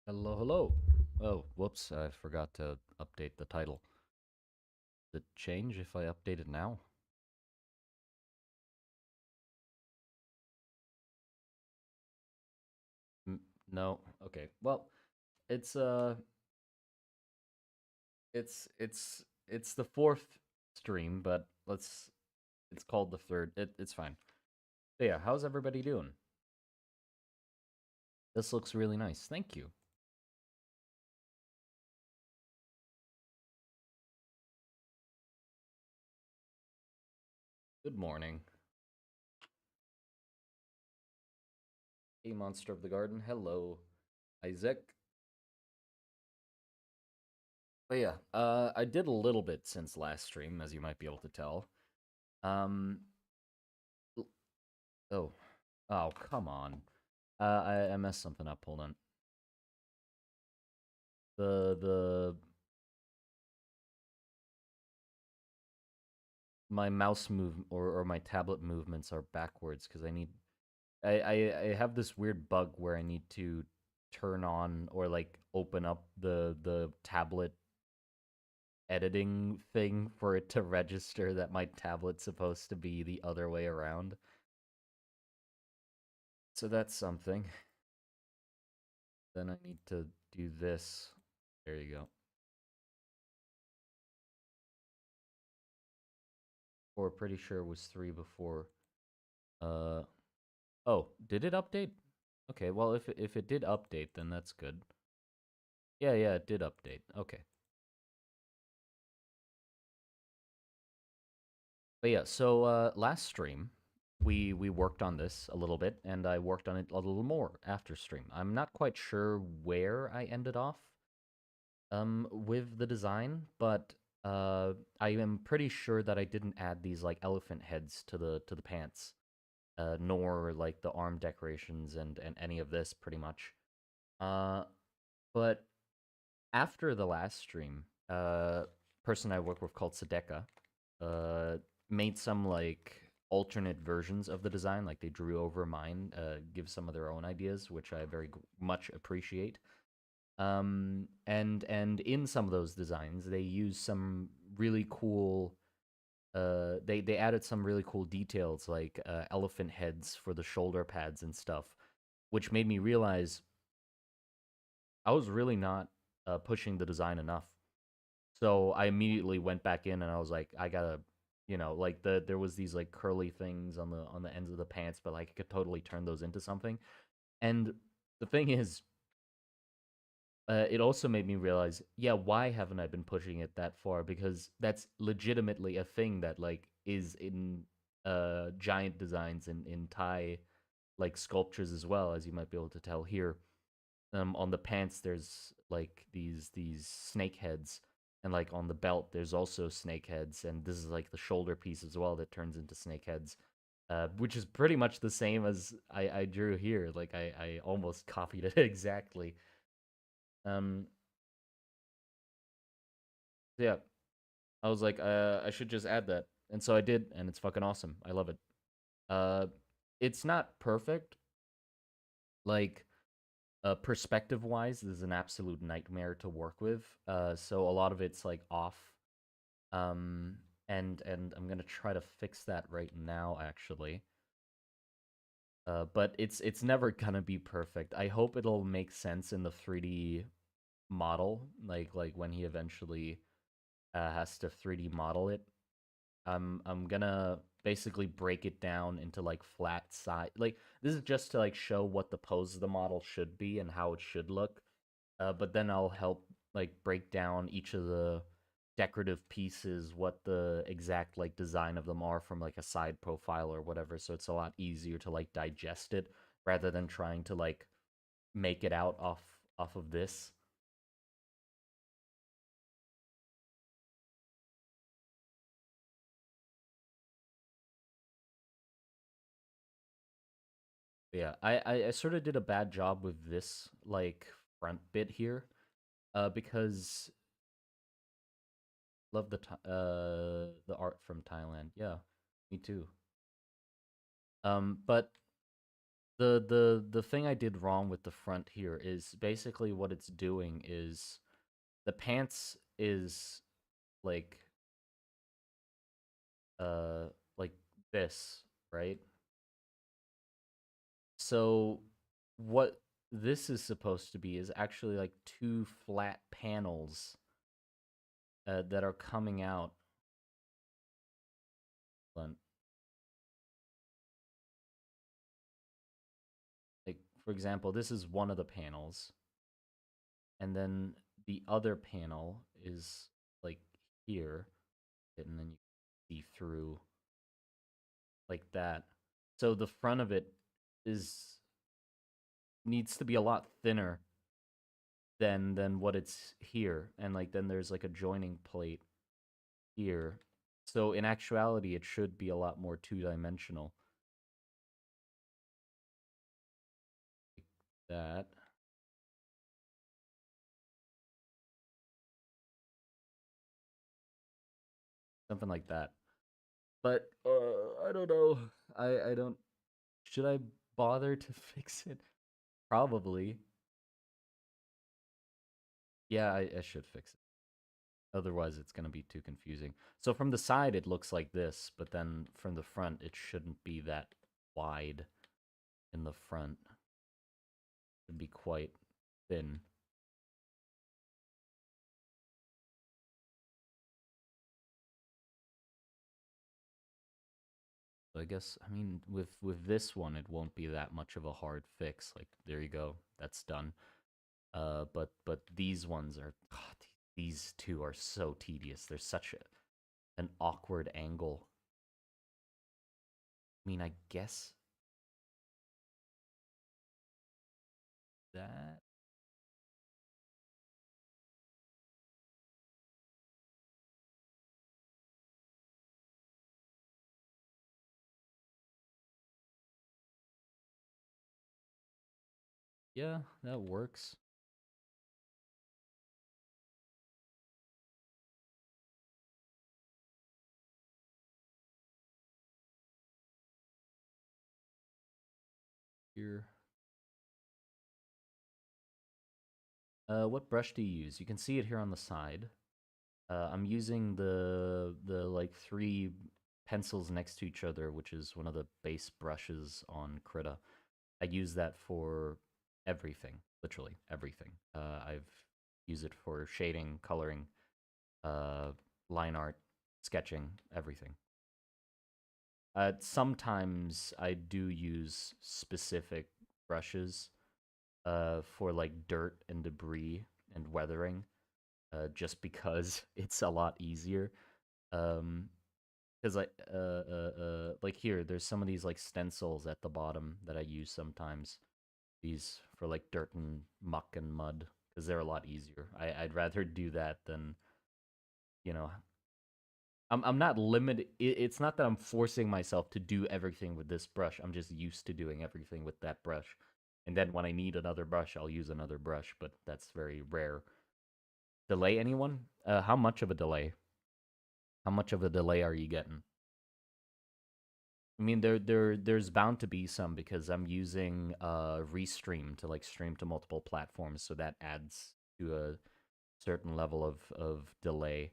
Hello, hello. Oh, whoops, I forgot to update the title. Does it change if I update it now? Mm, no. Okay. Well, it's it's the fourth stream, but it's called the third. It's fine. But yeah, how's everybody doing? This looks really nice. Thank you. Good morning. Hey, monster of the garden. Hello, Isaac. But yeah, I did a little bit since last stream, as you might be able to tell. Um, oh, oh, come on. I messed something up. Hold on. The my mouse move or my tablet movements are backwards because I have this weird bug where I need to turn on or like open up the tablet editing thing for it to register that my tablet's supposed to be the other way around. So that's something. Then I need to do this. There you go. Or pretty sure it was 3 before. Uh oh, did it update? Okay, well if it did update, then that's good. Yeah, yeah, it did update. Okay. But yeah, so last stream we worked on this a little bit and I worked on it a little more after stream. I'm not quite sure where I ended off with the design, but I am pretty sure that I didn't add these like elephant heads to the pants. Nor like the arm decorations and any of this pretty much. Uh but after the last stream, person I work with called Sedeka, uh, made some like alternate versions of the design. Like they drew over mine, give some of their own ideas, which I very much appreciate. And in some of those designs, they use some really cool. They added some really cool details like elephant heads for the shoulder pads and stuff, which made me realize I was really not pushing the design enough. So I immediately went back in and I was like, I gotta, like there was these like curly things on the ends of the pants, but like I could totally turn those into something. And the thing is, it also made me realize, yeah, why haven't I been pushing it that far? Because that's legitimately a thing that like is in giant designs in Thai like sculptures as well, as you might be able to tell here. On the pants there's like these snake heads, and like on the belt there's also snake heads, and this is like the shoulder piece as well that turns into snake heads, which is pretty much the same as I drew here. Like I almost copied it exactly. um yeah, I was like, I should just add that, and so I did, and it's fucking awesome. I love it. uh it's not perfect, like perspective wise, this is an absolute nightmare to work with. So a lot of it's like off. Um, and I'm gonna try to fix that right now, actually. But it's never gonna be perfect. I hope it'll make sense in the 3D model, like when he eventually has to 3D model it. I'm gonna basically break it down into like flat side. Like this is just to like show what the pose of the model should be and how it should look. But then I'll help like break down each of the decorative pieces, what the exact like design of them are from like a side profile or whatever, so it's a lot easier to like digest it rather than trying to like make it out off of this. But yeah, I sort of did a bad job with this like front bit here, because love the art from Thailand. Yeah, me too. But The thing I did wrong with the front here is basically what it's doing is the pants is like uh like this, right? So what this is supposed to be is actually like two flat panels that are coming out. Like for example, this is one of the panels, and then the other panel is like here, and then you see through like that. So the front of it is needs to be a lot thinner than what it's here, and like then there's like a joining plate here. So in actuality, it should be a lot more two-dimensional. Like that. Something like that. But I don't know. I don't. Should I bother to fix it? Probably. Yeah, I should fix it. Otherwise, it's gonna be too confusing. So from the side, it looks like this, but then from the front, it shouldn't be that wide in the front. It'd be quite thin. So I guess I mean with this one, it won't be that much of a hard fix. Like there you go, that's done. But these ones are these two are so tedious. There's such an awkward angle. I mean, I guess that yeah, that works. Here, what brush do you use? You can see it here on the side. I'm using the like three pencils next to each other, which is one of the base brushes on Krita. I use that for everything, literally everything. I've used it for shading, coloring, uh, line art, sketching, everything. Sometimes I do use specific brushes for like dirt and debris and weathering, just because it's a lot easier. Um, because like here, there's some of these like stencils at the bottom that I use sometimes. These for like dirt and muck and mud because they're a lot easier. I'd rather do that than you know. I'm not limited. It's not that I'm forcing myself to do everything with this brush. I'm just used to doing everything with that brush. And then when I need another brush, I'll use another brush, but that's very rare. Delay anyone? How much of a delay? How much of a delay are you getting? I mean, there's bound to be some because I'm using Restream to like stream to multiple platforms, so that adds to a certain level of delay.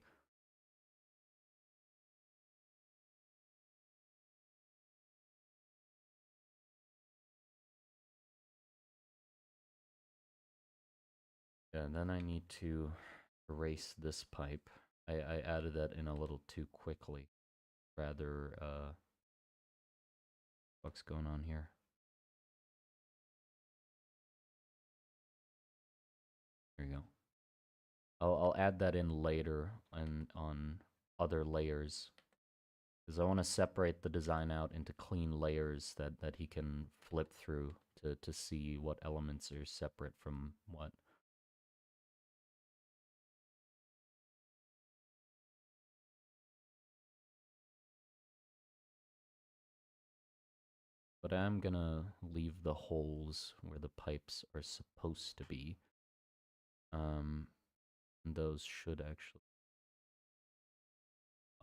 And then I need to erase this pipe. I added that in a little too quickly. Rather, what's going on here? There you go. I'll add that in later on other layers because I want to separate the design out into clean layers that he can flip through to see what elements are separate from what. But I'm gonna leave the holes where the pipes are supposed to be. Um, those should actually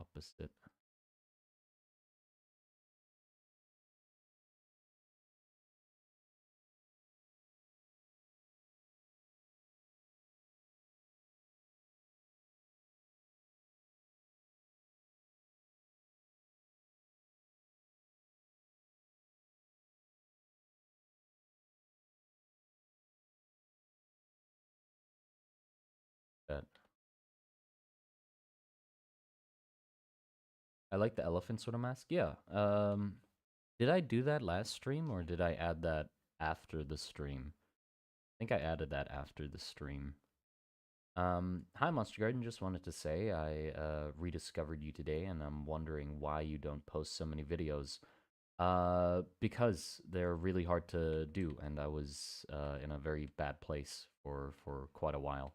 opposite. That I like the elephant sort of mask. Yeah. Did I do that last stream or did I add that after the stream? I think I added that after the stream. Hi Monster Garden, just wanted to say I rediscovered you today and I'm wondering why you don't post so many videos. Because they're really hard to do and I was in a very bad place for quite a while.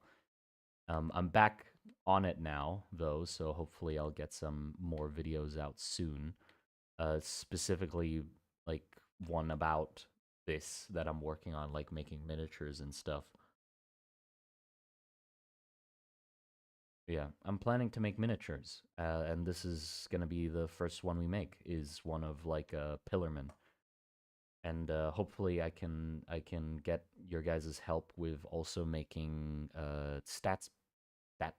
I'm back on it now though, so hopefully I'll get some more videos out soon. Specifically like one about this that I'm working on, like making miniatures and stuff. Yeah, I'm planning to make miniatures, and this is gonna be the first one we make. Is one of like a pillarman, and hopefully I can get your guys' help with also making stat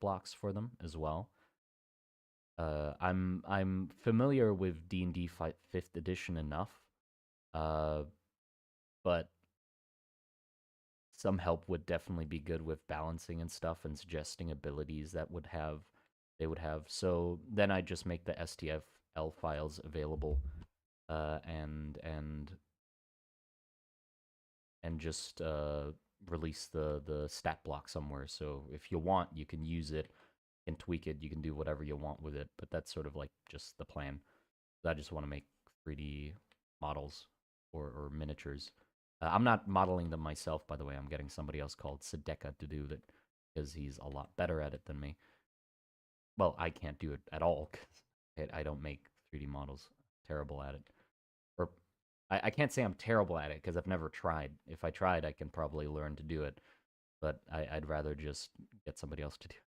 blocks for them as well. I'm familiar with D&D Fifth Edition enough, uh, but some help would definitely be good with balancing and stuff and suggesting abilities that they would have. So then I just make the STFL files available, uh, and and and just release the stat block somewhere. So if you want, you can use it and tweak it. You can do whatever you want with it. But that's sort of like just the plan. I just want to make 3D models or miniatures. I'm not modeling them myself, by the way. I'm getting somebody else called Sedeka to do that because he's a lot better at it than me. Well, I can't do it at all because I don't make 3D models. Terrible at it. Or I can't say I'm terrible at it because I've never tried. If I tried, I can probably learn to do it. But I'd rather just get somebody else to do it.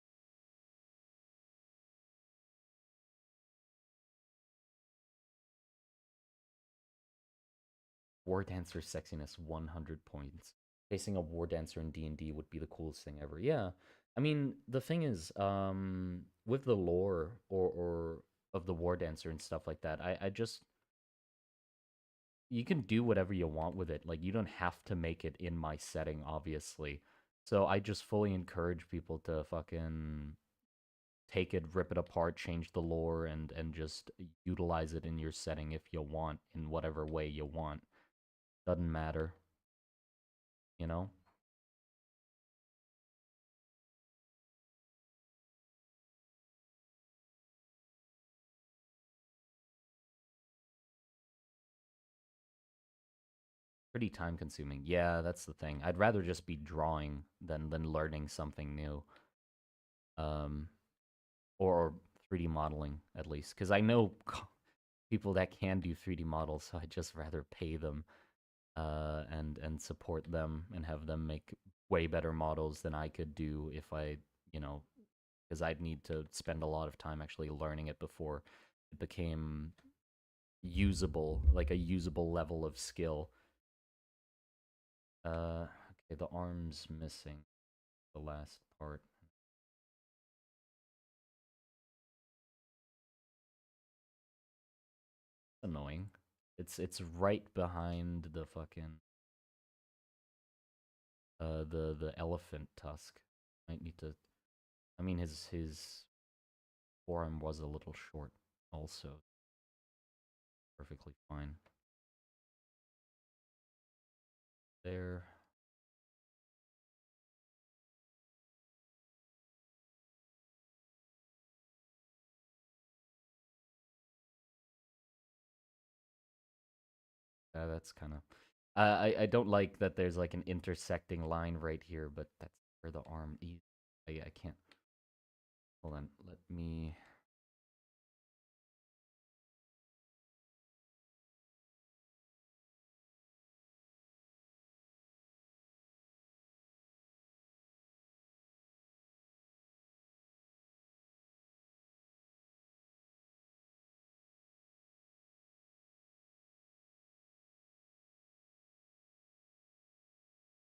War Dancer sexiness 100 points. Facing a War Dancer in D&D would be the coolest thing ever. Yeah. I mean, the thing is, with the lore or of the War Dancer and stuff like that, I just you can do whatever you want with it. Like you don't have to make it in my setting, obviously. So I just fully encourage people to fucking take it, rip it apart, change the lore, and just utilize it in your setting if you want, in whatever way you want. Doesn't matter, you know? Pretty time consuming. Yeah, that's the thing. I'd rather just be drawing than learning something new. Um, or 3D modeling at least, because I know people that can do 3D models, so I'd just rather pay them and support them and have them make way better models than I could do if I, you know, because I'd need to spend a lot of time actually learning it before it became usable, like a usable level of skill. Okay, the arm's missing the last part. Annoying. It's right behind the fucking the elephant tusk. Might need to. I mean, his forearm was a little short, also. Perfectly fine. There. That's kind of. I don't like that there's like an intersecting line right here, but that's where the arm is. I can't. Hold on. Let me.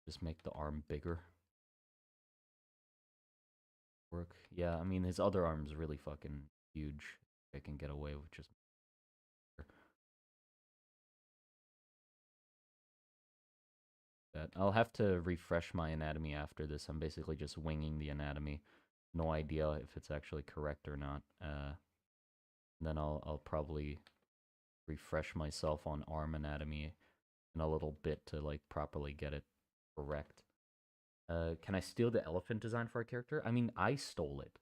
Just make the arm bigger. Work. Yeah, I mean his other arm's really fucking huge. I can get away with just that. that. I'll have to refresh my anatomy after this. I'm basically just winging the anatomy. No idea if it's actually correct or not. Then I'll probably refresh myself on arm anatomy in a little bit to like properly get it correct. Can I steal the elephant design for our character? I mean, I stole it.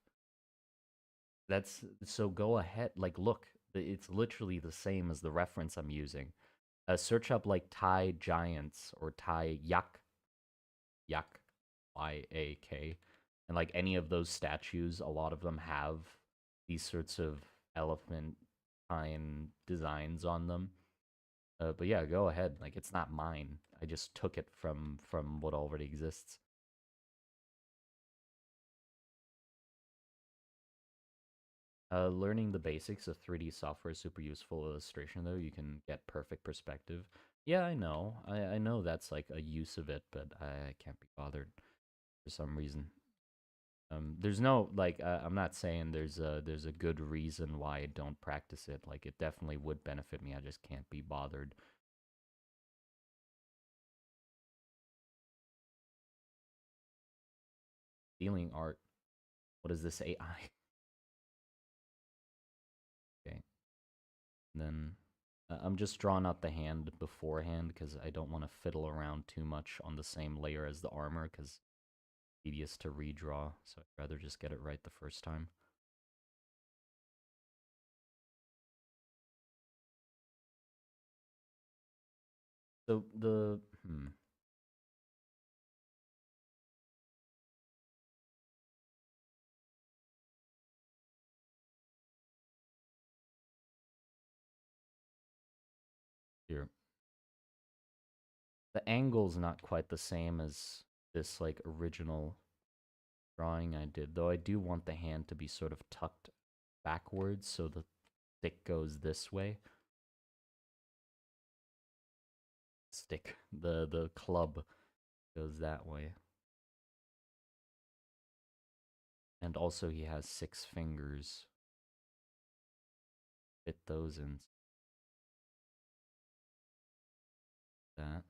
That's so go ahead. Like, look, it's literally the same as the reference I'm using. Search up like Thai giants or Thai yak, Y-A-K, and like any of those statues. A lot of them have these sorts of elephantine designs on them. But yeah, go ahead. Like, it's not mine. I just took it from what already exists. Learning the basics of 3D software is super useful illustration, though. You can get perfect perspective. Yeah, I know. I know that's like a use of it, but I can't be bothered for some reason. There's no like I'm not saying there's a good reason why I don't practice it. Like it definitely would benefit me. I just can't be bothered. Dealing art. What is this AI? Okay. And then I'm just drawing out the hand beforehand because I don't want to fiddle around too much on the same layer as the armor because it's tedious to redraw. So I'd rather just get it right the first time. So the here, the angle's not quite the same as this like original drawing I did, though I do want the hand to be sort of tucked backwards so the stick goes this way. Stick, the club goes that way. And also he has 6 fingers. Fit those in that.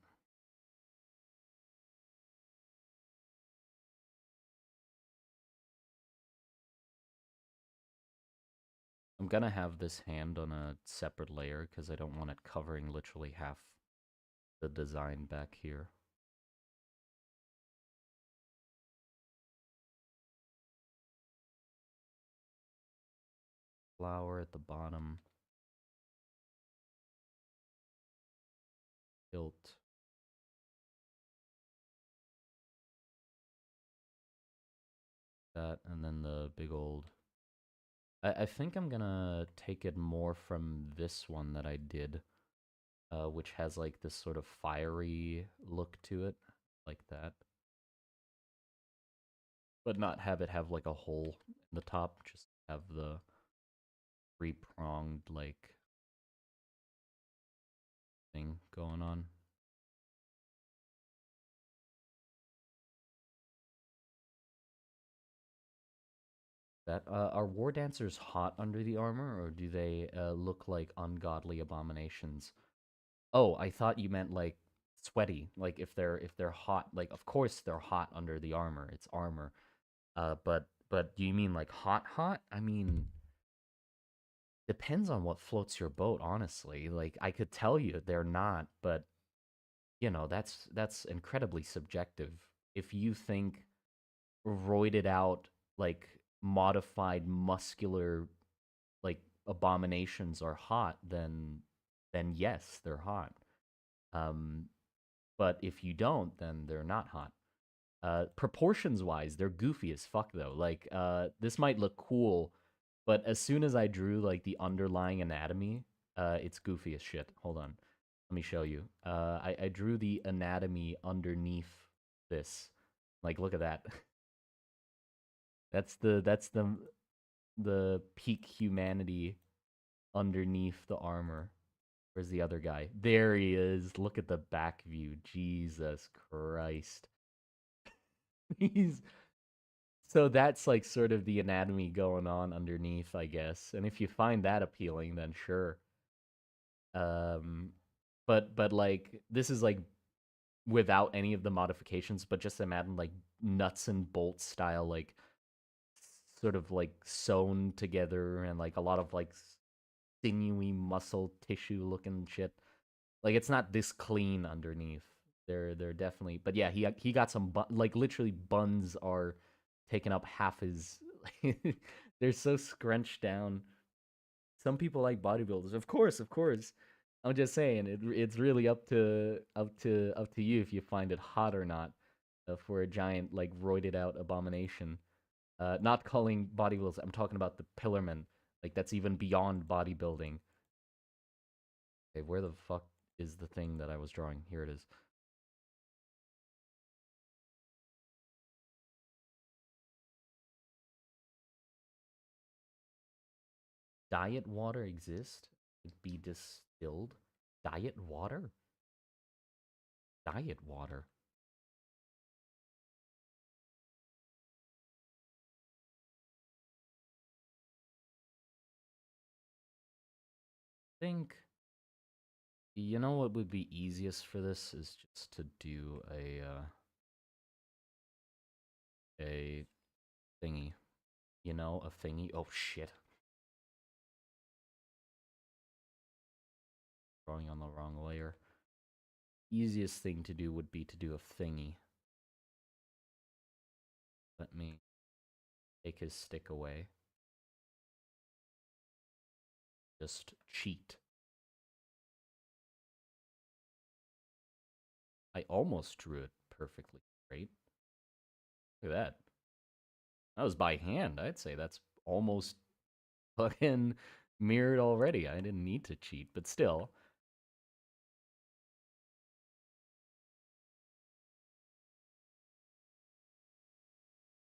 I'm gonna have this hand on a separate layer because I don't want it covering literally half the design back here. Flower at the bottom. Hilt. That, and then the big old... I think I'm gonna take it more from this one that I did, which has like this sort of fiery look to it, like that. But not have it have like a hole in the top, just have the three-pronged like thing going on. That are war dancers hot under the armor, or do they look like ungodly abominations? Oh, I thought you meant like sweaty, like if they're hot. Like of course they're hot under the armor. It's armor. But do you mean like hot hot? I mean, depends on what floats your boat, honestly. Like I could tell you they're not, but that's incredibly subjective. If you think roided out like modified muscular like abominations are hot, then yes, they're hot. Um but if you don't, then they're not hot. Proportions wise, they're goofy as fuck though. Like this might look cool, but as soon as I drew like the underlying anatomy, it's goofy as shit. Hold on. Let me show you. I drew the anatomy underneath this. Like look at that. That's the peak humanity underneath the armor. Where's the other guy? There he is. Look at the back view. Jesus Christ. He's so that's like sort of the anatomy going on underneath, I guess. And if you find that appealing, then sure. Um but like this is like without any of the modifications, but just imagine like nuts and bolts style, like sort of like sewn together and like a lot of like sinewy muscle tissue looking shit. Like it's not this clean underneath. They're definitely, but yeah, he got some like literally buns are taking up half his. They're so scrunched down. Some people like bodybuilders, of course, of course. I'm just saying it's really up to you if you find it hot or not for a giant like roided out abomination. Not calling bodybuilders. I'm talking about the Pillarmen. Like that's even beyond bodybuilding. Okay, where the fuck is the thing that I was drawing? Here it is. Diet water exist? It'd be distilled? Diet water? Diet water. Think you know what would be easiest for this is just to do a thingy. You know, a thingy. Oh shit. Drawing on the wrong layer. Easiest thing to do would be to do a thingy. Let me take his stick away. Just cheat. I almost drew it perfectly straight. Look at that. That was by hand. I'd say that's almost fucking mirrored already. I didn't need to cheat, but still.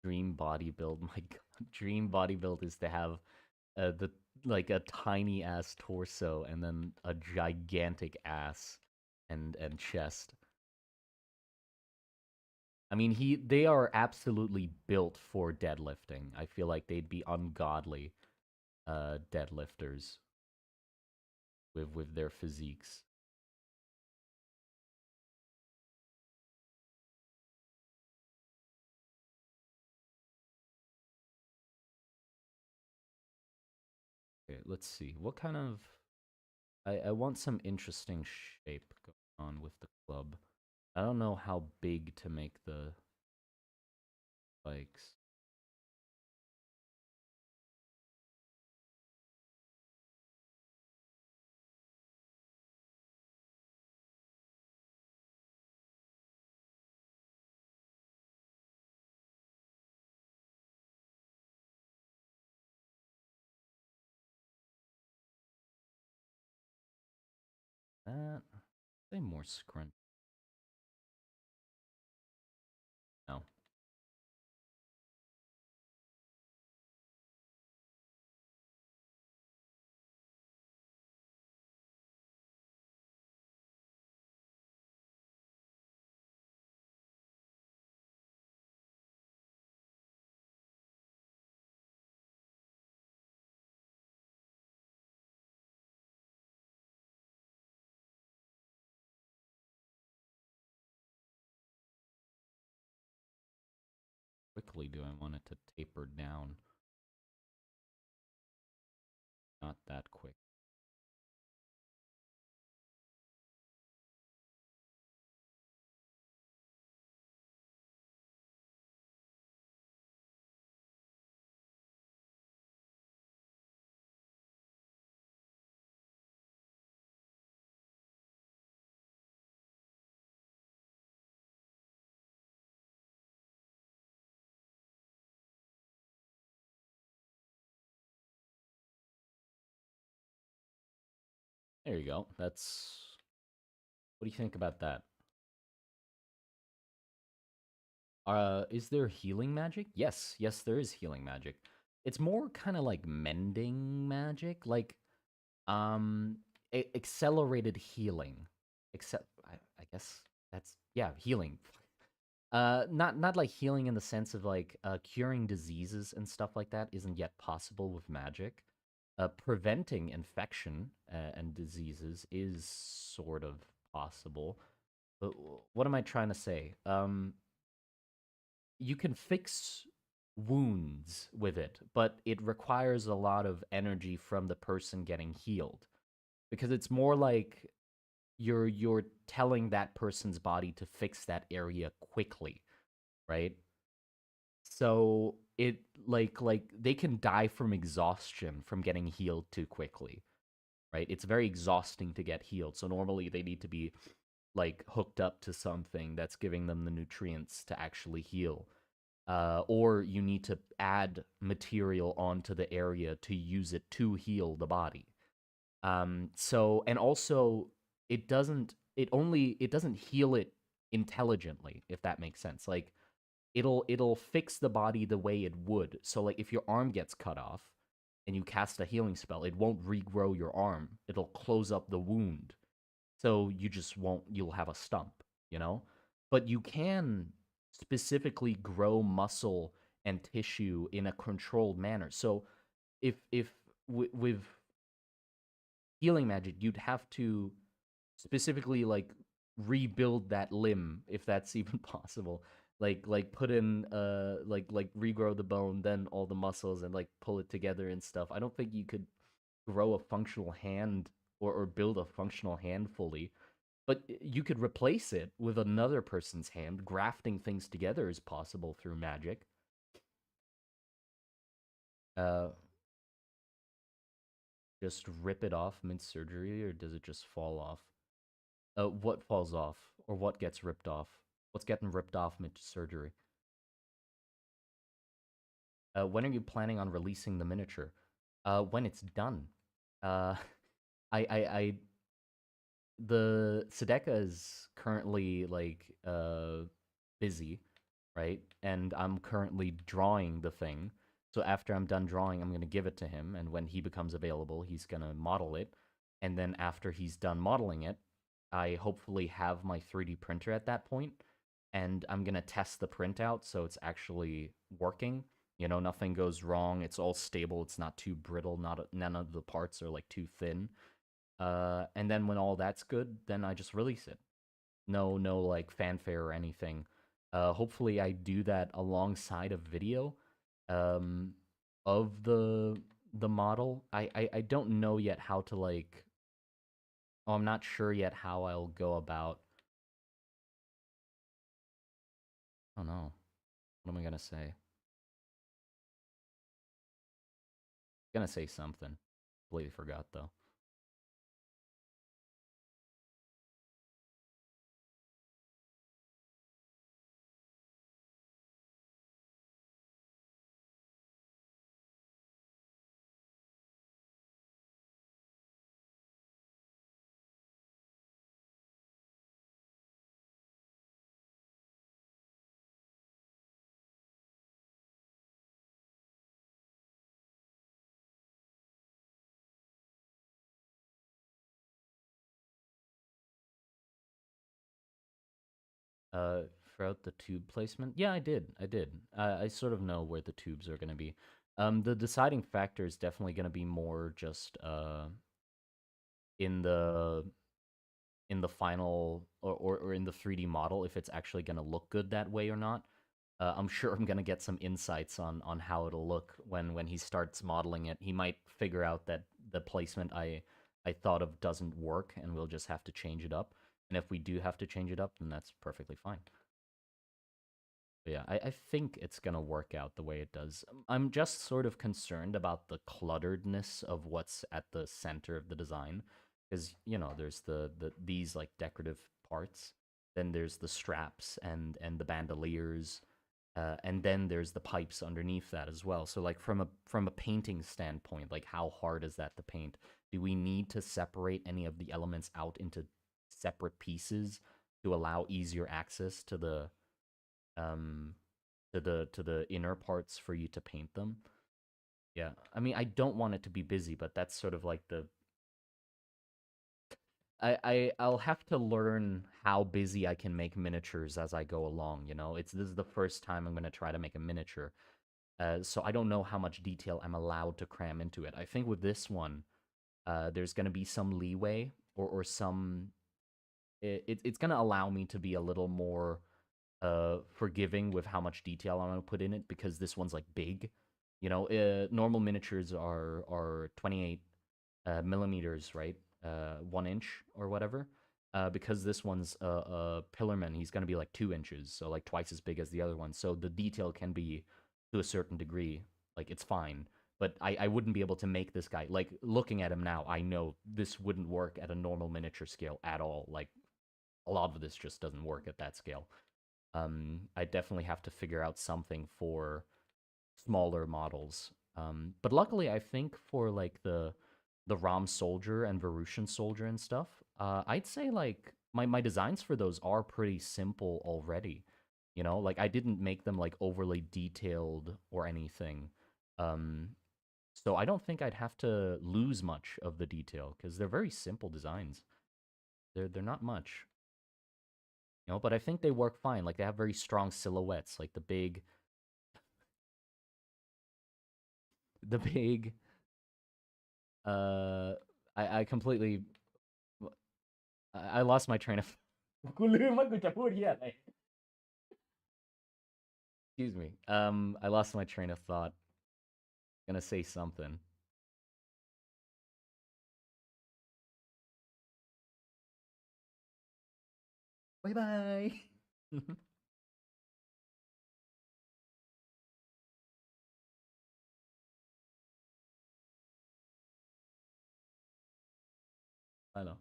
Dream body build. My god. Dream body build is to have the like a tiny ass torso and then a gigantic ass and chest. I mean, they are absolutely built for deadlifting. I feel like they'd be ungodly deadlifters with their physiques. Okay, let's see. What kind of I want some interesting shape going on with the club. I don't know how big to make the spikes. That say more scrunch. No. Quickly do I want it to taper down? Not that quick. There you go. That's what do you think about that? Is there healing magic? Yes, yes, there is healing magic. It's more kind of like mending magic, like um, accelerated healing. Except, I guess that's yeah, healing. Not like healing in the sense of like curing diseases and stuff like that isn't yet possible with magic. Preventing infection and diseases is sort of possible. What am I trying to say? You can fix wounds with it, but it requires a lot of energy from the person getting healed because it's more like you're telling that person's body to fix that area quickly, right? So it like they can die from exhaustion from getting healed too quickly, right? It's very exhausting to get healed. So normally they need to be like hooked up to something that's giving them the nutrients to actually heal. Or you need to add material onto the area to use it to heal the body. So and also it doesn't heal it intelligently, if that makes sense. Like it'll fix the body the way it would. So like if your arm gets cut off and you cast a healing spell, it won't regrow your arm. It'll close up the wound. So you just won't you'll have a stump, you know? But you can specifically grow muscle and tissue in a controlled manner. So if with healing magic, you'd have to specifically like rebuild that limb if that's even possible. Like put in like regrow the bone, then all the muscles and like pull it together and stuff. I don't think you could grow a functional hand or build a functional hand fully. But you could replace it with another person's hand. Grafting things together is possible through magic. Uh, just rip it off mid surgery, or does it just fall off? What falls off, or what gets ripped off? What's getting ripped off mid surgery? When are you planning on releasing the miniature? When it's done. Uh, I the Sedeka is currently like busy, right? And I'm currently drawing the thing. So after I'm done drawing, I'm gonna give it to him, and when he becomes available, he's gonna model it. And then after he's done modeling it, I hopefully have my 3D printer at that point, and I'm gonna test the printout so it's actually working. You know, nothing goes wrong. It's all stable. It's not too brittle. None of the parts are like too thin. And then when all that's good, then I just release it. No like fanfare or anything. Hopefully I do that alongside a video um of the model. I don't know yet how to like oh, I'm not sure yet how I'll go about. Oh no. What am I gonna say? Gonna say something. Completely forgot though. Throughout the tube placement, yeah, I did. I did. I sort of know where the tubes are gonna be. The deciding factor is definitely gonna be more just in the final or in the 3D model if it's actually going to look good that way or not. I'm sure I'm going to get some insights on how it'll look when he starts modeling it. He might figure out that the placement I thought of doesn't work and we'll just have to change it up. And if we do have to change it up, then that's perfectly fine. But yeah, I think it's going to work out the way it does. I'm just sort of concerned about the clutteredness of what's at the center of the design. Because, you know, there's these like decorative parts. Then there's the straps and the bandoliers. And then there's the pipes underneath that as well. So like from a painting standpoint, like how hard is that to paint? Do we need to separate any of the elements out into separate pieces to allow easier access um to the inner parts for you to paint them? Yeah. I mean, I don't want it to be busy, but that's sort of like the I'll have to learn how busy I can make miniatures as I go along, you know? This is the first time I'm going to try to make a miniature. So I don't know how much detail I'm allowed to cram into it. I think with this one, there's going to be some leeway or some it's gonna allow me to be a little more forgiving with how much detail I'm gonna put in it because this one's like big. You know, normal miniatures are 28 millimeters, right? 1 inch or whatever. Because this one's a pillarman, he's gonna be like 2 inches, so like twice as big as the other one. So the detail can be to a certain degree, like it's fine. But I wouldn't be able to make this guy like looking at him now. I know this wouldn't work at a normal miniature scale at all. Like a lot of this just doesn't work at that scale. I definitely have to figure out something for smaller models. But luckily, I think for like the Rom Soldier and Varushan Soldier and stuff, I'd say like my designs for those are pretty simple already. You know, like I didn't make them like overly detailed or anything. Um, so I don't think I'd have to lose much of the detail because they're very simple designs. They're not much. You know, but I think they work fine. Like they have very strong silhouettes, like the big uh I completely I lost my train of กูลืมว่ากูจะพูดเหี้ยอะไร Excuse me. I lost my train of thought. Gonna say something. Bye bye. Hello.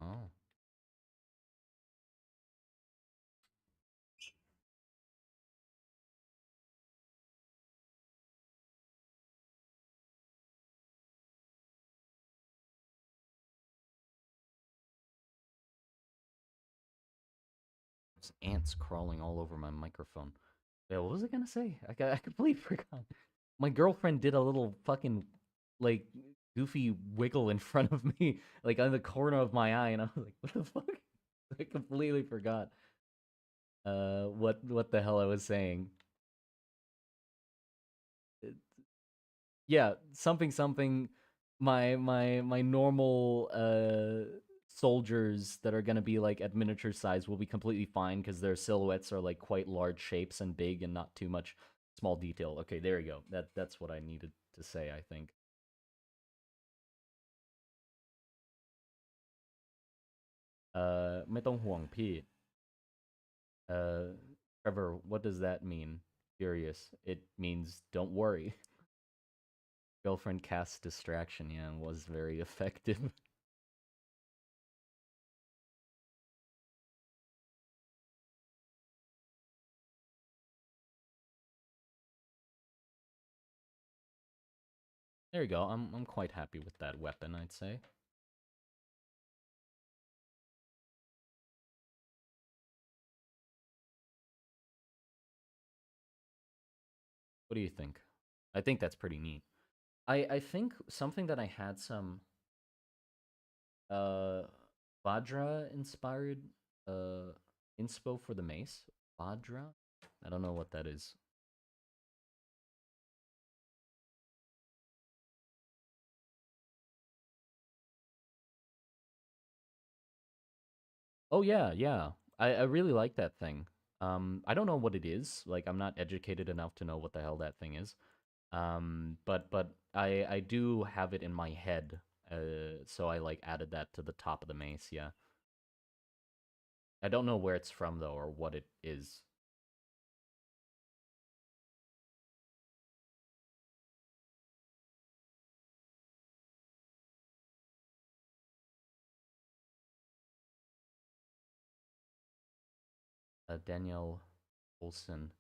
Oh. There's ants crawling all over my microphone. Yeah, what was I gonna say? I completely forgot. My girlfriend did a little fucking like goofy wiggle in front of me, like on the corner of my eye, and I was like, "What the fuck?" I completely forgot what the hell I was saying. Uh, Yeah, something something. My normal soldiers that are gonna be like at miniature size will be completely fine because their silhouettes are like quite large shapes and big and not too much small detail. Okay, there you go. That's what I needed to say, I think. ไม่ต้องห่วงพี่ Trevor, what does that mean? Curious. It means don't worry. Girlfriend cast distraction, yeah, and was very effective. There you go. I'm quite happy with that weapon, I'd say. What do you think? I think that's pretty neat. I think something that I had some uh Vajra inspired inspo for the mace. Vajra? I don't know what that is. Oh yeah, yeah. I really like that thing. I don't know what it is. Like I'm not educated enough to know what the hell that thing is. But I do have it in my head. So I like added that to the top of the mace, yeah. I don't know where it's from though or what it is. Danielle Olson,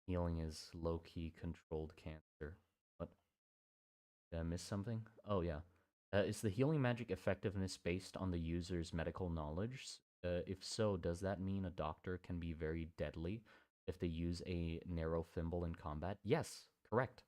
healing is low-key controlled cancer. What? Did I miss something? Oh yeah. Is the healing magic effectiveness based on the user's medical knowledge? If so, does that mean a doctor can be very deadly if they use a narrow thimble in combat? Yes, correct.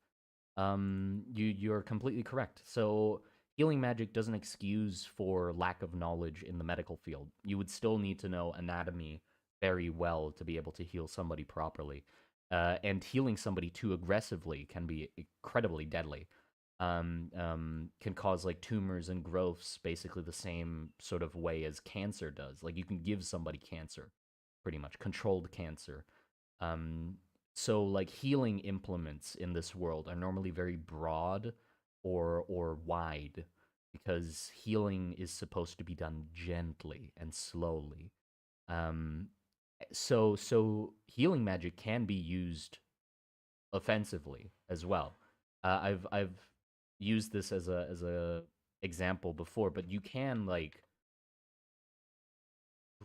You're completely correct. So healing magic doesn't excuse for lack of knowledge in the medical field. You would still need to know anatomy very well to be able to heal somebody properly. And healing somebody too aggressively can be incredibly deadly. can cause like tumors and growths basically the same sort of way as cancer does. Like you can give somebody cancer, pretty much controlled cancer. Um, so like healing implements in this world are normally very broad or wide because healing is supposed to be done gently and slowly. Um, so healing magic can be used offensively as well. I've used this as a example before, but you can like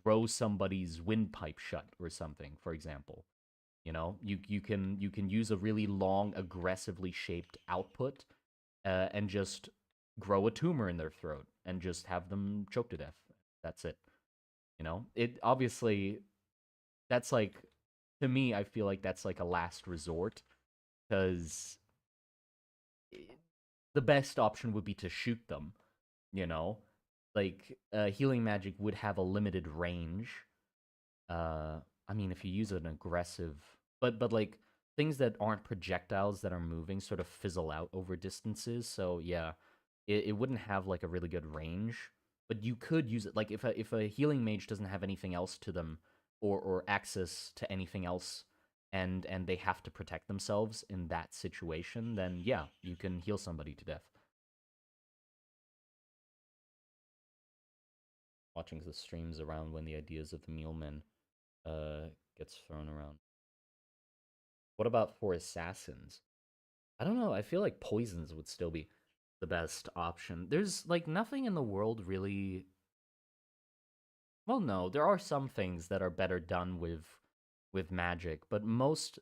grow somebody's windpipe shut or something, for example. You know, you can use a really long, aggressively shaped output, and just grow a tumor in their throat and just have them choke to death. That's it. You know, it obviously that's like to me, I feel like that's like a last resort because the best option would be to shoot them. You know, like healing magic would have a limited range. I mean, if you use an aggressive, but like things that aren't projectiles that are moving sort of fizzle out over distances. So yeah, it wouldn't have like a really good range. But you could use it like if a healing mage doesn't have anything else to them, or access to anything else, and they have to protect themselves in that situation, then yeah, you can heal somebody to death. Watching the streams around when the ideas of the mealmen gets thrown around. What about for assassins? I don't know. I feel like poisons would still be the best option. There's like nothing in the world really. Well, no, there are some things that are better done with magic, but most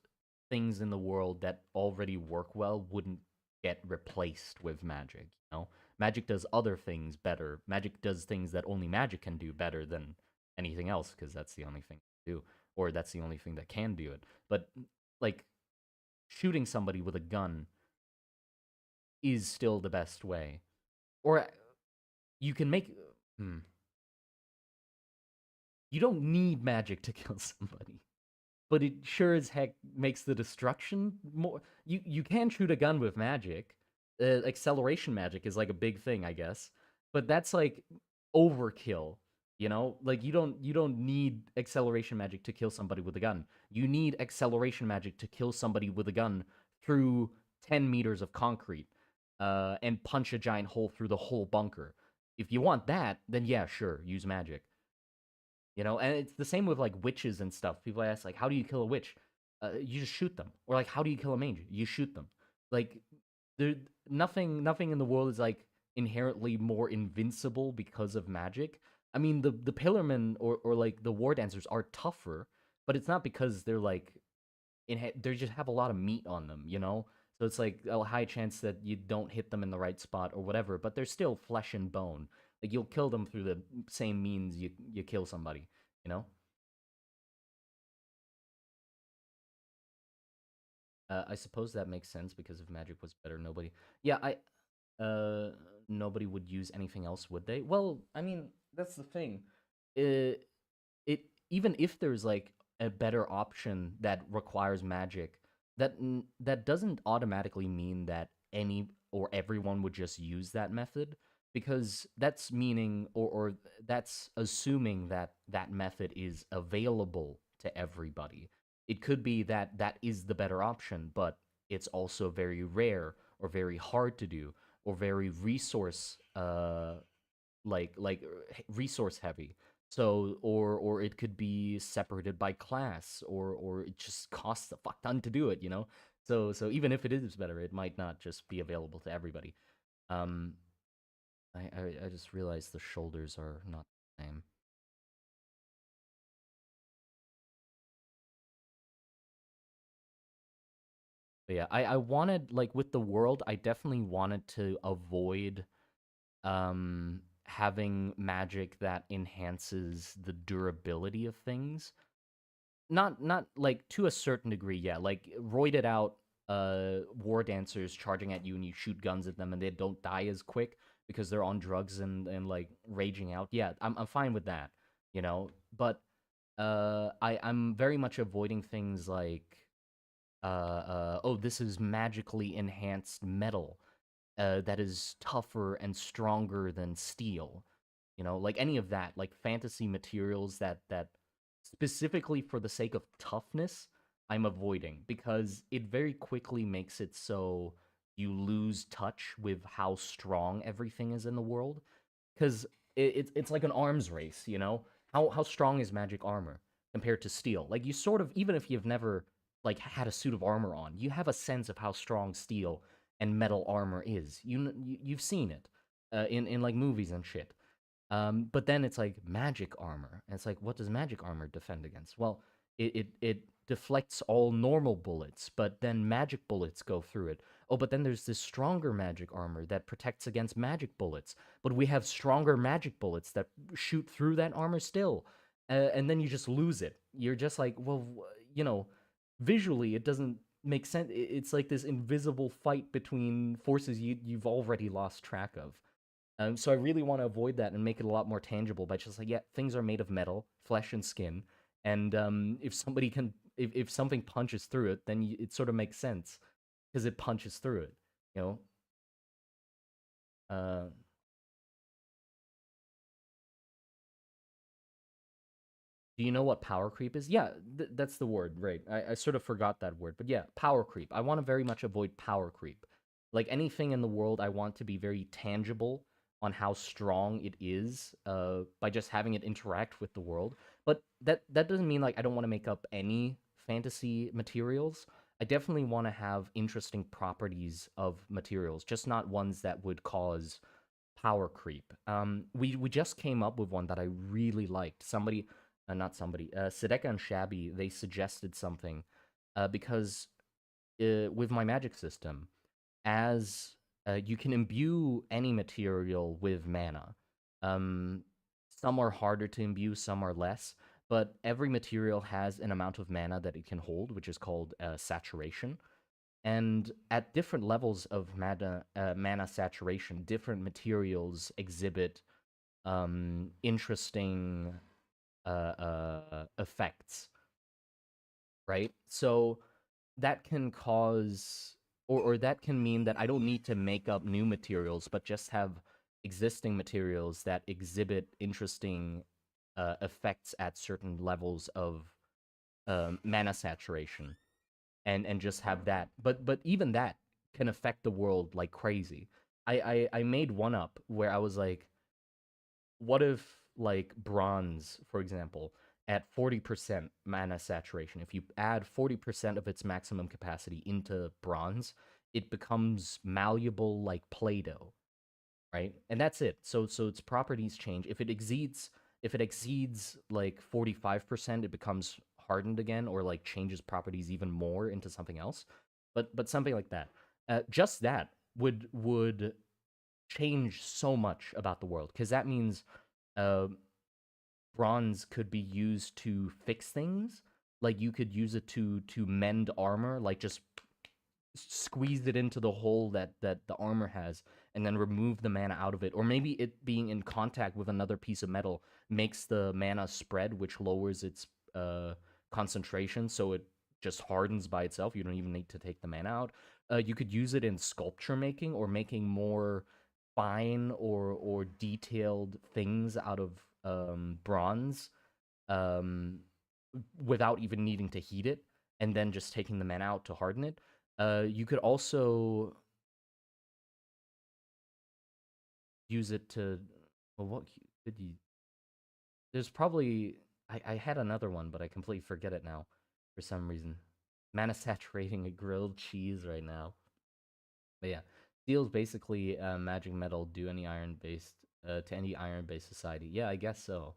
things in the world that already work well wouldn't get replaced with magic, you know? Magic does other things better. Magic does things that only magic can do better than anything else because that's the only thing to do, or that's the only thing that can do it. But like shooting somebody with a gun is still the best way. Or you can make hmm, you don't need magic to kill somebody. But it sure as heck makes the destruction more. You can shoot a gun with magic. Acceleration magic is like a big thing, I guess. But that's like overkill. You know, like you don't need acceleration magic to kill somebody with a gun. You need acceleration magic to kill somebody with a gun through 10 meters of concrete, and punch a giant hole through the whole bunker. If you want that, then yeah, sure, use magic. You know, and it's the same with like witches and stuff. People ask like, how do you kill a witch? You just shoot them. Or like, how do you kill a mage? You shoot them. Like, there nothing in the world is like inherently more invincible because of magic. I mean, the pillarmen or like the war dancers are tougher, but it's not because they're like they just have a lot of meat on them, you know. So it's like a high chance that you don't hit them in the right spot or whatever, but they're still flesh and bone. Like you'll kill them through the same means you kill somebody, you know. I suppose that makes sense because if magic was better, yeah, nobody would use anything else, would they? Well, I mean, that's the thing. It, it even if there's like a better option that requires magic, that doesn't automatically mean that any or everyone would just use that method because that's meaning or that's assuming that that method is available to everybody. It could be that that is the better option, but it's also very rare or very hard to do or very resource resource heavy. So or it could be separated by class or it just costs a fuck ton to do it, you know? So even if it is better, it might not just be available to everybody. Um I just realized the shoulders are not the same. But yeah, I wanted like with the world, I definitely wanted to avoid having magic that enhances the durability of things. Not like to a certain degree, yeah. Like roided out war dancers charging at you and you shoot guns at them and they don't die as quick because they're on drugs and like raging out. Yeah, I'm fine with that, you know. But I'm very much avoiding things like oh, this is magically enhanced metal. that is tougher and stronger than steel. You know, like any of that, like fantasy materials that specifically for the sake of toughness, I'm avoiding because it very quickly makes it so you lose touch with how strong everything is in the world. Because it's like an arms race, you know? How strong is magic armor compared to steel? Like you sort of, even if you've never like had a suit of armor on, you have a sense of how strong steel and metal armor is. You've seen it in like movies and shit. But then it's like magic armor, and it's like, what does magic armor defend against? Well, it deflects all normal bullets, but then magic bullets go through it. Oh, but then there's this stronger magic armor that protects against magic bullets. But we have stronger magic bullets that shoot through that armor still, and then you just lose it. You're just like, well, you know, visually it doesn't make sense. It's like this invisible fight between forces you've already lost track of. So I really want to avoid that and make it a lot more tangible by just like, yeah, things are made of metal, flesh and skin, and if somebody can, if something punches through it, then it sort of makes sense because it punches through it, you know. Uh, do you know what power creep is? Yeah, that's the word, right? I sort of forgot that word, but yeah, power creep. I want to very much avoid power creep. Like anything in the world, I want to be very tangible on how strong it is by just having it interact with the world. But that doesn't mean like I don't want to make up any fantasy materials. I definitely want to have interesting properties of materials, just not ones that would cause power creep. We just came up with one that I really liked. Somebody, not somebody, Sedeka and Shabby, they suggested something because with my magic system, as you can imbue any material with mana. Um, some are harder to imbue, some are less, but every material has an amount of mana that it can hold, which is called saturation. And at different levels of mana saturation, different materials exhibit interesting effects, right? So that can cause, or that can mean that I don't need to make up new materials, but just have existing materials that exhibit interesting effects at certain levels of mana saturation, and just have that. But even that can affect the world like crazy. I made one up where I was like, what if like bronze, for example, at 40% mana saturation, if you add 40% of its maximum capacity into bronze, it becomes malleable like Play-Doh, right? And that's it. So its properties change. If it exceeds like 45%, it becomes hardened again or like changes properties even more into something else. But something like that. Just that would change so much about the world because that means uh, bronze could be used to fix things. Like you could use it to mend armor, like just squeeze it into the hole that the armor has and then remove the mana out of it. Or maybe it being in contact with another piece of metal makes the mana spread, which lowers its concentration, so it just hardens by itself. You don't even need to take the mana out. You could use it in sculpture making or making more fine or detailed things out of bronze um, without even needing to heat it, and then just taking the mana out to harden it. You could also use it to. Well, what could you? There's probably I had another one, but I completely forget it now for some reason. Mana saturating a grilled cheese right now. But yeah, steel's basically magic metal. Do any iron based to any iron based society? Yeah, I guess so.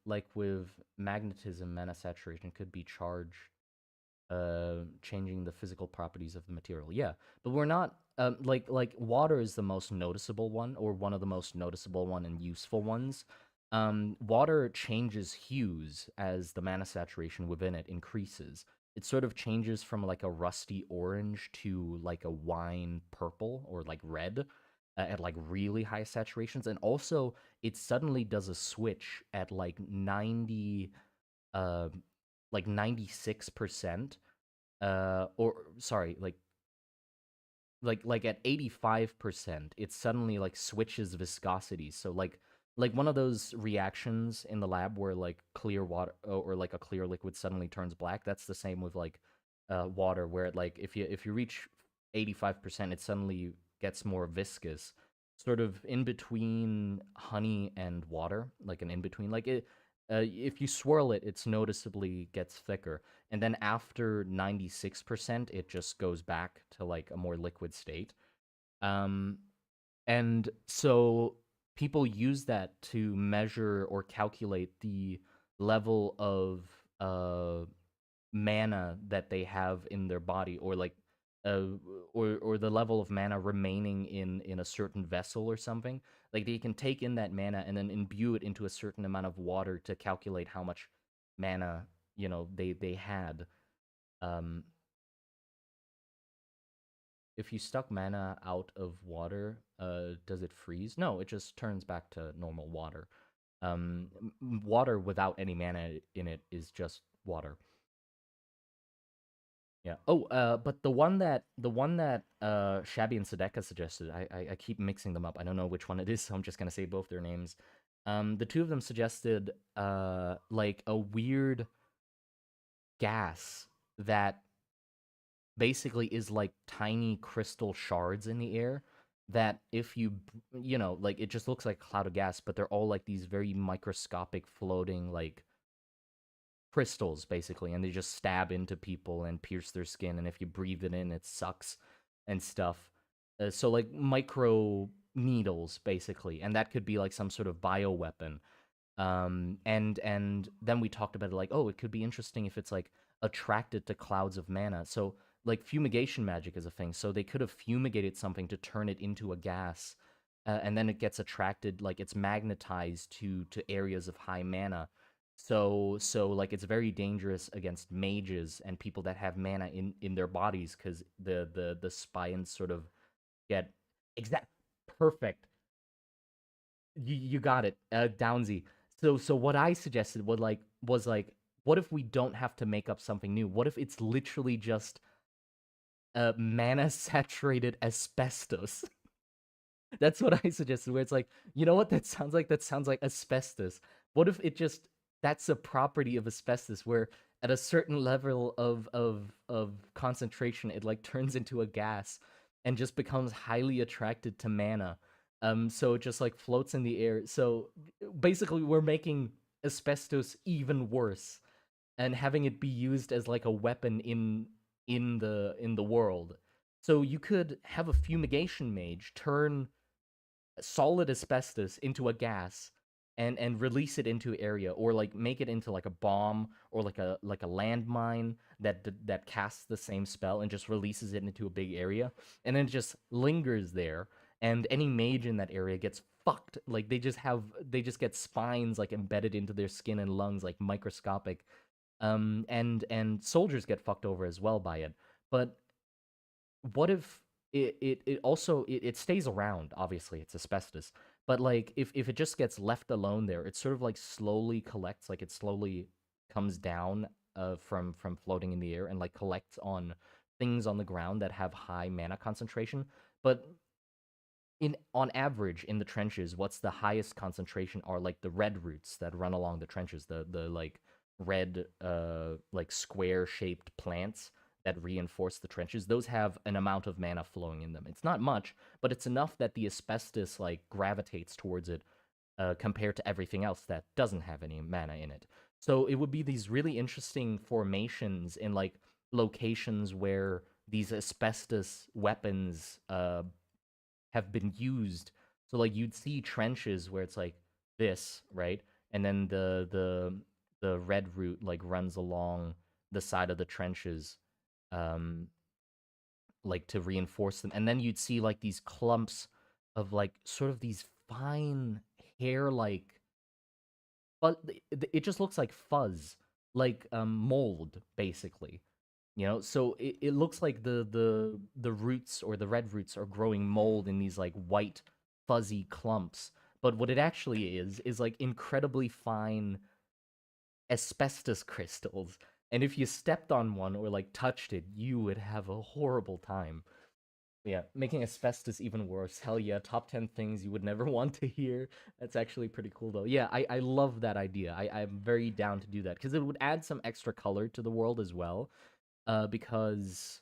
Like with magnetism, mana saturation could be charged changing the physical properties of the material. Yeah, but we're not like water is the most noticeable one, or one of the most noticeable one and useful ones. Water changes hues as the mana saturation within it increases. It sort of changes from like a rusty orange to like a wine purple or like red at like really high saturations, and also it suddenly does a switch at uh, like 96%, or sorry, like like at 85%, it suddenly like switches viscosity. So like one of those reactions in the lab where like clear water or like a clear liquid suddenly turns black. That's the same with like water, where it, like if you reach 85%, it suddenly gets more viscous, sort of in between honey and water, like an in between. Like it, if you swirl it, it's noticeably gets thicker, and then after 96%, it just goes back to like a more liquid state. Um, and so people use that to measure or calculate the level of uh mana that they have in their body, or like uh or the level of mana remaining in a certain vessel or something. Like they can take in that mana and then imbue it into a certain amount of water to calculate how much mana, they had. um if you stuck mana out of water, does it freeze? No, it just turns back to normal water. Water without any mana in it is just water. Yeah. Oh, but the one that Shabby and Sedeka suggested, I keep mixing them up. I don't know which one it is, so I'm just gonna say both their names. The two of them suggested like a weird gas that basically is like tiny crystal shards in the air that if like it just looks like a cloud of gas, but they're all like these very microscopic floating like crystals basically, and they just stab into people and pierce their skin, and if you breathe it in, it sucks and stuff. So like micro needles basically, and that could be like some sort of bio weapon. And then we talked about it like, oh, it could be interesting if it's like attracted to clouds of mana. So like fumigation magic is a thing. So they could have fumigated something to turn it into a gas, and then it gets attracted, like it's magnetized to areas of high mana. So like it's very dangerous against mages and people that have mana in their bodies, because the spines sort of get exact perfect. You got it, Downsy. So what I suggested was like, what if we don't have to make up something new? What if it's literally just mana saturated asbestos? That's what I suggested. Where it's like, you know what? That sounds like asbestos. What if it just that's a property of asbestos where at a certain level of concentration, it like turns into a gas and just becomes highly attracted to mana. So it just like floats in the air. So basically, we're making asbestos even worse and having it be used as like a weapon in the world. So you could have a fumigation mage turn solid asbestos into a gas and release it into area, or like make it into like a bomb or like a landmine that casts the same spell and just releases it into a big area, and then it just lingers there, and any mage in that area gets fucked. Like they just get spines like embedded into their skin and lungs, like microscopic. And soldiers get fucked over as well by it. But what if it stays around? Obviously it's asbestos, but like if it just gets left alone there, it sort of like slowly collects, like it slowly comes down from floating in the air and like collects on things on the ground that have high mana concentration. But in on average in the trenches, what's the highest concentration are like the red roots that run along the trenches, the like red like square shaped plants that reinforce the trenches. Those have an amount of mana flowing in them. It's not much, but it's enough that the asbestos like gravitates towards it, compared to everything else that doesn't have any mana in it. So it would be these really interesting formations in like locations where these asbestos weapons have been used. So like you'd see trenches where it's like this, right? And then the red root like runs along the side of the trenches, um like to reinforce them. And then you'd see like these clumps of like sort of these fine hair like, but it just looks like fuzz, like mold basically. So it looks like the roots or the red roots are growing mold in these like white fuzzy clumps. But what it actually is like incredibly fine asbestos crystals. And if you stepped on one or like touched it, you would have a horrible time. Yeah, making asbestos even worse. Hell yeah, top 10 things you would never want to hear. That's actually pretty cool though. Yeah, I love that idea. I'm very down to do that because it would add some extra color to the world as well. Because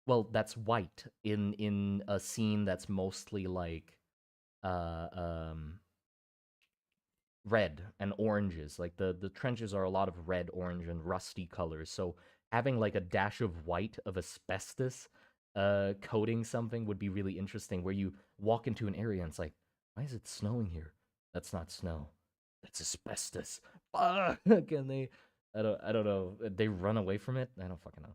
well, that's white in a scene that's mostly like uh um red and oranges. Like the trenches are a lot of red, orange, and rusty colors. So having like a dash of white of asbestos coating something would be really interesting where you walk into an area and it's like, why is it snowing here? That's not snow. That's asbestos. Fuck! And they I don't know. They run away from it? I don't fucking know.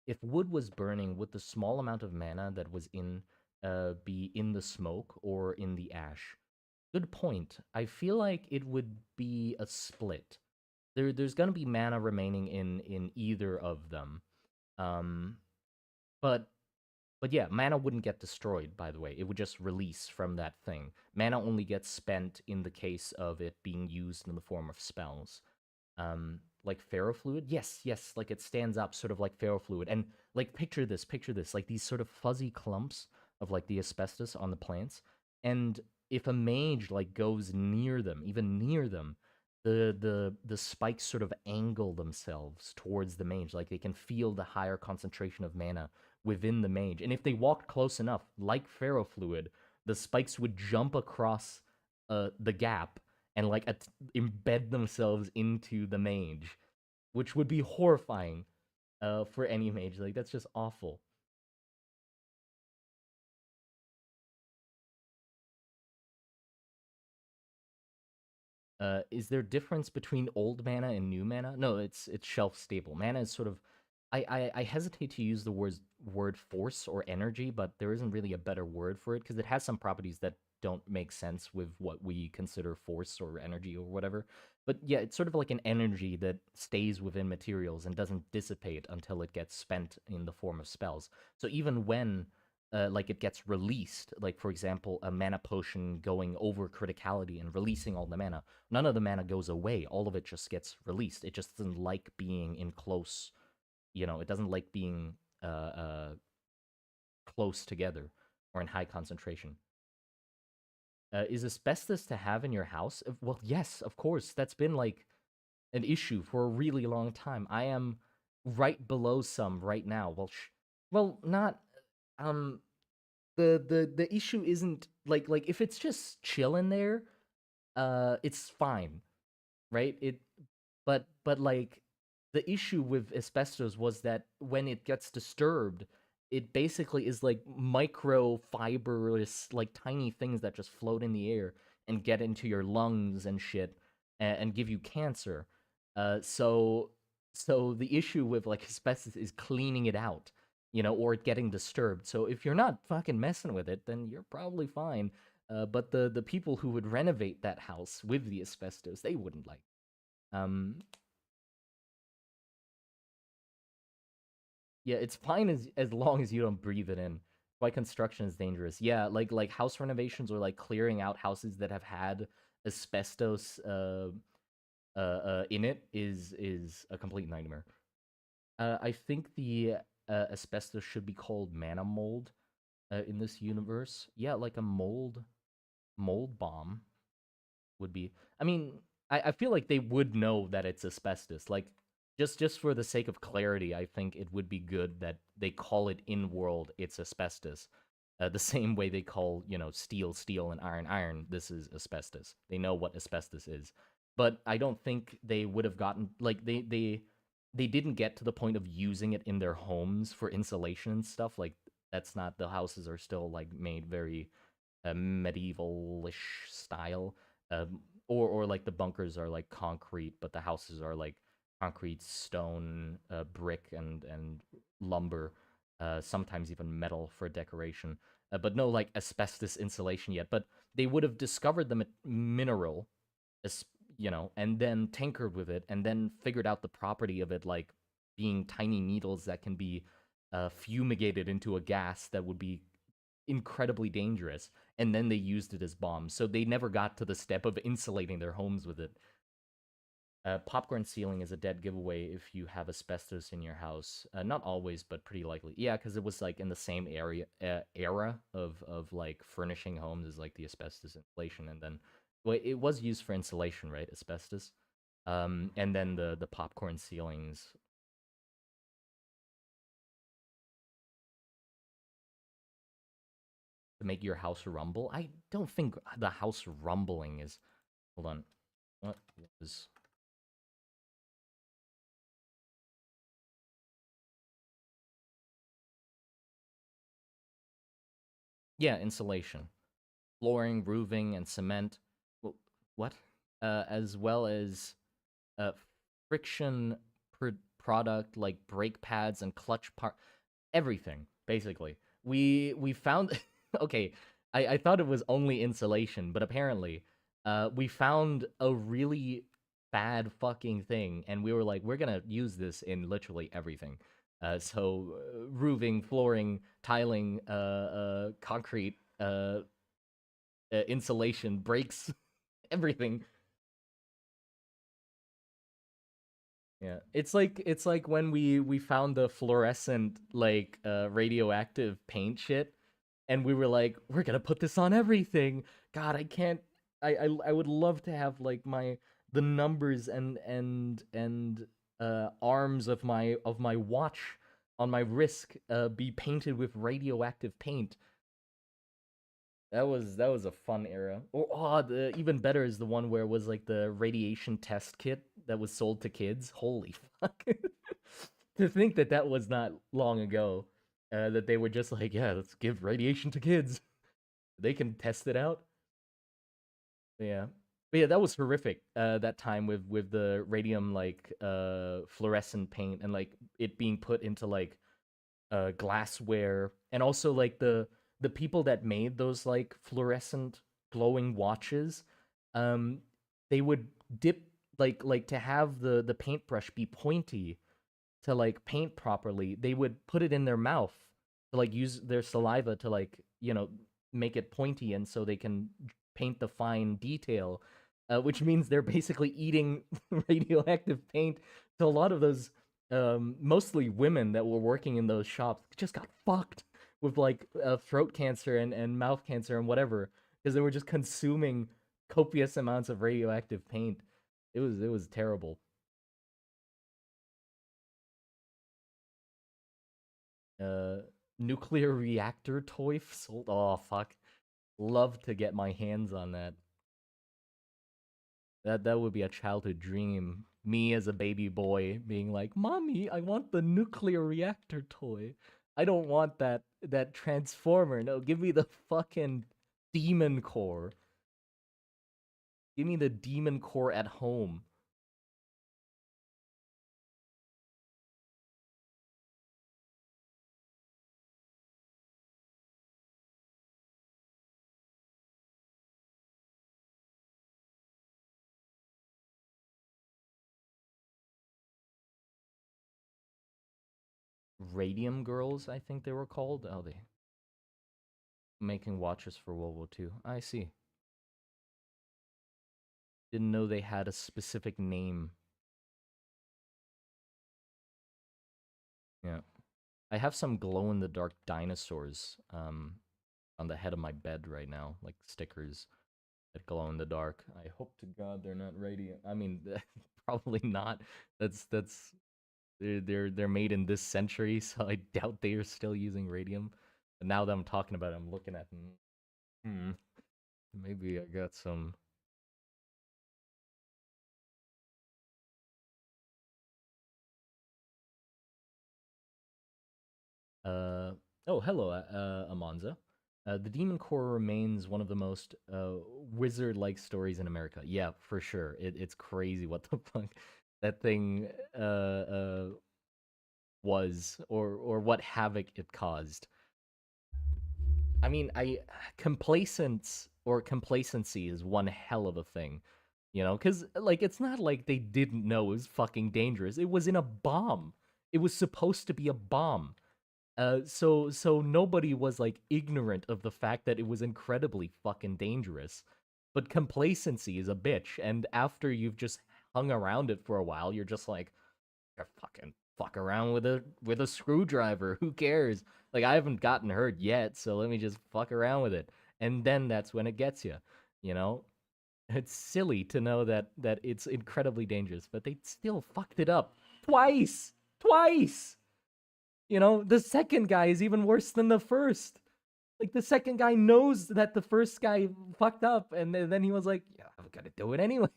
If wood was burning, would the small amount of mana that was in be in the smoke or in the ash? Good point. I feel like it would be a split. There's gonna be mana remaining in either of them. Um, but but yeah, mana wouldn't get destroyed, by the way. It would just release from that thing. Mana only gets spent in the case of it being used in the form of spells. Like ferrofluid? Yes, yes, like it stands up sort of like ferrofluid. And like picture this, like these sort of fuzzy clumps of like the asbestos on the plants. And if a mage like goes near them, even near them, the spikes sort of angle themselves towards the mage. Like they can feel the higher concentration of mana within the mage. And if they walked close enough, like ferrofluid, the spikes would jump across the gap and like embed themselves into the mage, which would be horrifying for any mage. Like that's just awful. Is there difference between old mana and new mana? No, it's shelf stable. Mana is sort of I hesitate to use the word force or energy, but there isn't really a better word for it because it has some properties that don't make sense with what we consider force or energy or whatever. But yeah, it's sort of like an energy that stays within materials and doesn't dissipate until it gets spent in the form of spells. So even when like it gets released, like for example, a mana potion going over criticality and releasing all the mana, none of the mana goes away. All of it just gets released. It just doesn't like being in close, it doesn't like being close together or in high concentration. Is asbestos to have in your house? Well, yes, of course. That's been like an issue for a really long time. I am right below some right now. Well, not um the issue isn't like if it's just chilling there, it's fine, right? But like the issue with asbestos was that when it gets disturbed, it basically is like microfibrous, like tiny things that just float in the air and get into your lungs and shit and give you cancer. So the issue with like asbestos is cleaning it out, or it getting disturbed. So if you're not fucking messing with it, then you're probably fine. But the people who would renovate that house with the asbestos, they wouldn't like. Um, yeah, it's fine as long as you don't breathe it in. Why construction is dangerous. Yeah, like house renovations or like clearing out houses that have had asbestos in it is a complete nightmare. I think the asbestos should be called mana mold in this universe. Yeah, like a mold bomb would be. I mean, I feel like they would know that it's asbestos. Like just for the sake of clarity, I think it would be good that they call it in world it's asbestos. The same way they call, steel steel and iron iron, this is asbestos. They know what asbestos is. But I don't think they would have gotten like they didn't get to the point of using it in their homes for insulation and stuff. Like that's not the houses are still like made very medieval-ish style, or like the bunkers are like concrete, but the houses are like concrete, stone, brick, and lumber, sometimes even metal for decoration. But no like asbestos insulation yet. But they would have discovered the mineral, as and then tinkered with it, and then figured out the property of it, like being tiny needles that can be fumigated into a gas that would be incredibly dangerous, and then they used it as bombs. So they never got to the step of insulating their homes with it. Popcorn ceiling is a dead giveaway if you have asbestos in your house. Not always, but pretty likely. Yeah, because it was like in the same era of like furnishing homes as like the asbestos insulation, and then well, it was used for insulation, right? Asbestos. And then the popcorn ceilings to make your house rumble. I don't think the house rumbling is. Hold on. What was Yeah, insulation, flooring, roofing, and cement. Well, what? As well as uh, friction product like brake pads and clutch part, everything basically. We found okay. I thought it was only insulation, but apparently, we found a really bad fucking thing, and we were like, we're gonna use this in literally everything. Roofing, flooring, tiling, concrete, insulation, brakes, everything. Yeah, it's like when we found the fluorescent like radioactive paint shit, and we were like, we're gonna put this on everything. God, I can't. I would love to have like the numbers and arms of my watch on my wrist be painted with radioactive paint. That was a fun era. Or the even better is the one where it was like the radiation test kit that was sold to kids. Holy fuck! To think that that was not long ago, that they were just like, yeah, let's give radiation to kids. They can test it out. Yeah, but yeah, that was horrific. That time with the radium like fluorescent paint and like it being put into like glassware, and also like the people that made those like fluorescent glowing watches, um they would dip like to have the paintbrush be pointy to like paint properly. They would put it in their mouth to like use their saliva to like make it pointy, and so they can paint the fine detail, which means they're basically eating radioactive paint. So a lot of those mostly women that were working in those shops just got fucked with like throat cancer and mouth cancer and whatever, because they were just consuming copious amounts of radioactive paint. It was terrible. Uh, Nuclear reactor toy sold. Oh fuck, love to get my hands on that. That would be a childhood dream. Me as a baby boy being like, "Mommy, I want the nuclear reactor toy. I don't want that transformer. No, give me the fucking demon core. Give me the demon core at home." Radium girls, I think they were called. Oh, they making watches for World War II. I see. Didn't know they had a specific name. Yeah. I have some glow in the dark dinosaurs on the head of my bed right now, like stickers that glow in the dark. I hope to God they're not radiant. I mean, probably not. That's they're made in this century, so I doubt they are still using radium. But now that I'm talking about it, I'm looking at them. Hmm. Maybe I got some. Uh oh, hello, Amonza. The Demon Core remains one of the most wizard-like stories in America. Yeah, for sure. It's crazy what the fuck that thing was, or what havoc it caused. I mean, I complacence or complacency is one hell of a thing, because like it's not like they didn't know it was fucking dangerous. It was in a bomb. It was supposed to be a bomb. So nobody was like ignorant of the fact that it was incredibly fucking dangerous. But complacency is a bitch, and after you've just hung around it for a while, you're just like, you're fucking fuck around with a screwdriver. Who cares? Like I haven't gotten hurt yet, so let me just fuck around with it. And then that's when it gets you, you know? It's silly to know that it's incredibly dangerous, but they still fucked it up twice. Twice. You know, the second guy is even worse than the first. Like the second guy knows that the first guy fucked up, and then he was like, "Yeah, I'm gonna do it anyway."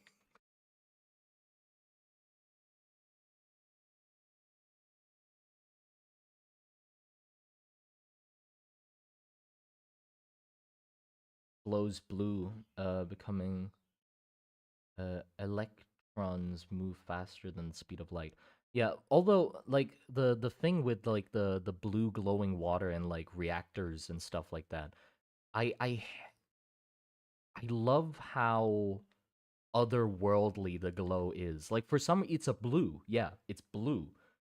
Glows blue, becoming electrons move faster than the speed of light. Yeah, although like the thing with like the blue glowing water and like reactors and stuff like that, I love how otherworldly the glow is. Like for some it's a blue. Yeah, it's blue.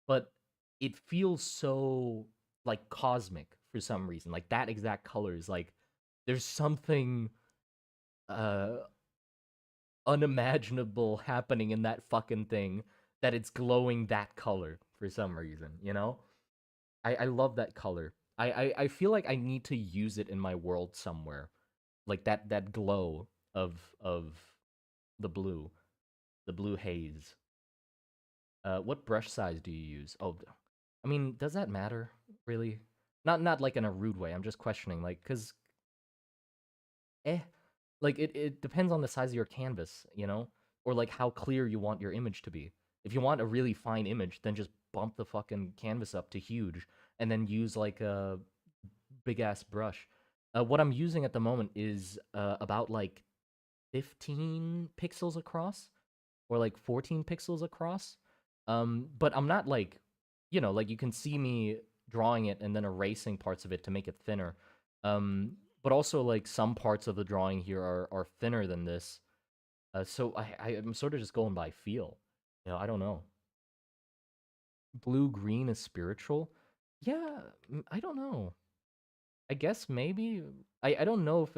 But it feels so like cosmic for some reason. Like that exact color is like there's something uh unimaginable happening in that fucking thing that it's glowing that color for some reason, you know? I love that color. I feel like I need to use it in my world somewhere. Like that glow of the blue haze. What brush size do you use? Oh, I mean, does that matter really? Not like in a rude way. I'm just questioning, like, cause eh, like it depends on the size of your canvas, you know, or like how clear you want your image to be. If you want a really fine image, then just bump the fucking canvas up to huge, and then use like a big ass brush. What I'm using at the moment is about like 15 pixels across or like 14 pixels across. But I'm not like, you know, like you can see me drawing it and then erasing parts of it to make it thinner. But also like some parts of the drawing here are thinner than this. So I'm sort of just going by feel. You know, I don't know. Blue green is spiritual. Yeah, I don't know. I guess maybe I don't know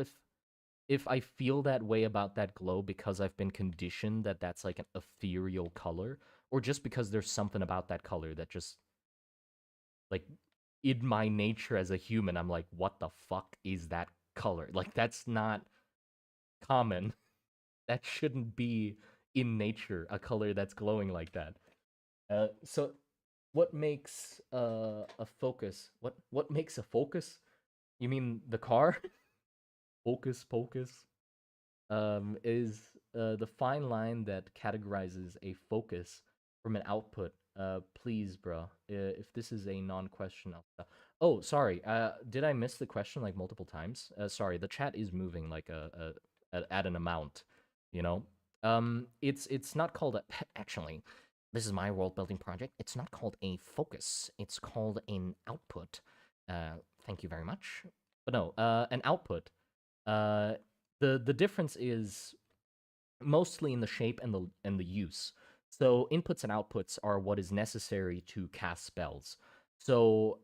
if I feel that way about that glow because I've been conditioned that that's like an ethereal color, or just because there's something about that color that just like in my nature as a human, I'm like, what the fuck is that color? Like that's not common. That shouldn't be in nature a color that's glowing like that. So what makes a focus? What makes a focus? You mean the car? Focus, pocus. Is the fine line that categorizes a focus from an output. Please, bro, if this is a non-question, oh, sorry. Did I miss the question like multiple times? Sorry, the chat is moving like at an amount, you know. It's not called a actually. This is my world building project. It's not called a focus. It's called an output. Thank you very much. But no, an output. Uh, the difference is mostly in the shape and the use. So inputs and outputs are what is necessary to cast spells. So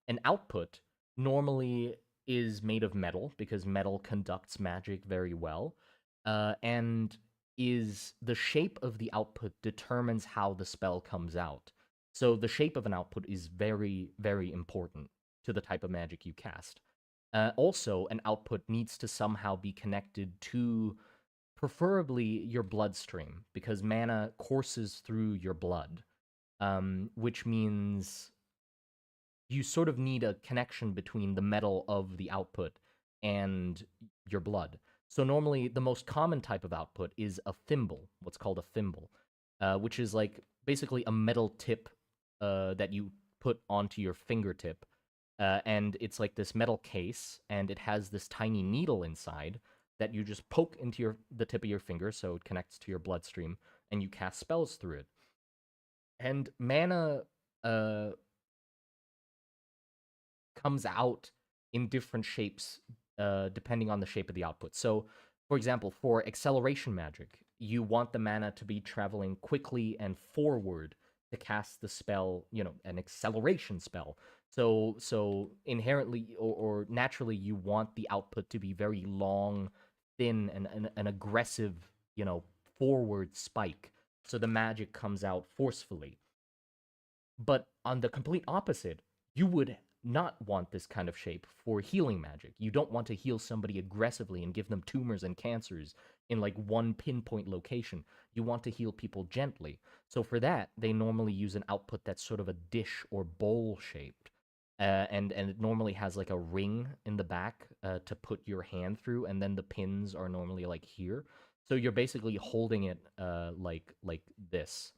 an output normally is made of metal because metal conducts magic very well, and is the shape of the output determines how the spell comes out. So the shape of an output is very important to the type of magic you cast. Also, an output needs to somehow be connected to preferably your bloodstream because mana courses through your blood, which means you sort of need a connection between the metal of the output and your blood. So normally the most common type of output is a thimble, what's called a thimble, which is like basically a metal tip that you put onto your fingertip. And it's like this metal case, and it has this tiny needle inside that you just poke into the tip of your finger, so it connects to your bloodstream, and you cast spells through it. And mana uh, comes out in different shapes depending on the shape of the output. So, for example, for acceleration magic, you want the mana to be traveling quickly and forward to cast the spell, you know, an acceleration spell. So inherently or naturally, you want the output to be very long, thin, and aggressive, you know, forward spike, so the magic comes out forcefully. But on the complete opposite, you would not want this kind of shape for healing magic. You don't want to heal somebody aggressively and give them tumors and cancers in like one pinpoint location. You want to heal people gently. So for that, they normally use an output that's sort of a dish or bowl shaped. And it normally has like a ring in the back to put your hand through, and then the pins are normally like here. So you're basically holding it like this,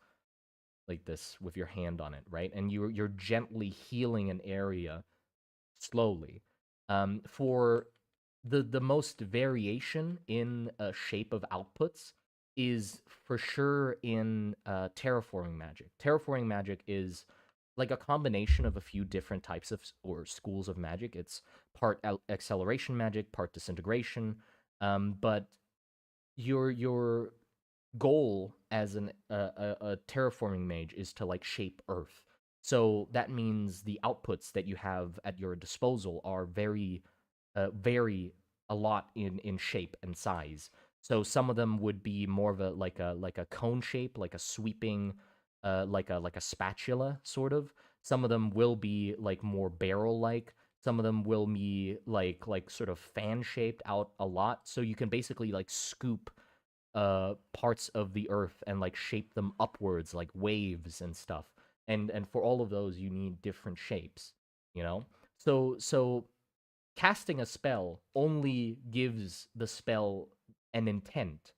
with your hand on it, right? And you're gently healing an area slowly. For the most variation in shape of outputs is for sure in terraforming magic. Terraforming magic is like a combination of a few different types of or schools of magic. It's part acceleration magic, part disintegration, but your goal as a terraforming mage is to like shape Earth. So that means the outputs that you have at your disposal are vary a lot in shape and size. So some of them would be more of a like a cone shape, like a sweeping, like a spatula sort of. Some of them will be like more barrel like. Some of them will be like sort of fan shaped out a lot. So you can basically like scoop parts of the earth and like shape them upwards like waves and stuff. And for all of those you need different shapes, you know? So casting a spell only gives the spell an intent,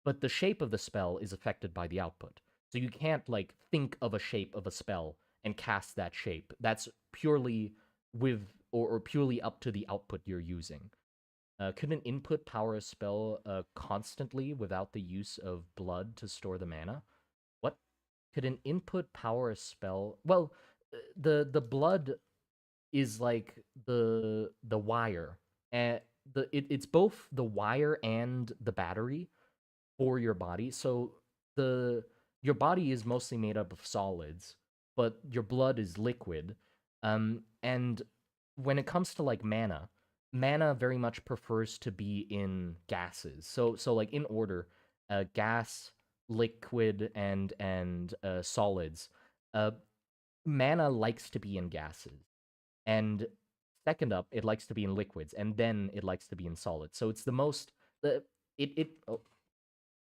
but the shape of the spell is affected by the output. So you can't like think of a shape of a spell and cast that shape. That's purely with or purely up to the output you're using. Could an input power a spell constantly without the use of blood to store the mana? What? Could an input power a spell? Well, the blood is like the wire, and it's both the wire and the battery for your body. So the your body is mostly made up of solids, but your blood is liquid. And when it comes to like mana very much prefers to be in gases. So like in order, gas, liquid, and solids. Uh, Mana likes to be in gases, and second up, it likes to be in liquids, and then it likes to be in solids. So it's the most the it. Oh,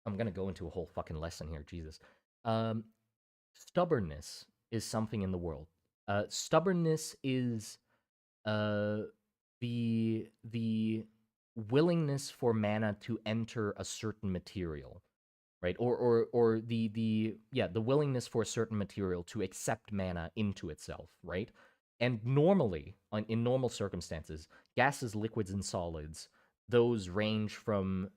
I'm gonna go into a whole fucking lesson here. Jesus. Um, Stubbornness is something in the world. Stubbornness is uh the willingness for mana to enter a certain material, right? Or the willingness for a certain material to accept mana into itself, right? And normally, in normal circumstances, gases, liquids, and solids, those range from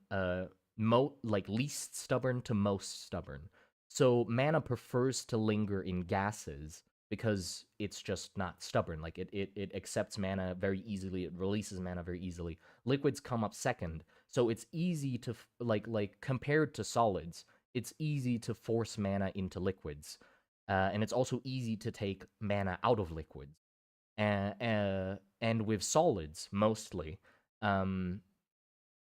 like least stubborn to most stubborn. So mana prefers to linger in gases because it's just not stubborn. Like it accepts mana very easily, it releases mana very easily. Liquids come up second, so it's easy to like compared to solids, it's easy to force mana into liquids, and it's also easy to take mana out of liquids. And with solids mostly, um,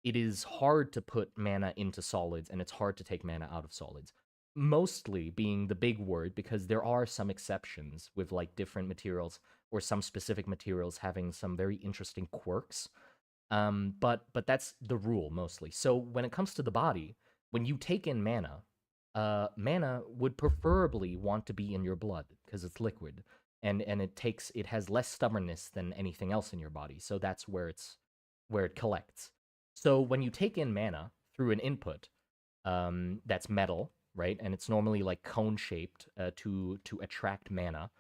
it is hard to put mana into solids, and it's hard to take mana out of solids. Mostly being the big word, because there are some exceptions with like different materials or some specific materials having some very interesting quirks. But that's the rule mostly. So when it comes to the body, when you take in mana, mana would preferably want to be in your blood because it's liquid, and it has less stubbornness than anything else in your body. So that's where it collects. So when you take in mana through an input, that's metal, right? And it's normally like cone shaped to attract mana,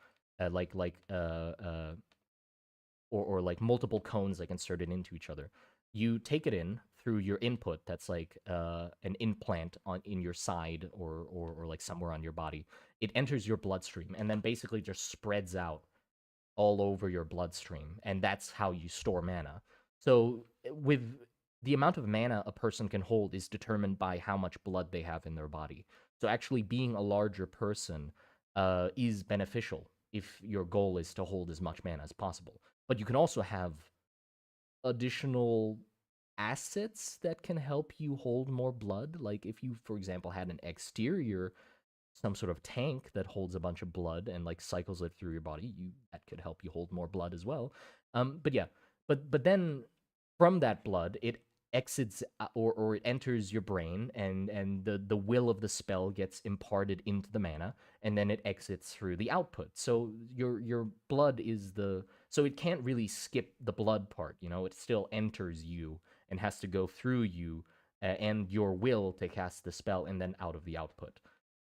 or like multiple cones like inserted into each other. You take it in through your input that's like an implant in your side or like somewhere on your body. It enters your bloodstream and then basically just spreads out all over your bloodstream, and that's how you store mana. So with the amount of mana a person can hold is determined by how much blood they have in their body. So actually being a larger person is beneficial if your goal is to hold as much mana as possible. But you can also have additional assets that can help you hold more blood. Like if you, for example, had an exterior, some sort of tank that holds a bunch of blood and like cycles it through your body, you that could help you hold more blood as well. But yeah, but then from that blood, it exits or it enters your brain, and the will of the spell gets imparted into the mana, and then it exits through the output. So your blood is the so it can't really skip the blood part. You know, it still enters you and has to go through you and your will to cast the spell, and then out of the output.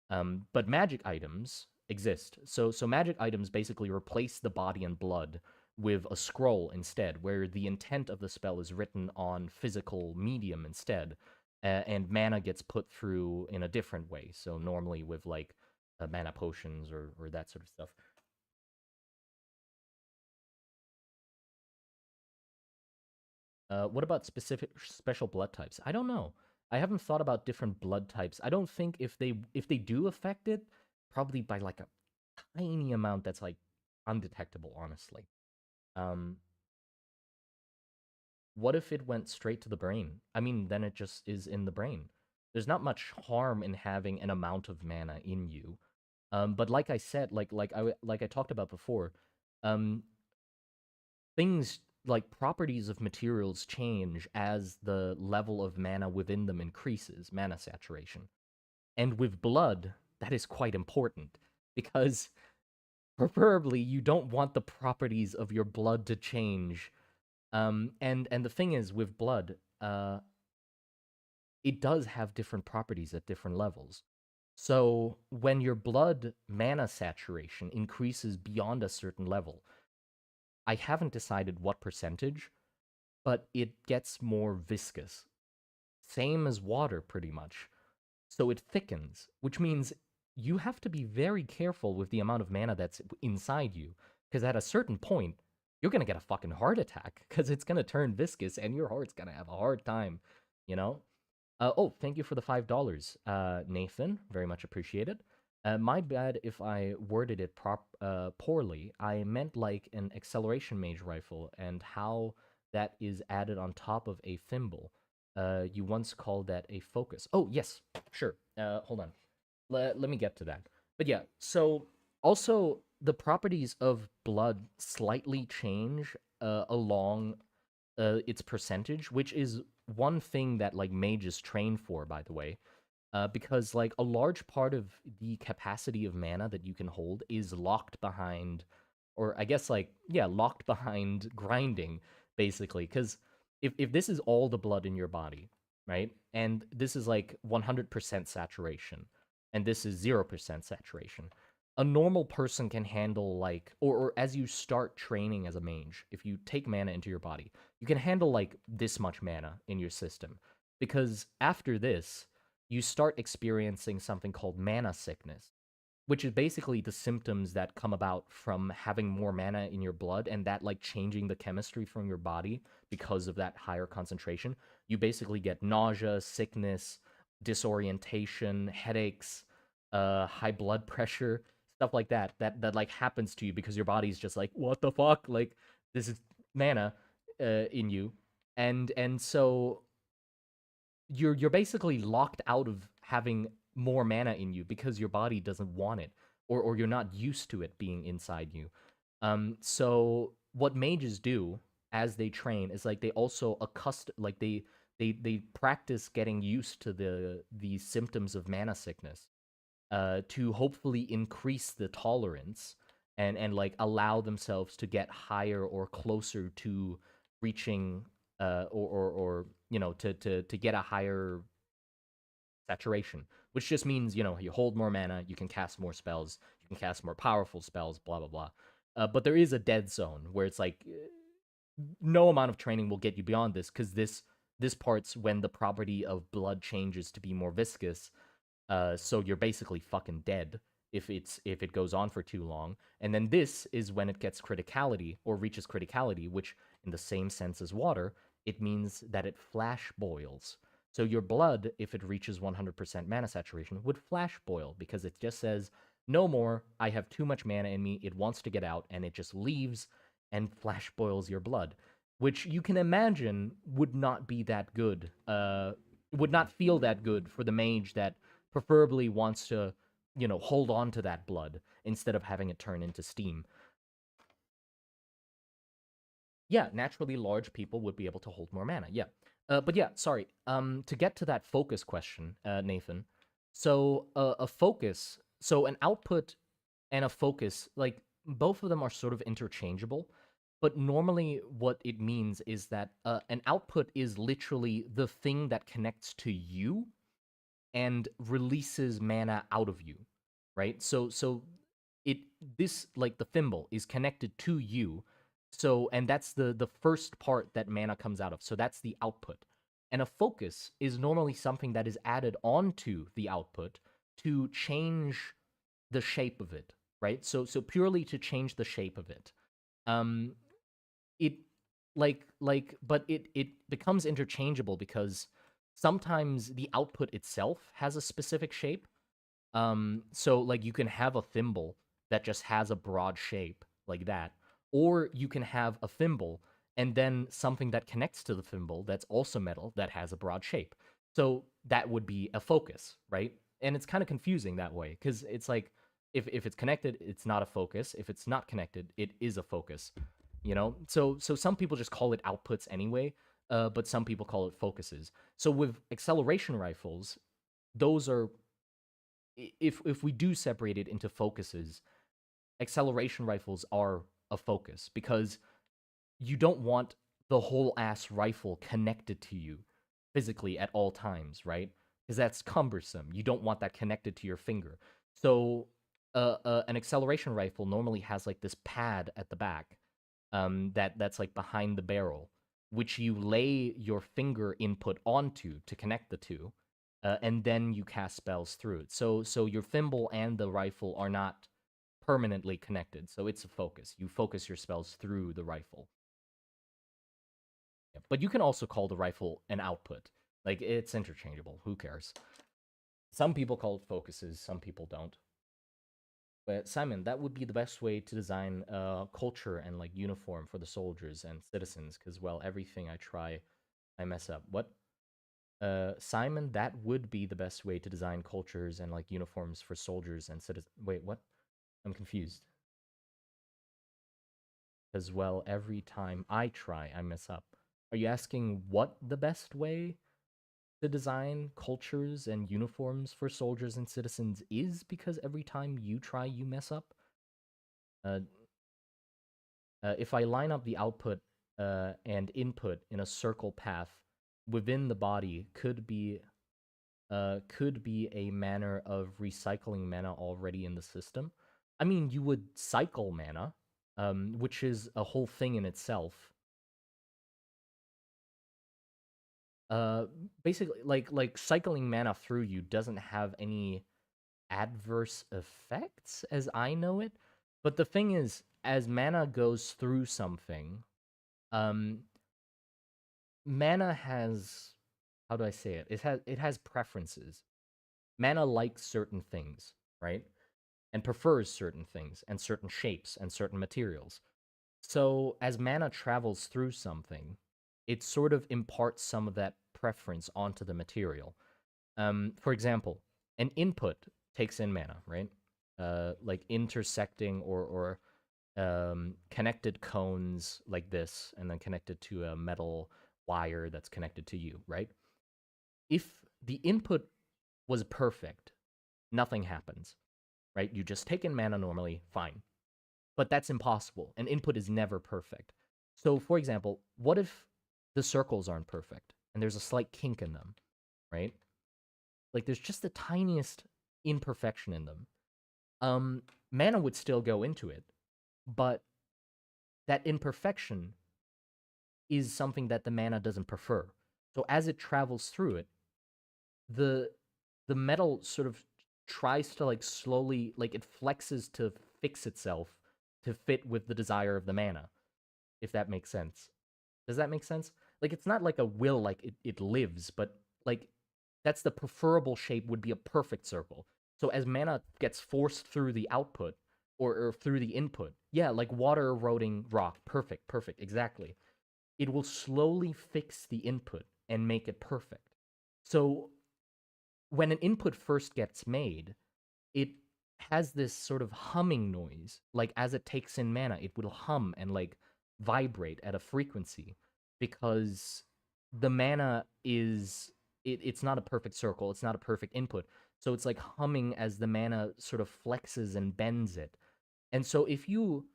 But magic items exist. So magic items basically replace the body and blood with a scroll instead, where the intent of the spell is written on physical medium instead, and mana gets put through in a different way. So normally with like mana potions or that sort of stuff. What about specific special blood types? I don't know. I haven't thought about different blood types. I don't think if they do affect it, probably by like a tiny amount that's like undetectable, honestly. Um, what if it went straight to the brain? I mean, then it just is in the brain. There's not much harm in having an amount of mana in you. But like I said, like I talked about before, um, things like properties of materials change as the level of mana within them increases, mana saturation. And with blood, that is quite important because preferably you don't want the properties of your blood to change. And the thing is with blood, it does have different properties at different levels. So when your blood mana saturation increases beyond a certain level, I haven't decided what percentage, but it gets more viscous. Same as water, pretty much. So it thickens, which means you have to be very careful with the amount of mana that's inside you, because at a certain point, you're gonna get a fucking heart attack, because it's gonna turn viscous, and your heart's gonna have a hard time, you know? Oh, thank you for the $5, Nathan. Very much appreciated. My bad if I worded it poorly. I meant like an acceleration mage rifle and how that is added on top of a thimble. You once called that a focus. Oh, yes, sure. Hold on. Let me get to that. But yeah, so also the properties of blood slightly change along its percentage, which is one thing that like mages train for, by the way, because like a large part of the capacity of mana that you can hold is locked behind, or I guess like yeah, locked behind grinding, basically. Because if this is all the blood in your body, right, and this is like 100% saturation, and this is 0% saturation, a normal person can handle like or as you start training as a mage, if you take mana into your body, you can handle like this much mana in your system. Because after this, you start experiencing something called mana sickness, which is basically the symptoms that come about from having more mana in your blood and that like changing the chemistry from your body because of that higher concentration. You basically get nausea, sickness, disorientation, headaches, high blood pressure, stuff like that. That like happens to you because your body's just like, what the fuck? Like this is mana in you, and so you're basically locked out of having more mana in you because your body doesn't want it, or you're not used to it being inside you. So what mages do as they train is like they also accustom like they practice getting used to the symptoms of mana sickness to hopefully increase the tolerance and like allow themselves to get higher or closer to reaching or you know to get a higher saturation, which just means you know you hold more mana, you can cast more spells, you can cast more powerful spells, blah blah blah. But there is a dead zone where it's like no amount of training will get you beyond this because this part's when the property of blood changes to be more viscous. So you're basically fucking dead if it goes on for too long. And then this is when it gets criticality or reaches criticality, which in the same sense as water, it means that it flash boils. So your blood, if it reaches 100% mana saturation, would flash boil because it just says, no more, I have too much mana in me, it wants to get out, and it just leaves and flash boils your blood. which you can imagine would not be that good. Would not feel that good for the mage that preferably wants to, hold on to that blood instead of having it turn into steam. Yeah, naturally large people would be able to hold more mana. Yeah. But yeah, sorry. To get to that focus question, Nathan. So a focus, so an output and a focus, like both of them are sort of interchangeable. But normally, what it means is that an output is literally the thing that connects to you and releases mana out of you, right? So it this like the thimble is connected to you, so and that's the first part that mana comes out of. So that's the output. And a focus is normally something that is added onto the output to change the shape of it, right? So purely to change the shape of it. Um it but it becomes interchangeable because sometimes the output itself has a specific shape. So like you can have a thimble that just has a broad shape like that, or you can have a thimble and then something that connects to the thimble that's also metal that has a broad shape. So that would be a focus, right? And it's kind of confusing that way because it's like if it's connected, it's not a focus. If it's not connected, it is a focus. So some people just call it outputs anyway, but some people call it focuses. So with acceleration rifles, those are if we do separate it into focuses, acceleration rifles are a focus because you don't want the whole ass rifle connected to you physically at all times, right? Because that's cumbersome. You don't want that connected to your finger. So an acceleration rifle normally has like this pad at the back, that's like behind the barrel, which you lay your finger input onto to connect the two, and then you cast spells through it. So your thimble and the rifle are not permanently connected. So it's a focus. You focus your spells through the rifle. Yeah. But you can also call the rifle an output. Like it's interchangeable. Who cares? Some people call it focuses, some people don't. But Simon, that would be the best way to design culture and like uniform for the soldiers and citizens. Because well, everything I try, I mess up. What? Simon, that would be the best way to design cultures and like uniforms for soldiers and citizens. Wait, what? I'm confused. As well, every time I try, I mess up. Are you asking what the best way to design cultures and uniforms for soldiers and citizens is? Because every time you try, you mess up? Uh, if I line up the output and input in a circle path within the body, could be a manner of recycling mana already in the system. I mean, you would cycle mana, which is a whole thing in itself. Uh, Basically, like cycling mana through you doesn't have any adverse effects as I know it. But the thing is, as mana goes through something, um, mana has, how do I say it? It has preferences. Mana likes certain things, right? And prefers certain things and certain shapes and certain materials. So as mana travels through something, it sort of imparts some of that preference onto the material. For example, an input takes in mana, right? Like intersecting or connected cones like this, and then connected to a metal wire that's connected to you, right? If the input was perfect, nothing happens, right? You just take in mana normally, fine. But that's impossible. An input is never perfect. So, for example, what if the circles aren't perfect and there's a slight kink in them, right? Like there's just the tiniest imperfection in them. Mana would still go into it, but that imperfection is something that the mana doesn't prefer. So as it travels through it, the the metal sort of tries to like slowly like it flexes to fix itself to fit with the desire of the mana, if that makes sense. Does that make sense? Like it's not like a will like it lives, but like that's the preferable shape would be a perfect circle. So as mana gets forced through the output or through the input, yeah, like water eroding rock, perfect, exactly. it will slowly fix the input and make it perfect. So when an input first gets made, it has this sort of humming noise. Like as it takes in mana, it will hum and like vibrate at a frequency because the mana is it's not a perfect circle, it's not a perfect input. So it's like humming as the mana sort of flexes and bends it. And so if you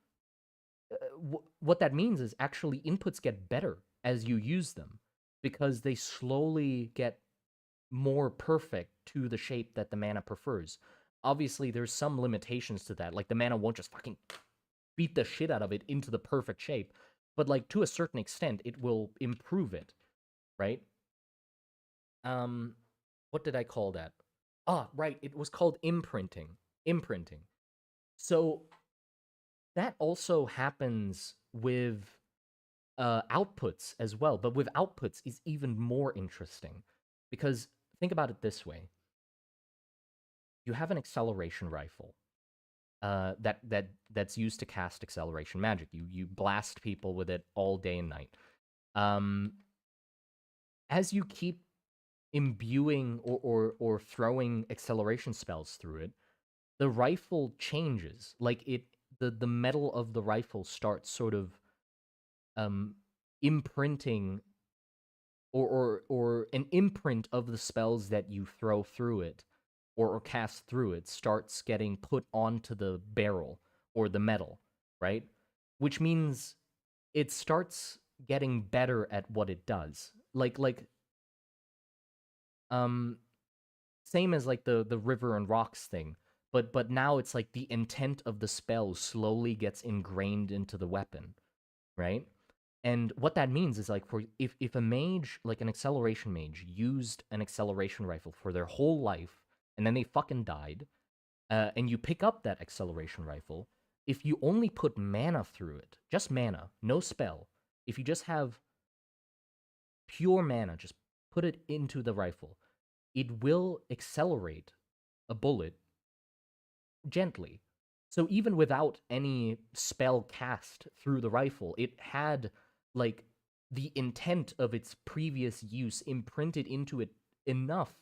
what that means is actually inputs get better as you use them because they slowly get more perfect to the shape that the mana prefers. Obviously, there's some limitations to that. Like the mana won't just fucking beat the shit out of it into the perfect shape, but like to a certain extent, it will improve it, right? Um, what did I call that? Ah, right. It was called imprinting. Imprinting. So that also happens with outputs as well, but with outputs is even more interesting because think about it this way: you have an acceleration rifle that's used to cast acceleration magic. You blast people with it all day and night. Um, as you keep imbuing or throwing acceleration spells through it, the rifle changes. Like the metal of the rifle starts sort of um imprinting or an imprint of the spells that you throw through it or cast through it starts getting put onto the barrel or the metal, right? Which means it starts getting better at what it does. Like um same as like the river and rocks thing, but now it's like the intent of the spell slowly gets ingrained into the weapon, right? And what that means is like for if a mage, like an acceleration mage, used an acceleration rifle for their whole life and then they fucking died, and you pick up that acceleration rifle, if you only put mana through it, just mana, no spell, if you just have pure mana, just put it into the rifle, it will accelerate a bullet gently. So even without any spell cast through the rifle, it had like the intent of its previous use imprinted into it enough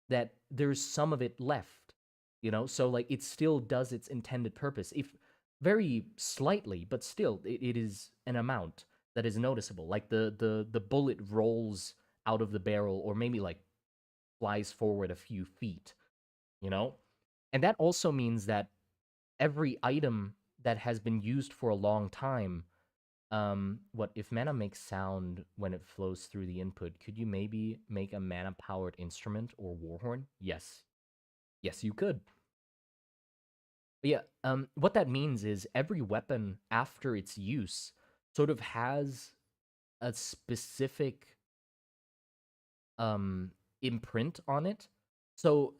that there's some of it left, you know? So like it still does its intended purpose. If very slightly, but still it is an amount that is noticeable. Like the bullet rolls out of the barrel or maybe like flies forward a few feet, you know? And that also means that every item that has been used for a long time, what if mana makes sound when it flows through the input? Could you maybe make a mana powered instrument or warhorn? Yes. Yes, you could. But yeah, what that means is every weapon after its use sort of has a specific imprint on it. So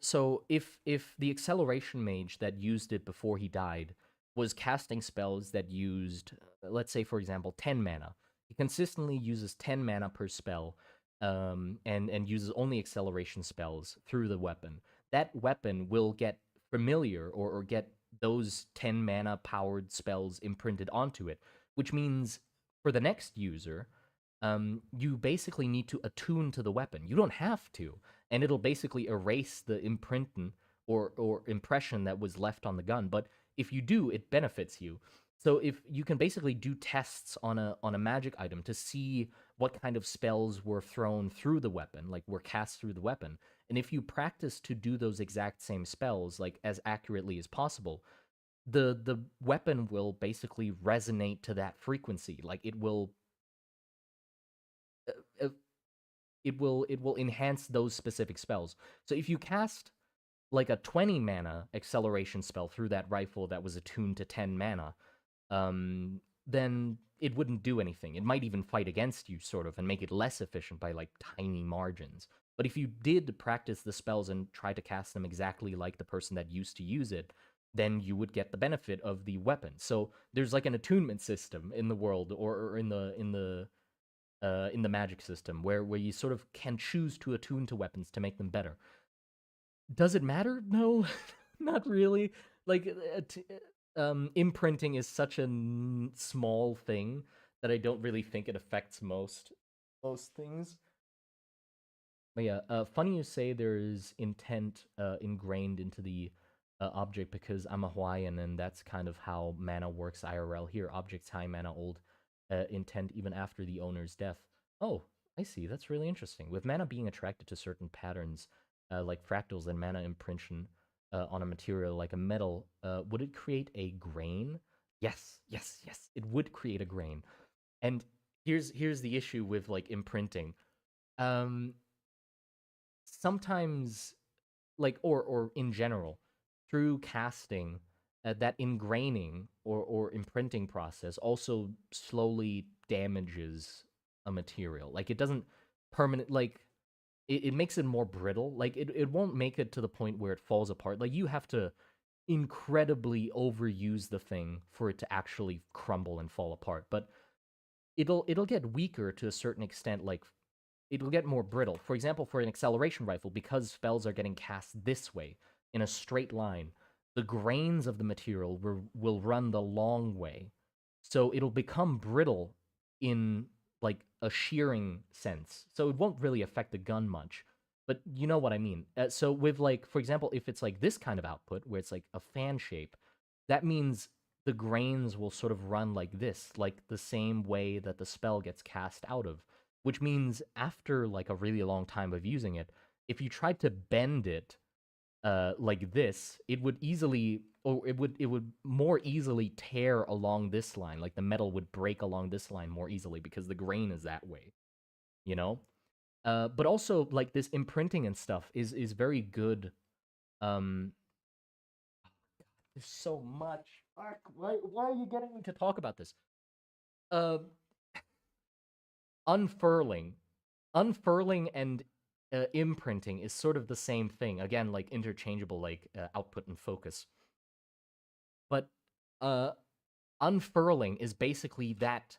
if the acceleration mage that used it before he died was casting spells that used, let's say for example, 10 mana, he consistently uses 10 mana per spell, and uses only acceleration spells through the weapon. That weapon will get familiar or get those 10 mana powered spells imprinted onto it, which means for the next user, you basically need to attune to the weapon. You don't have to, and it'll basically erase the imprint or impression that was left on the gun. But if you do, it benefits you. So if you can basically do tests on a magic item to see what kind of spells were thrown through the weapon, like were cast through the weapon, and if you practice to do those exact same spells like as accurately as possible, the weapon will basically resonate to that frequency. Like uh, it will enhance those specific spells. So if you cast like a 20 mana acceleration spell through that rifle that was attuned to 10 mana, then it wouldn't do anything. It might even fight against you, sort of, and make it less efficient by like tiny margins. But if you did practice the spells and try to cast them exactly like the person that used to use it, then you would get the benefit of the weapon. So there's like an attunement system in the world, or in the magic system where you sort of can choose to attune to weapons to make them better. Does it matter? No, not really. Like imprinting is such a small thing that I don't really think it affects most things. But yeah, funny you say there's intent ingrained into the object because I'm a Hawaiian and that's kind of how mana works IRL here. Objects high mana old intent even after the owner's death. Oh, I see. That's really interesting. With mana being attracted to certain patterns like fractals and mana imprintion on a material like a metal, would it create a grain? Yes, yes, yes. It would create a grain. And here's the issue with like imprinting. Um, Sometimes or in general through casting that ingraining or imprinting process also slowly damages a material like it doesn't permanent like it makes it more brittle like it won't make it to the point where it falls apart like you have to incredibly overuse the thing for it to actually crumble and fall apart but it'll get weaker to a certain extent like it'll get more brittle. For example, for an acceleration rifle, because spells are getting cast this way in a straight line, the grains of the material will run the long way. So it'll become brittle in like a shearing sense. So it won't really affect the gun much. But you know what I mean. So with like, for example, if it's like this kind of output where it's like a fan shape, that means the grains will sort of run like this, like the same way that the spell gets cast out of which means after like a really long time of using it, if you tried to bend it like this, it would easily or it would more easily tear along this line. Like the metal would break along this line more easily because the grain is that way, you know? But also like this imprinting and stuff is very good. Um there's so much. Fuck, why are you getting me to talk about this? Uh unfurling unfurling and imprinting is sort of the same thing. Again, like interchangeable, like output and focus. But uh, unfurling is basically that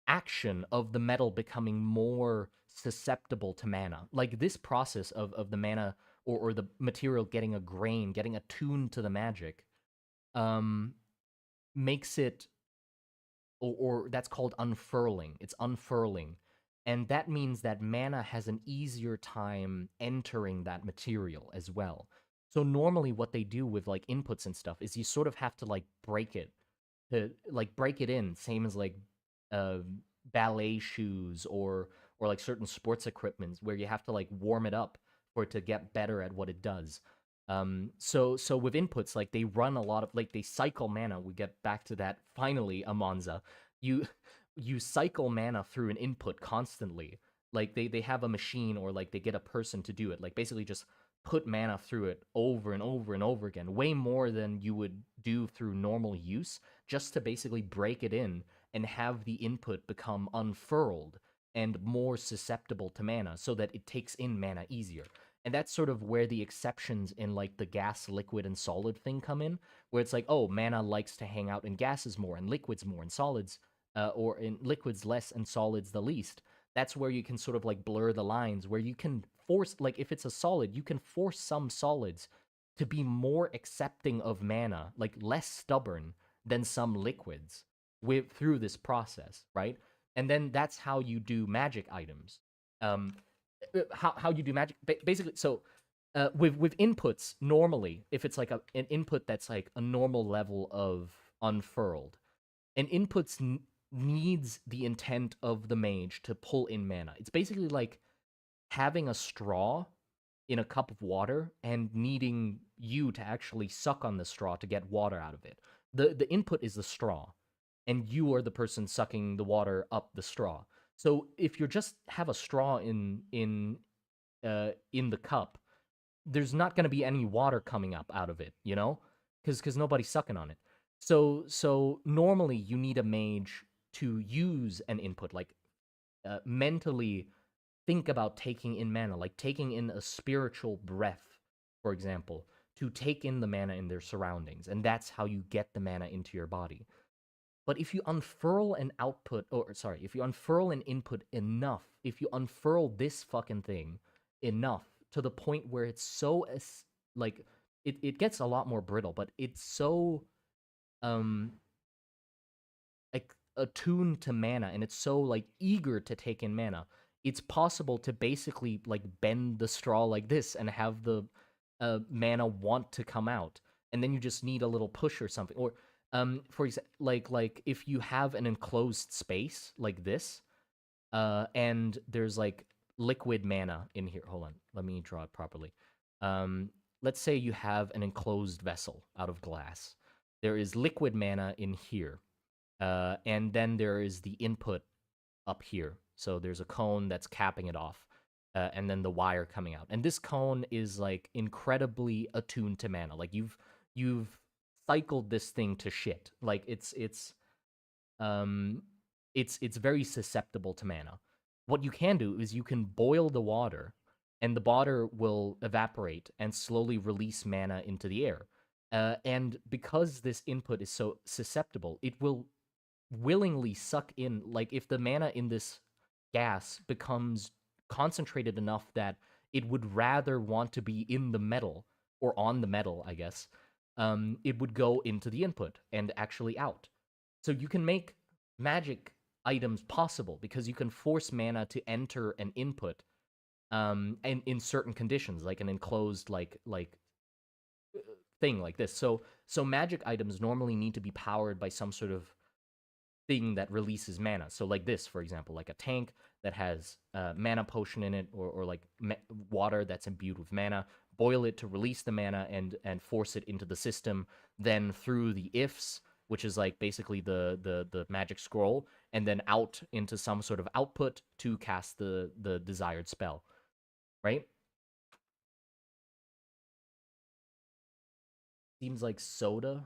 action of the metal becoming more susceptible to mana. Like this process of the mana or the material getting a grain, getting attuned to the magic, um, makes it or that's called unfurling. It's unfurling. And that means that mana has an easier time entering that material as well. So normally what they do with like inputs and stuff is you sort of have to like break it to like break it in, same as like uh ballet shoes or like certain sports equipment where you have to like warm it up for it to get better at what it does. So with inputs, like they run a lot of like they cycle mana. We get back to that finally, Amonza. You you cycle mana through an input constantly. Like they have a machine or like they get a person to do it. Like basically just put mana through it over and over and over again, way more than you would do through normal use, just to basically break it in and have the input become unfurled and more susceptible to mana so that it takes in mana easier. And that's sort of where the exceptions in like the gas, liquid, and solid thing come in, where it's like, oh, mana likes to hang out in gases more and liquids more and solids, or in liquids less and solids the least. That's where you can sort of like blur the lines, where you can force, like if it's a solid, you can force some solids to be more accepting of mana, like less stubborn than some liquids with through this process, right? And then that's how you do magic items. Um, how you do magic basically so with inputs normally if it's like an input that's like a normal level of unfurled an inputs needs the intent of the mage to pull in mana. It's basically like having a straw in a cup of water and needing you to actually suck on the straw to get water out of it. The input is the straw, and you are the person sucking the water up the straw. So if you just have a straw in the cup, there's not going to be any water coming up out of it, you know, because nobody's sucking on it. So normally you need a mage to use an input, like mentally think about taking in mana, like taking in a spiritual breath, for example, to take in the mana in their surroundings, and that's how you get the mana into your body. But if you unfurl an output, or sorry, if you unfurl an input enough, if you unfurl this fucking thing enough to the point where it's so like it gets a lot more brittle, but it's so um attuned to mana and it's so like eager to take in mana, it's possible to basically like bend the straw like this and have the mana want to come out, and then you just need a little push or something. Or for example, like if you have an enclosed space like this, and there's like liquid mana in here. Hold on, let me draw it properly. Um, let's say you have an enclosed vessel out of glass. There is liquid mana in here, and then there is the input up here. So there's a cone that's capping it off, and then the wire coming out. And this cone is like incredibly attuned to mana. Like you've cycled this thing to shit. Like um it's very susceptible to mana. What you can do is you can boil the water, and the water will evaporate and slowly release mana into the air. And because this input is so susceptible, it will willingly suck in. Like if the mana in this gas becomes concentrated enough that it would rather want to be in the metal or on the metal, I guess, it would go into the input and actually out. So you can make magic items possible because you can force mana to enter an input, and in certain conditions, like an enclosed thing like this. So magic items normally need to be powered by some sort of thing that releases mana. So like this, for example, like a tank that has mana potion in it, or like water that's imbued with mana. Boil it to release the mana and force it into the system. Then through the ifs, which is like basically the magic scroll, and then out into some sort of output to cast the desired spell, right? Seems like soda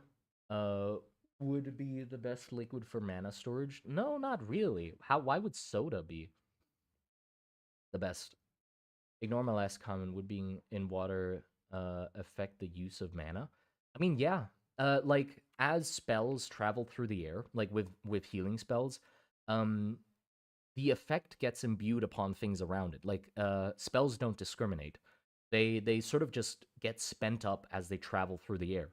uh would be the best liquid for mana storage. No, not really. Why would soda be the best? Ignore my last comment. Would being in water affect the use of mana? I mean, yeah. Like as spells travel through the air, like with healing spells, um, the effect gets imbued upon things around it. Like spells don't discriminate. They sort of just get spent up as they travel through the air.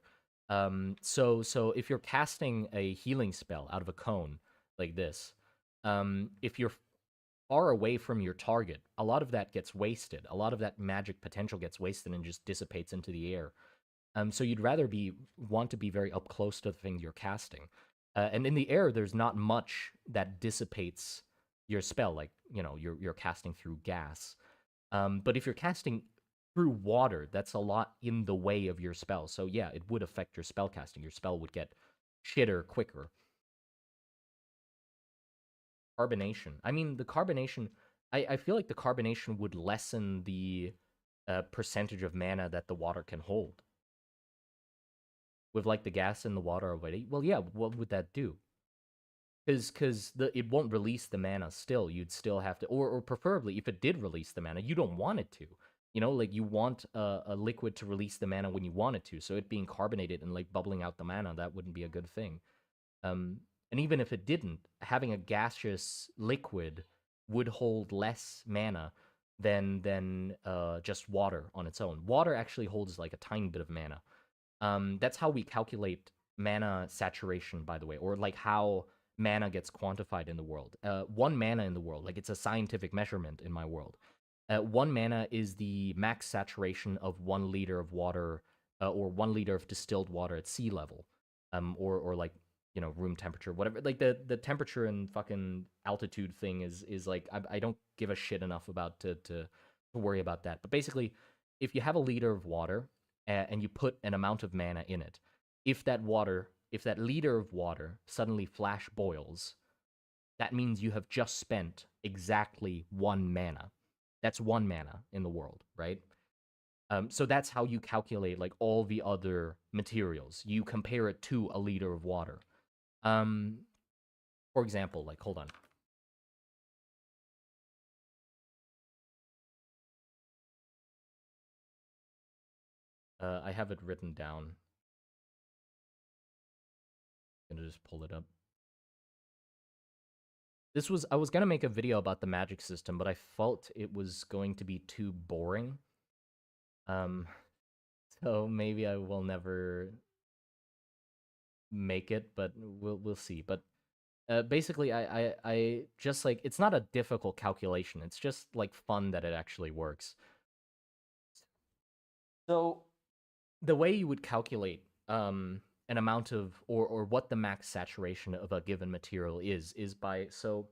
So if you're casting a healing spell out of a cone like this, if you're far away from your target, a lot of that gets wasted. A lot of that magic potential gets wasted and just dissipates into the air. So you'd rather want to be very up close to the thing you're casting. And in the air, there's not much that dissipates your spell, like you're casting through gas. But if you're casting through water, that's a lot in the way of your spell. So yeah, it would affect your spell casting. Your spell would get shitter quicker. Carbonation. I mean, the carbonation. I feel like the carbonation would lessen the percentage of mana that the water can hold. With like the gas and the water already. Well, yeah. What would that do? Because it won't release the mana. Still, you'd still have to, or preferably, if it did release the mana, you don't want it to. Like you want a liquid to release the mana when you want it to. So it being carbonated and like bubbling out the mana, that wouldn't be a good thing. And even if it didn't, having a gaseous liquid would hold less mana than just water on its own. Water actually holds like a tiny bit of mana. That's how we calculate mana saturation, by the way, or like how mana gets quantified in the world. 1 mana in the world, like it's a scientific measurement in my world. 1 mana is the max saturation of 1 liter of water, or 1 liter of distilled water at sea level, or like room temperature, whatever. Like the temperature and fucking altitude thing is like I don't give a shit enough about to worry about that. But basically, if you have a liter of water and you put an amount of mana in it, if that liter of water suddenly flash boils, that means you have just spent exactly 1 mana. That's 1 mana in the world, right? So that's how you calculate like all the other materials. You compare it to a liter of water. For example, like hold on. I have it written down. I'm gonna just pull it up. I was gonna make a video about the magic system, but I felt it was going to be too boring. So maybe I will never make it, but we'll see. But Basically, I just like it's not a difficult calculation. It's just like fun that it actually works. So the way you would calculate an amount of or what the max saturation of a given material is by so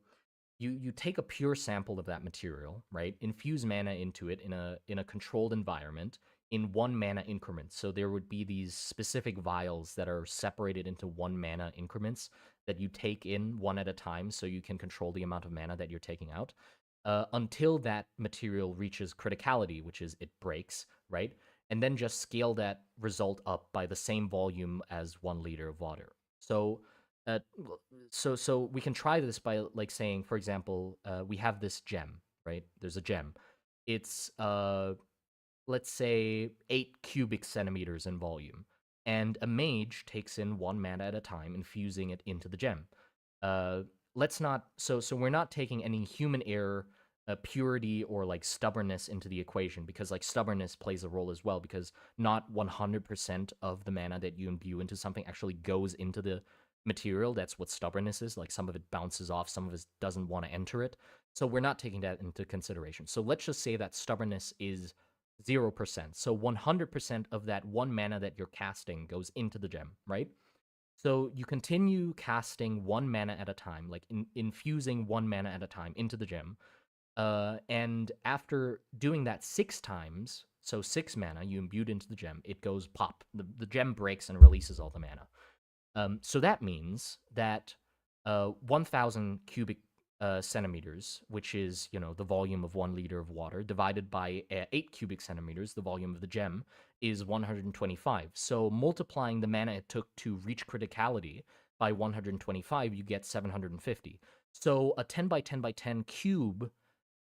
you take a pure sample of that material, right? Infuse mana into it in a controlled environment in 1 mana increments. So there would be these specific vials that are separated into 1 mana increments that you take in one at a time, so you can control the amount of mana that you're taking out until that material reaches criticality, which is it breaks, right? And then just scale that result up by the same volume as 1 liter of water. So uh, so we can try this by like saying, for example, we have this gem, right? There's a gem. It's let's say 8 cubic centimeters in volume, and a mage takes in 1 mana at a time, infusing it into the gem. Uh, let's not. So we're not taking any human error, purity, or like stubbornness into the equation because like stubbornness plays a role as well because not 100% of the mana that you imbue into something actually goes into the material. That's what stubbornness is. Like some of it bounces off, some of it doesn't want to enter it. So we're not taking that into consideration. So let's just say that stubbornness is 0%. So 100% of that 1 mana that you're casting goes into the gem, right? So you continue casting 1 mana at a time, like infusing 1 mana at a time into the gem. And after doing that 6 times, so 6 mana, you imbued into the gem, it goes pop. The gem breaks and releases all the mana. So that means that 1,000 cubic centimeters, which is the volume of 1 liter of water, divided by 8 cubic centimeters, the volume of the gem, is 125. So multiplying the mana it took to reach criticality by 125, you get 750. So a 10 by 10 by 10 cube,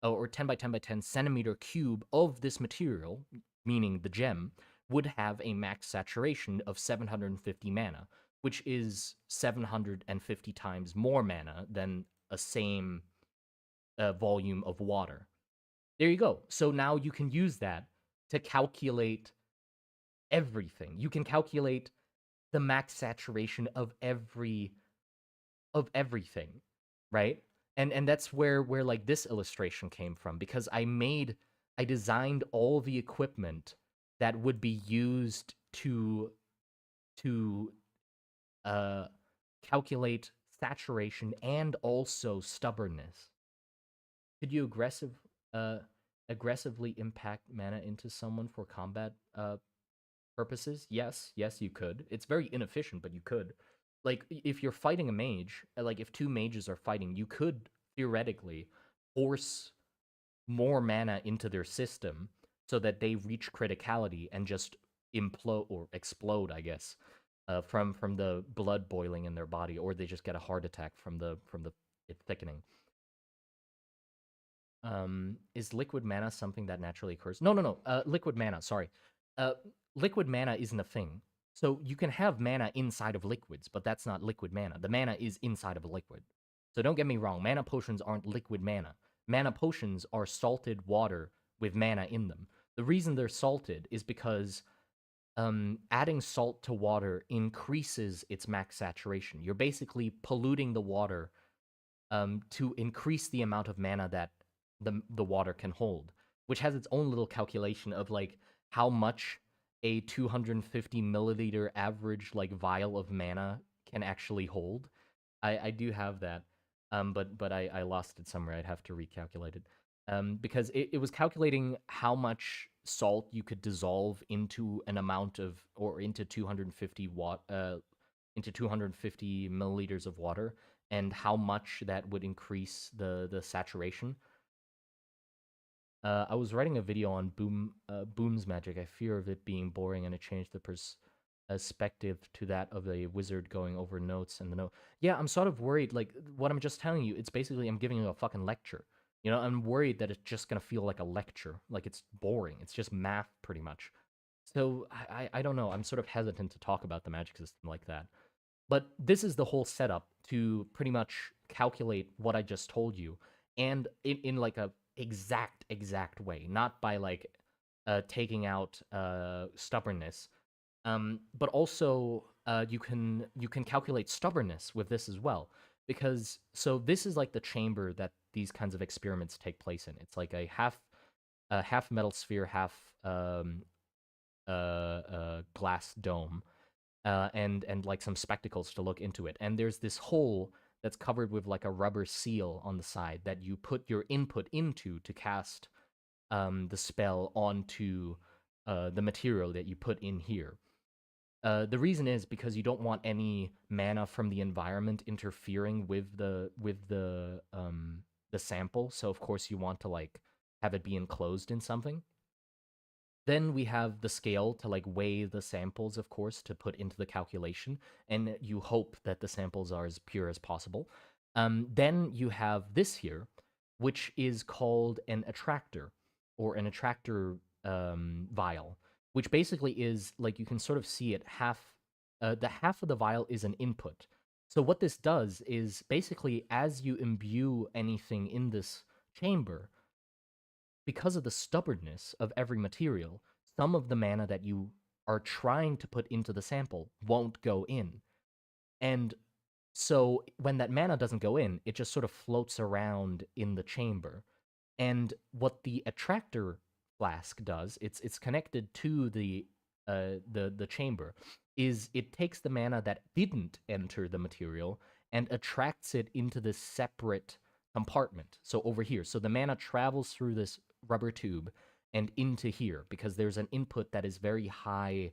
or 10 by 10 by 10 centimeter cube of this material, meaning the gem, would have a max saturation of 750 mana, which is 750 times more mana than a same volume of water. There you go. So now you can use that to calculate everything. You can calculate the max saturation of everything, right? And that's where like this illustration came from because I designed all the equipment that would be used to uh calculate saturation and also stubbornness. Could you uh aggressively impact mana into someone for combat purposes? Yes, you could. It's very inefficient, but you could. Like if you're fighting a mage, like if 2 mages are fighting, you could theoretically force more mana into their system so that they reach criticality and just implode or explode, I guess, from the blood boiling in their body, or they just get a heart attack from the it thickening. Is liquid mana something that naturally occurs? No. Liquid mana. Sorry. Uh, liquid mana isn't a thing. So you can have mana inside of liquids, but that's not liquid mana. The mana is inside of a liquid. So don't get me wrong. Mana potions aren't liquid mana. Mana potions are salted water with mana in them. The reason they're salted is because adding salt to water increases its max saturation. You're basically polluting the water to increase the amount of mana that the water can hold, which has its own little calculation of like how much a 250 milliliter average like vial of mana can actually hold. I do have that, but I lost it somewhere. I'd have to recalculate it. Because it was calculating how much salt you could dissolve into an amount of or into 250 into 250 milliliters of water and how much that would increase the saturation. I was writing a video on Boom's magic. I fear of it being boring, and it changed the perspective to that of a wizard going over notes and the note. Yeah, I'm sort of worried. Like what I'm just telling you, it's basically I'm giving you a fucking lecture. I'm worried that it's just gonna feel like a lecture, like it's boring. It's just math, pretty much. So I don't know. I'm sort of hesitant to talk about the magic system like that. But this is the whole setup to pretty much calculate what I just told you, and in like a exact way, not by like taking out stubbornness, but also you can calculate stubbornness with this as well, because so this is like the chamber that these kinds of experiments take place in. It's like a half metal sphere, half glass dome, and like some spectacles to look into it. And there's this hole that's covered with like a rubber seal on the side that you put your input into to cast the spell onto the material that you put in here. The reason is because you don't want any mana from the environment interfering with the sample. So of course you want to like have it be enclosed in something. Then we have the scale to like weigh the samples, of course, to put into the calculation, and you hope that the samples are as pure as possible. Then you have this here, which is called an attractor or an attractor vial, which basically is like you can sort of see it the half of the vial is an input. So what this does is basically as you imbue anything in this chamber, because of the stubbornness of every material, some of the mana that you are trying to put into the sample won't go in. And so when that mana doesn't go in, it just sort of floats around in the chamber. And what the attractor flask does, it's connected to the chamber, is it takes the mana that didn't enter the material and attracts it into this separate compartment. So over here. So the mana travels through this rubber tube and into here because there's an input that is very high.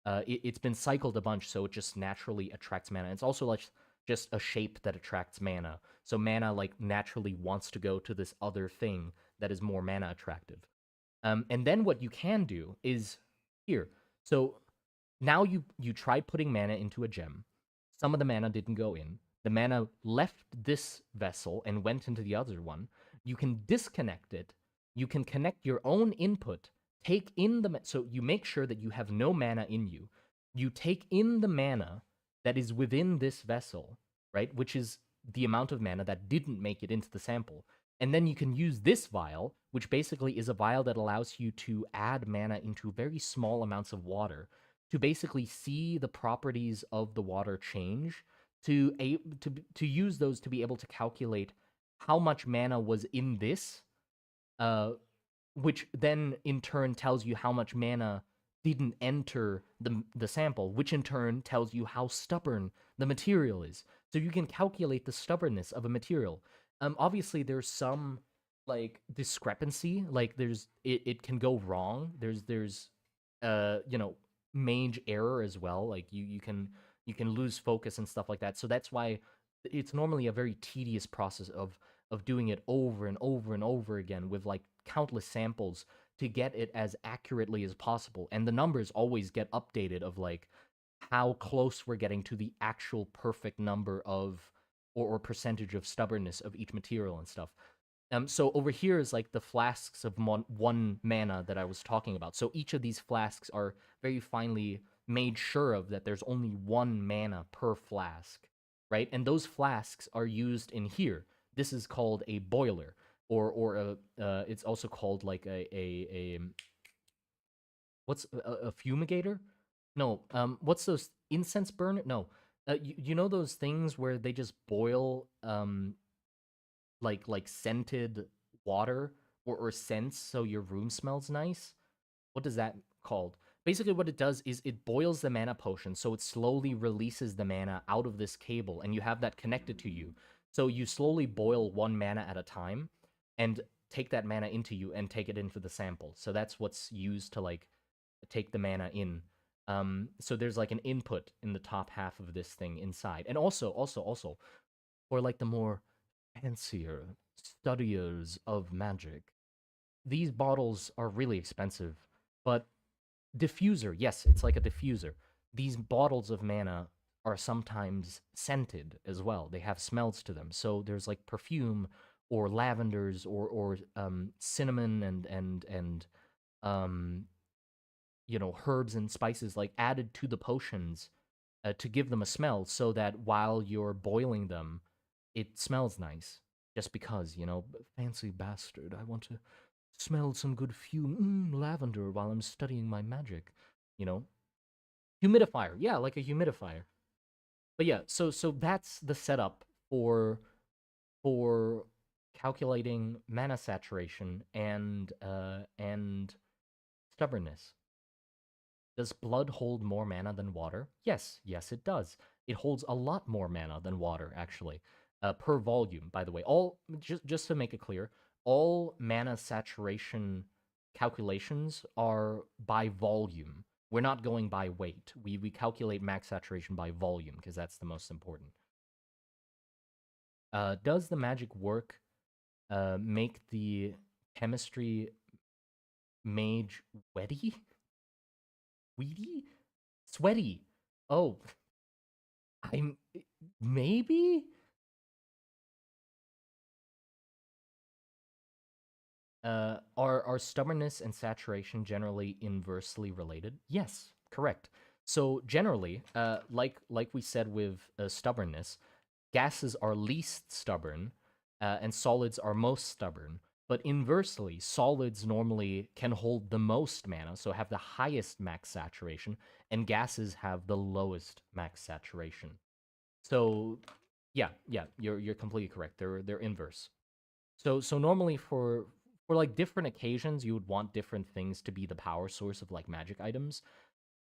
It's been cycled a bunch, so it just naturally attracts mana. It's also like just a shape that attracts mana. So mana like naturally wants to go to this other thing that is more mana attractive. And then what you can do is here. So now you tried putting mana into a gem. Some of the mana didn't go in. The mana left this vessel and went into the other one. You can disconnect it. You can connect your own input, take in so you make sure that you have no mana in you. You take in the mana that is within this vessel, right? Which is the amount of mana that didn't make it into the sample. And then you can use this vial, which basically is a vial that allows you to add mana into very small amounts of water to basically see the properties of the water change, to use those to be able to calculate how much mana was in this, which then in turn tells you how much mana didn't enter the sample, which in turn tells you how stubborn the material is. So you can calculate the stubbornness of a material. Obviously there's some like discrepancy, like it can go wrong. There's mage error as well. Like you can lose focus and stuff like that. So that's why it's normally a very tedious process of doing it over and over and over again with like countless samples to get it as accurately as possible. And the numbers always get updated of like how close we're getting to the actual perfect number of or percentage of stubbornness of each material and stuff. So over here is like the flasks of one mana that I was talking about. So each of these flasks are very finely made sure of that there's only one mana per flask, right? And those flasks are used in here. This is called a boiler, or it's also called like a what's a fumigator? No, what's those incense burner? No, you know those things where they just boil like scented water or scents so your room smells nice? What is that called? Basically what it does is it boils the mana potion, so it slowly releases the mana out of this cable, and you have that connected to you. So you slowly boil one mana at a time, and take that mana into you and take it into the sample. So that's what's used to like take the mana in. So there's like an input in the top half of this thing inside. And also, for like the more fancier studiers of magic, these bottles are really expensive, but diffuser, yes, it's like a diffuser. These bottles of mana are sometimes scented as well. They have smells to them. So there's like perfume or lavenders or cinnamon and herbs and spices like added to the potions to give them a smell, so that while you're boiling them, it smells nice. Just because, fancy bastard, I want to smell some good lavender while I'm studying my magic, you know? Humidifier, yeah, like a humidifier. But yeah, so that's the setup for calculating mana saturation and stubbornness. Does blood hold more mana than water? Yes, yes, it does. It holds a lot more mana than water, actually, per volume. By the way, all just to make it clear, all mana saturation calculations are by volume. We're not going by weight. We calculate max saturation by volume because that's the most important. Does the magic work make the chemistry mage wetty? Weedy? Sweaty. Oh, I'm maybe? Are stubbornness and saturation generally inversely related? Yes, correct. So generally, like we said with stubbornness, gases are least stubborn, and solids are most stubborn. But inversely, solids normally can hold the most mana, so have the highest max saturation, and gases have the lowest max saturation. So, yeah, you're completely correct. They're inverse. So normally for like different occasions, you would want different things to be the power source of like magic items.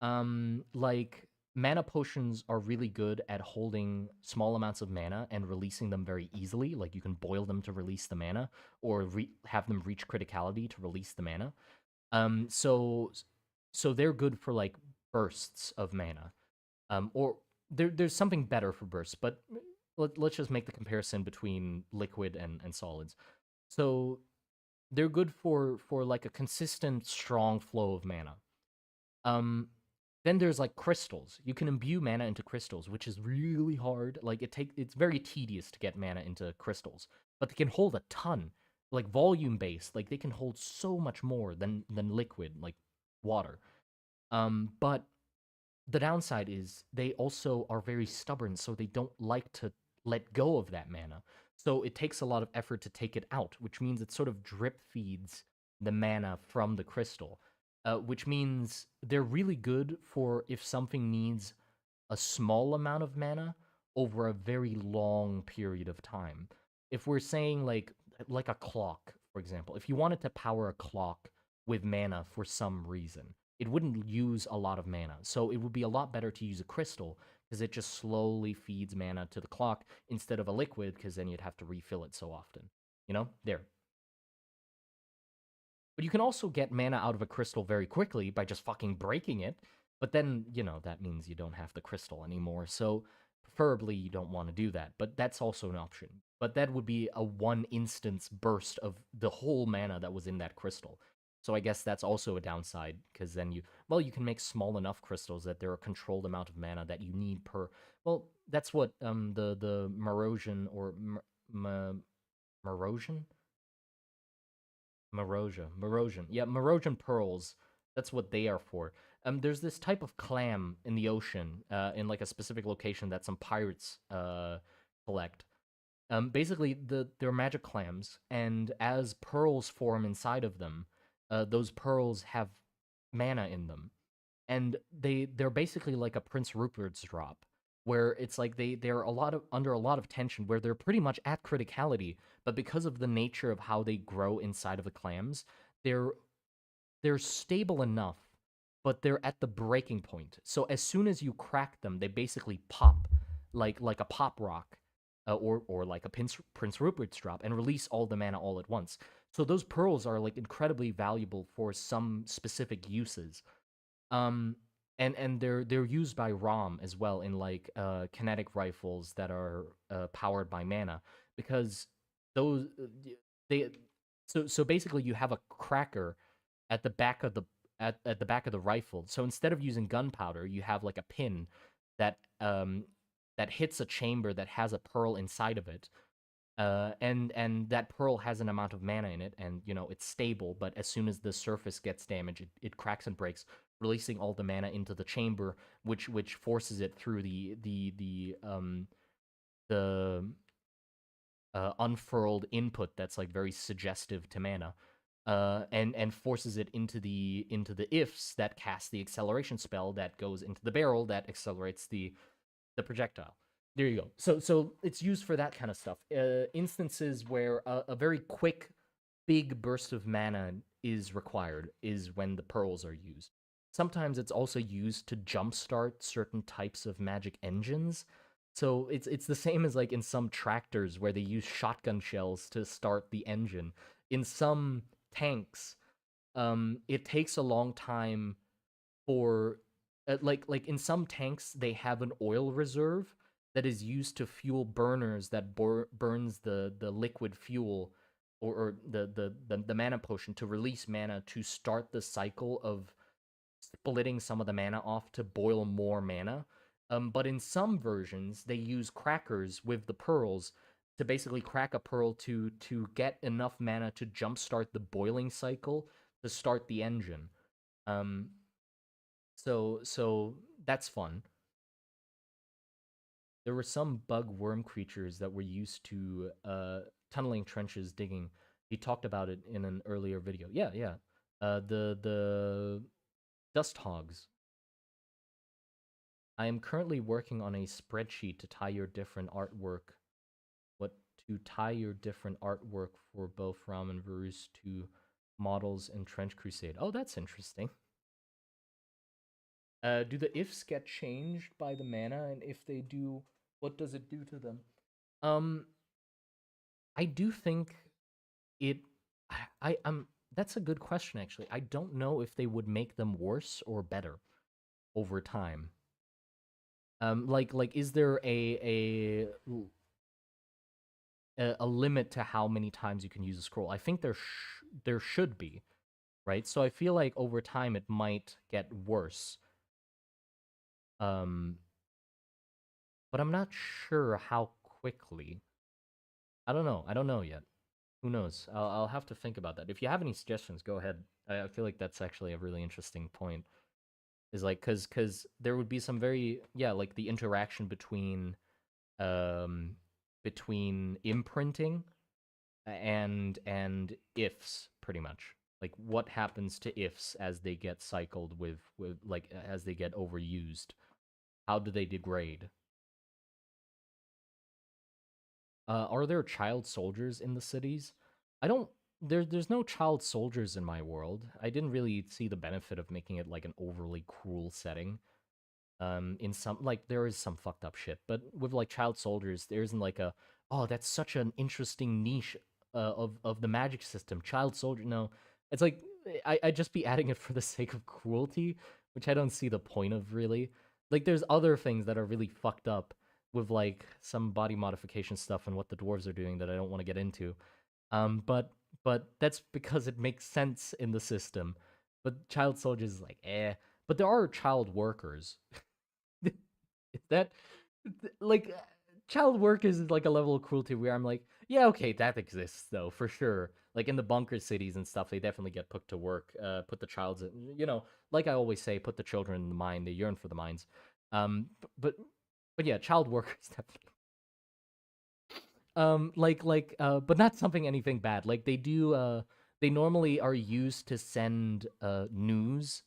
Like mana potions are really good at holding small amounts of mana and releasing them very easily. Like you can boil them to release the mana, or have them reach criticality to release the mana. So they're good for like bursts of mana. Or there's something better for bursts, but let's just make the comparison between liquid and solids. So they're good for like a consistent, strong flow of mana. Um, then there's like crystals. You can imbue mana into crystals, which is really hard. Like it's very tedious to get mana into crystals, but they can hold a ton. Like volume based, like they can hold so much more than liquid, like water. But the downside is they also are very stubborn, so they don't like to let go of that mana. So it takes a lot of effort to take it out, which means it sort of drip feeds the mana from the crystal, which means they're really good for if something needs a small amount of mana over a very long period of time. If we're saying like a clock, for example, if you wanted to power a clock with mana for some reason, it wouldn't use a lot of mana. So it would be a lot better to use a crystal because it just slowly feeds mana to the clock instead of a liquid because then you'd have to refill it so often. You know? There. But you can also get mana out of a crystal very quickly by just fucking breaking it. But then, that means you don't have the crystal anymore. So preferably you don't want to do that. But that's also an option. But that would be a one instance burst of the whole mana that was in that crystal. So I guess that's also a downside, because then you can make small enough crystals that there are a controlled amount of mana that you need per. Well, that's what the Marosian or Marosian? Marosian. Yeah, Marosian pearls. That's what they are for. There's this type of clam in the ocean, in like a specific location that some pirates collect. Basically, they're magic clams, and as pearls form inside of them, those pearls have mana in them, and they're basically like a Prince Rupert's drop, where it's like they're under a lot of tension, where they're pretty much at criticality, but because of the nature of how they grow inside of the clams, they're they're stable enough, but they're at the breaking point. So as soon as you crack them, they basically pop, like a pop rock, or like a Prince Rupert's drop, and release all the mana all at once. So those pearls are like incredibly valuable for some specific uses. Um, and they're used by ROM as well in like kinetic rifles that are powered by mana, because those they so basically you have a cracker at the back of the at the back of the rifle. So instead of using gunpowder, you have like a pin that that hits a chamber that has a pearl inside of it. And that pearl has an amount of mana in it, and it's stable. But as soon as the surface gets damaged, it cracks and breaks, releasing all the mana into the chamber, which forces it through the unfurled input that's like very suggestive to mana, and forces it into the ifs that cast the acceleration spell that goes into the barrel that accelerates the projectile. There you go. So it's used for that kind of stuff. Instances where a very quick, big burst of mana is required is when the pearls are used. Sometimes it's also used to jumpstart certain types of magic engines. So it's the same as like in some tractors where they use shotgun shells to start the engine. In some tanks, it takes a long time for like in some tanks they have an oil reserve that is used to fuel burners that burns the liquid fuel or the mana potion to release mana to start the cycle of splitting some of the mana off to boil more mana. But in some versions they use crackers with the pearls to basically crack a pearl to get enough mana to jumpstart the boiling cycle to start the engine. Um, so that's fun. There were some bug worm creatures that were used to tunneling trenches, digging. He talked about it in an earlier video. Yeah, yeah. The dust hogs. I am currently working on a spreadsheet to tie your different artwork. What to tie your different artwork for both Ram and Varus to models in Trench Crusade. Oh, that's interesting. Do the ifs get changed by the mana, and if they do, what does it do to them? Um, I do think it. I'm. That's a good question, actually. I don't know if they would make them worse or better over time. Is there a limit to how many times you can use a scroll? I think there should be, right? So I feel like over time it might get worse. Um, but I'm not sure how quickly. I don't know. I don't know yet. Who knows? I'll have to think about that. If you have any suggestions, go ahead. I feel like that's actually a really interesting point. Is like because there would be some very like the interaction um between imprinting and ifs pretty much. Like what happens to ifs as they get cycled with like as they get overused? How do they degrade? Are there child soldiers in the cities? I don't. There's no child soldiers in my world. I didn't really see the benefit of making it like an overly cruel setting. In some like there is some fucked up shit, but with like child soldiers, there isn't like a oh that's such an interesting niche of the magic system. Child soldier, no, it's like I'd just be adding it for the sake of cruelty, which I don't see the point of really. Like there's other things that are really fucked up with like some body modification stuff and what the dwarves are doing that I don't want to get into. But that's because it makes sense in the system. But child soldiers is like eh. But there are child workers. Is that like child work is like a level of cruelty where I'm like, yeah, okay, that exists though for sure. Like in the bunker cities and stuff, they definitely get put to work. Put the child's, like I always say, put the children in the mine. They yearn for the mines. But yeah, child workers definitely. But not something anything bad. Like they do. They normally are used to send news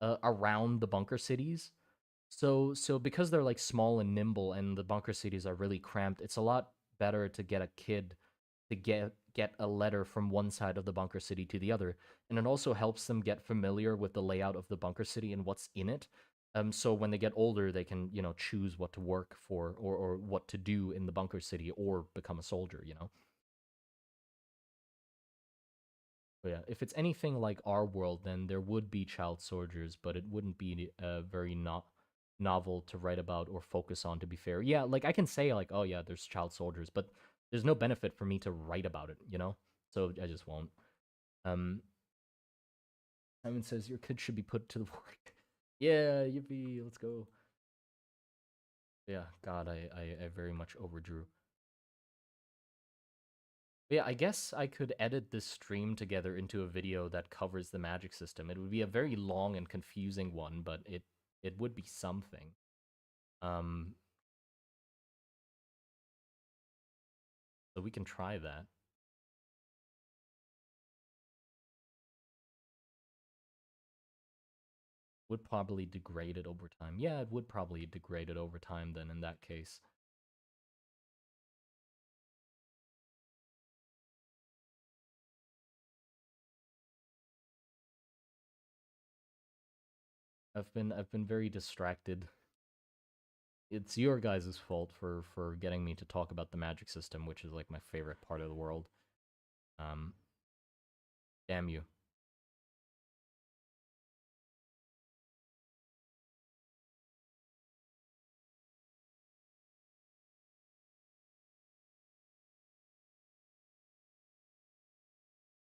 around the bunker cities. So because they're like small and nimble and the bunker cities are really cramped, it's a lot better to get a kid to get a letter from one side of the bunker city to the other. And it also helps them get familiar with the layout of the bunker city and what's in it. So when they get older, they can, choose what to work for or what to do in the bunker city or become a soldier. But yeah, if it's anything like our world, then there would be child soldiers, but it wouldn't be very not novel to write about or focus on. To be fair, yeah, like I can say like, oh yeah, there's child soldiers, but there's no benefit for me to write about it. So I just won't. Um, Simon says your kid should be put to the work. Yeah, yippee, let's go. Yeah, God, I very much overdrew. But yeah, I guess I could edit this stream together into a video that covers the magic system. It would be a very long and confusing one, but it would be something. Um, so we can try that. Would probably degrade it over time. Yeah, it would probably degrade it over time then in that case. I've been very distracted. It's your guys' fault for getting me to talk about the magic system, which is like my favorite part of the world. Um, damn you.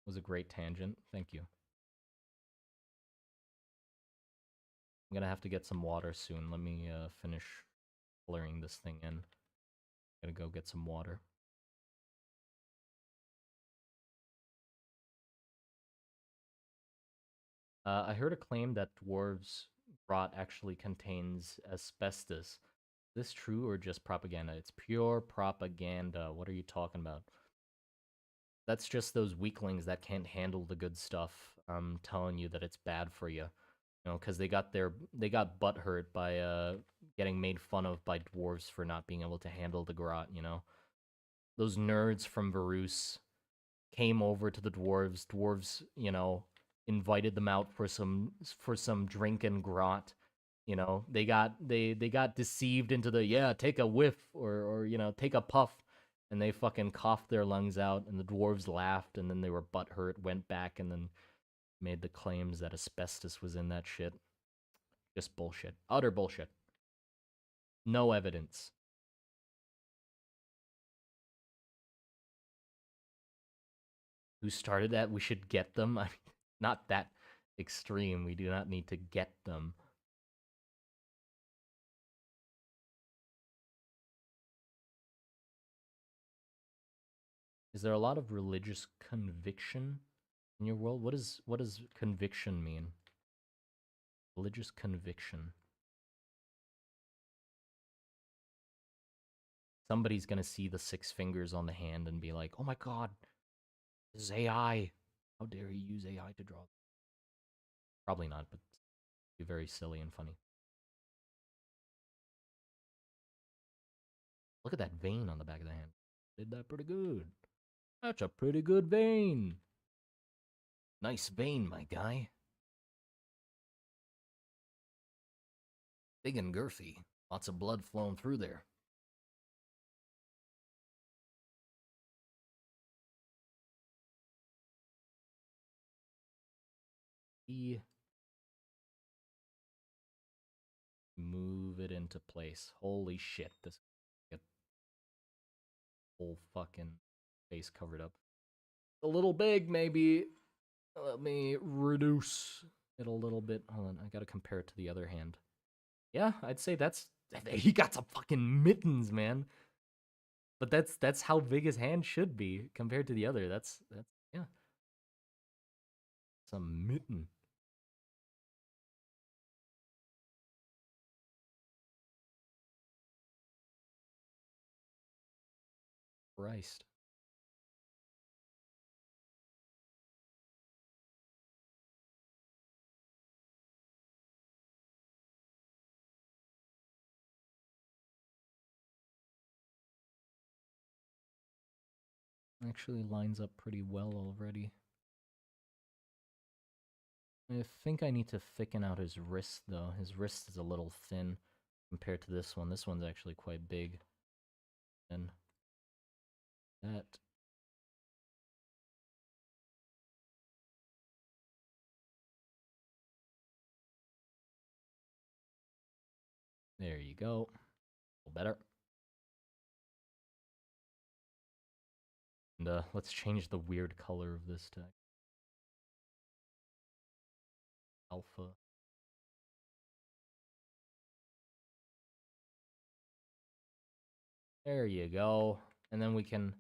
Was a great tangent. Thank you. I'm gonna have to get some water soon. Let me finish coloring this thing in. Gotta go get some water. I heard a claim that dwarves' rot actually contains asbestos. Is this true or just propaganda? It's pure propaganda. What are you talking about? That's just those weaklings that can't handle the good stuff. Telling you that it's bad for you. You know, because they got butt hurt by getting made fun of by dwarves for not being able to handle the grot. You know, those nerds from Varus came over to the dwarves. Dwarves, you know, invited them out for some drink and grot. You know, they got deceived into the yeah, take a whiff or you know, take a puff, and they fucking coughed their lungs out, and the dwarves laughed, and then they were butthurt, went back, and then made the claims that asbestos was in that shit. Just bullshit, utter bullshit. No evidence. Who started that? We should get them. I mean, not that extreme. We do not need to get them. Is there a lot of religious conviction in your world? What does conviction mean? Religious conviction. Somebody's gonna see the six fingers on the hand and be like, "Oh my god, this is AI. How dare he use AI to draw?" Probably not, but it'd be very silly and funny. Look at that vein on the back of the hand. Did that pretty good. That's a pretty good vein. Nice vein, my guy. Big and girthy. Lots of blood flowing through there. He move it into place. Holy shit, this get whole fucking face covered up. A little big, maybe. Let me reduce it a little bit. Hold on, I gotta compare it to the other hand. Yeah, I'd say that's he got some fucking mittens, man. But that's how big his hand should be compared to the other. That's yeah, some mitten. Christ. Actually lines up pretty well already. I think I need to thicken out his wrist though. His wrist is a little thin compared to this one. This one's actually quite big. And that there you go. A little better. And let's change the weird color of this to alpha. There you go. And then we can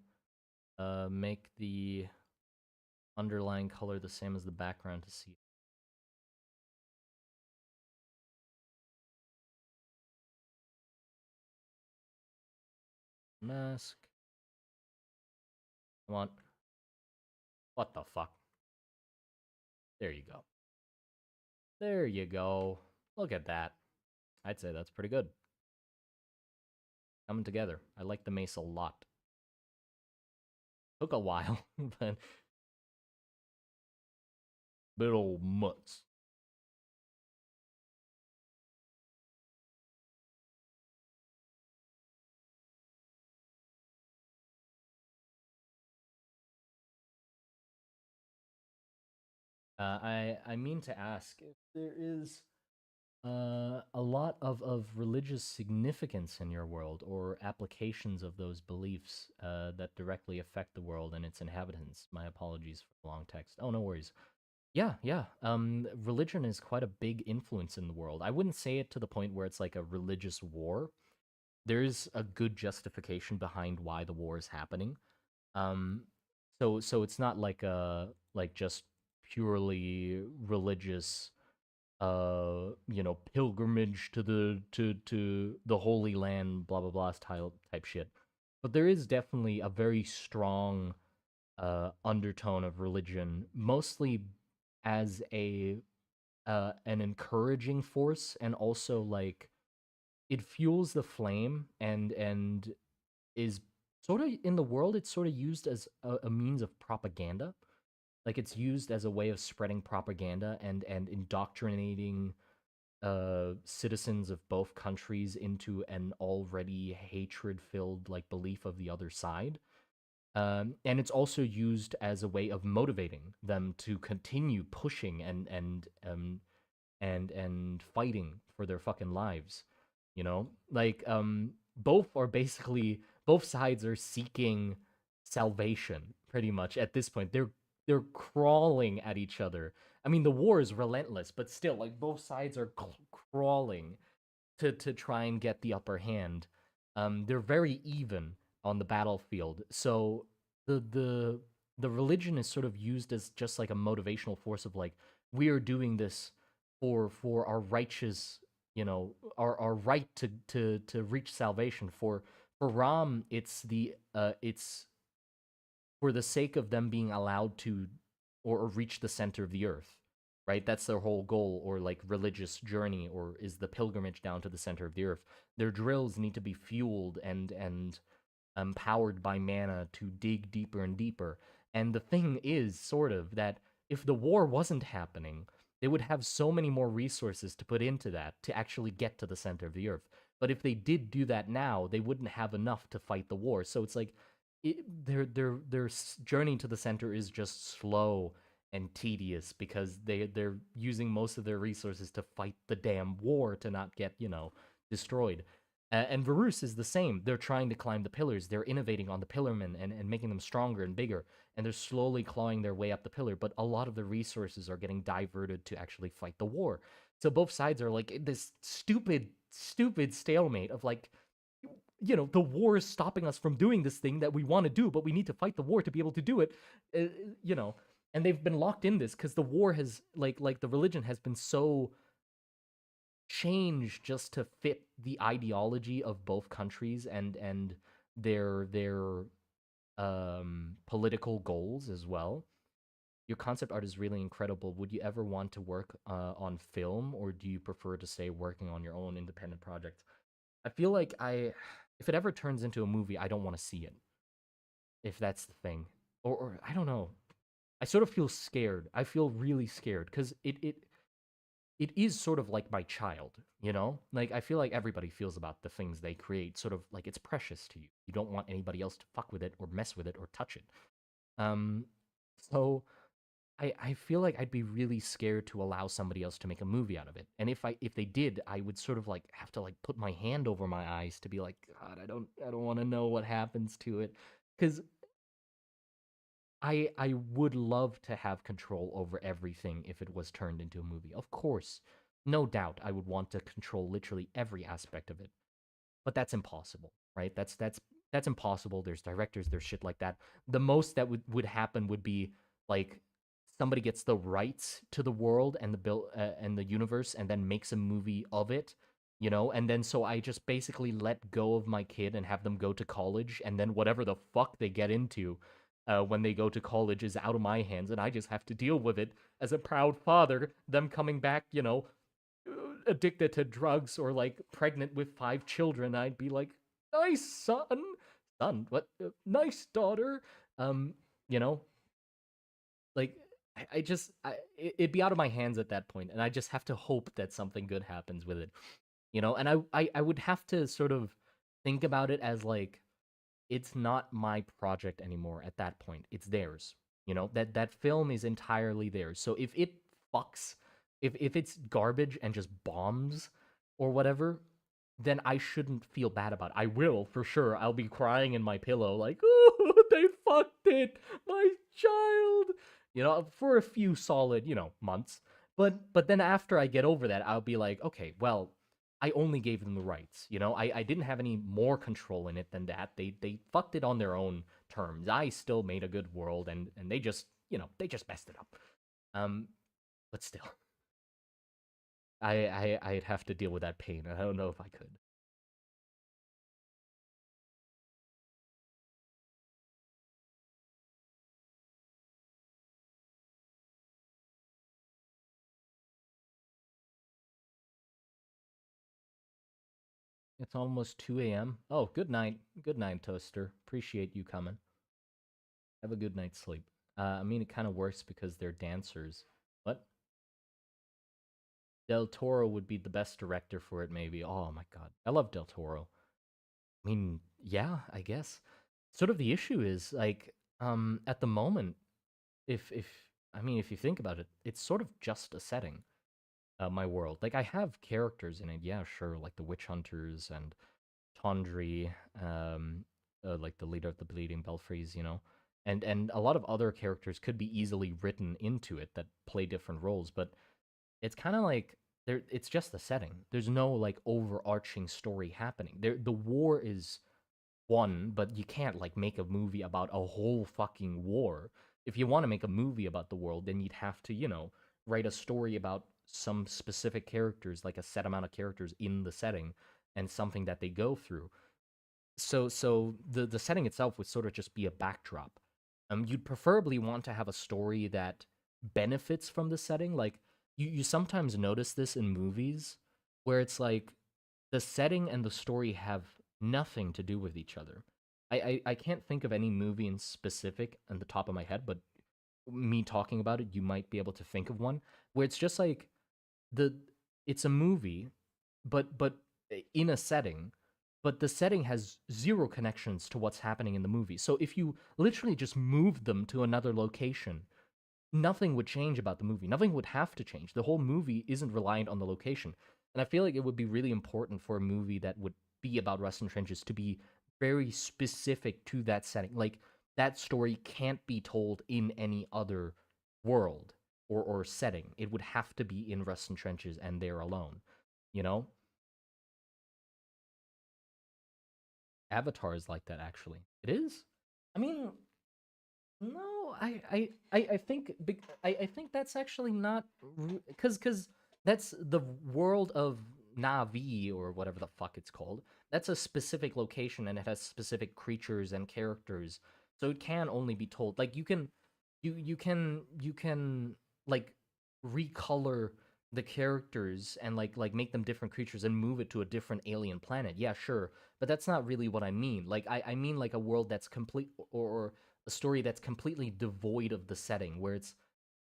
make the underlying color the same as the background to see. Mask. Come on. What the fuck? There you go. There you go. Look at that. I'd say that's pretty good. Coming together. I like the mace a lot. Took a while, but bit old mutts. I mean to ask if there is a lot of religious significance in your world or applications of those beliefs that directly affect the world and its inhabitants. My apologies for the long text. Oh, no worries. Yeah, yeah. Religion is quite a big influence in the world. I wouldn't say it to the point where it's like a religious war. There's a good justification behind why the war is happening. Um, so it's not like like just purely religious pilgrimage to the Holy Land, blah blah blah type shit. But there is definitely a very strong undertone of religion, mostly as a an encouraging force, and also like it fuels the flame and is sort of in the world. It's sort of used as a means of propaganda. Like it's used as a way of spreading propaganda and indoctrinating citizens of both countries into an already hatred filled like belief of the other side. And it's also used as a way of motivating them to continue pushing and fighting for their fucking lives. You know, like both sides are seeking salvation pretty much at this point. They're crawling at each other. I mean, the war is relentless, but still, like both sides are crawling to try and get the upper hand. They're very even on the battlefield, so the the religion is sort of used as just like a motivational force of like we are doing this for our righteous, our right to reach salvation. For Ram, it's for the sake of them being allowed to or reach the center of the earth, right? That's their whole goal, or like religious journey, or is the pilgrimage down to the center of the earth. Their drills need to be fueled and powered by mana to dig deeper and deeper. And the thing is, sort of, that if the war wasn't happening, they would have so many more resources to put into that to actually get to the center of the earth. But if they did do that now, they wouldn't have enough to fight the war. So it's like their journey to the center is just slow and tedious because they're using most of their resources to fight the damn war to not get destroyed. And Varus is the same. They're trying to climb the pillars. They're innovating on the pillarmen and making them stronger and bigger. And they're slowly clawing their way up the pillar. But a lot of the resources are getting diverted to actually fight the war. So both sides are like this stupid stalemate of like, the war is stopping us from doing this thing that we want to do, but we need to fight the war to be able to do it. You know, and they've been locked in this because the war has like the religion has been so changed just to fit the ideology of both countries and their political goals as well. Your concept art is really incredible. Would you ever want to work on film, or do you prefer to say working on your own independent projects? I feel like if it ever turns into a movie, I don't want to see it. If that's the thing, or I don't know. I sort of feel scared. I feel really scared because it is sort of like my child, you know? Like I feel like everybody feels about the things they create, sort of like it's precious to you. You don't want anybody else to fuck with it or mess with it or touch it. Um, so I feel like I'd be really scared to allow somebody else to make a movie out of it. And if they did, I would sort of like have to like put my hand over my eyes to be like, God, I don't want to know what happens to it. Cuz I would love to have control over everything if it was turned into a movie. Of course, no doubt I would want to control literally every aspect of it. But that's impossible, right? That's impossible. There's directors, there's shit like that. The most that would happen would be like somebody gets the rights to the world and the and the universe and then makes a movie of it, and then so I just basically let go of my kid and have them go to college, and then whatever the fuck they get into when they go to college is out of my hands, and I just have to deal with it as a proud father, them coming back, addicted to drugs or like pregnant with 5 children. I'd be like, nice son, what, nice daughter. um you know like it'd be out of my hands at that point, and I just have to hope that something good happens with it. And I would have to sort of think about it as like it's not my project anymore at that point, it's theirs. You know, that film is entirely theirs. So if it fucks, if it's garbage and just bombs or whatever, then I shouldn't feel bad about it. I will, for sure. I'll be crying in my pillow like, "Oh, they fucked it. My child." You know, for a few solid, months. But then after I get over that, I'll be like, "Okay, well, I only gave them the rights. I didn't have any more control in it than that. They fucked it on their own terms. I still made a good world, and they just messed it up. Um, but still, I'd have to deal with that pain. I don't know if I could. It's almost 2 a.m. Oh, good night. Good night, Toaster. Appreciate you coming. Have a good night's sleep. I mean, it kind of works because they're dancers. What? Del Toro would be the best director for it, maybe. Oh my god. I love Del Toro. I mean, yeah, I guess. Sort of the issue is, like, at the moment, if I mean, if you think about it, it's sort of just a setting. My world. Like, I have characters in it, yeah, sure, like the witch hunters and Tondri, like the leader of the Bleeding Belfries, and a lot of other characters could be easily written into it that play different roles, but it's kind of like it's just the setting. There's no like overarching story happening. The war is one, but you can't like make a movie about a whole fucking war. If you want to make a movie about the world, then you'd have to, write a story about some specific characters, like a set amount of characters in the setting and something that they go through. So the setting itself would sort of just be a backdrop. You'd preferably want to have a story that benefits from the setting. Like you sometimes notice this in movies where it's like the setting and the story have nothing to do with each other. I can't think of any movie in specific on the top of my head, but me talking about it, you might be able to think of one where it's just like the it's a movie, but in a setting, but the setting has zero connections to what's happening in the movie. So if you literally just moved them to another location, nothing would change about the movie. Nothing would have to change. The whole movie isn't reliant on the location. And I feel like it would be really important for a movie that would be about Rust in Trenches to be very specific to that setting. Like, that story can't be told in any other world or setting. It would have to be in Rust in Trenches and there alone. You know? Avatar is like that, actually. It is? I mean, no, I think I think that's actually not because that's the world of Navi or whatever the fuck it's called. That's a specific location and it has specific creatures and characters. So it can only be told like you can like recolor the characters and like make them different creatures and move it to a different alien planet. Yeah, sure. But that's not really what I mean. Like I mean like a world that's complete or a story that's completely devoid of the setting, where it's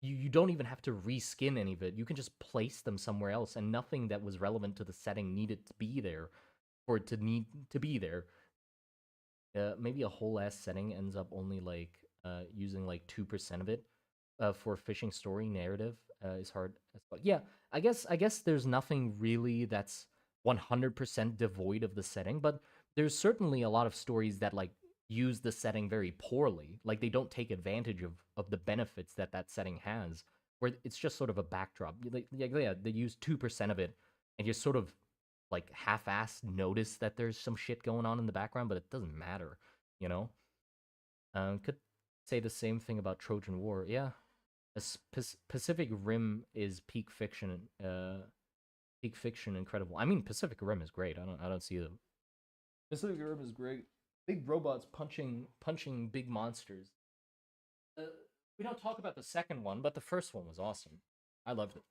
you don't even have to reskin any of it. You can just place them somewhere else, and nothing that was relevant to the setting needed to be there for it to need to be there. Maybe a whole ass setting ends up only like using like 2% of it for fishing story narrative is hard as fuck. Yeah, I guess there's nothing really that's 100% devoid of the setting, but there's certainly a lot of stories that like use the setting very poorly. Like they don't take advantage of the benefits that that setting has, where it's just sort of a backdrop. Yeah, they use 2% of it, and you sort of like half-assed notice that there's some shit going on in the background, but it doesn't matter, you know. Could say the same thing about Trojan War. Yeah, Pacific Rim is peak fiction. Peak fiction, incredible. I mean, Pacific Rim is great. I don't see the Pacific Rim is great. Big robots punching big monsters. Uh, we don't talk about the second one, but the first one was awesome. I loved it.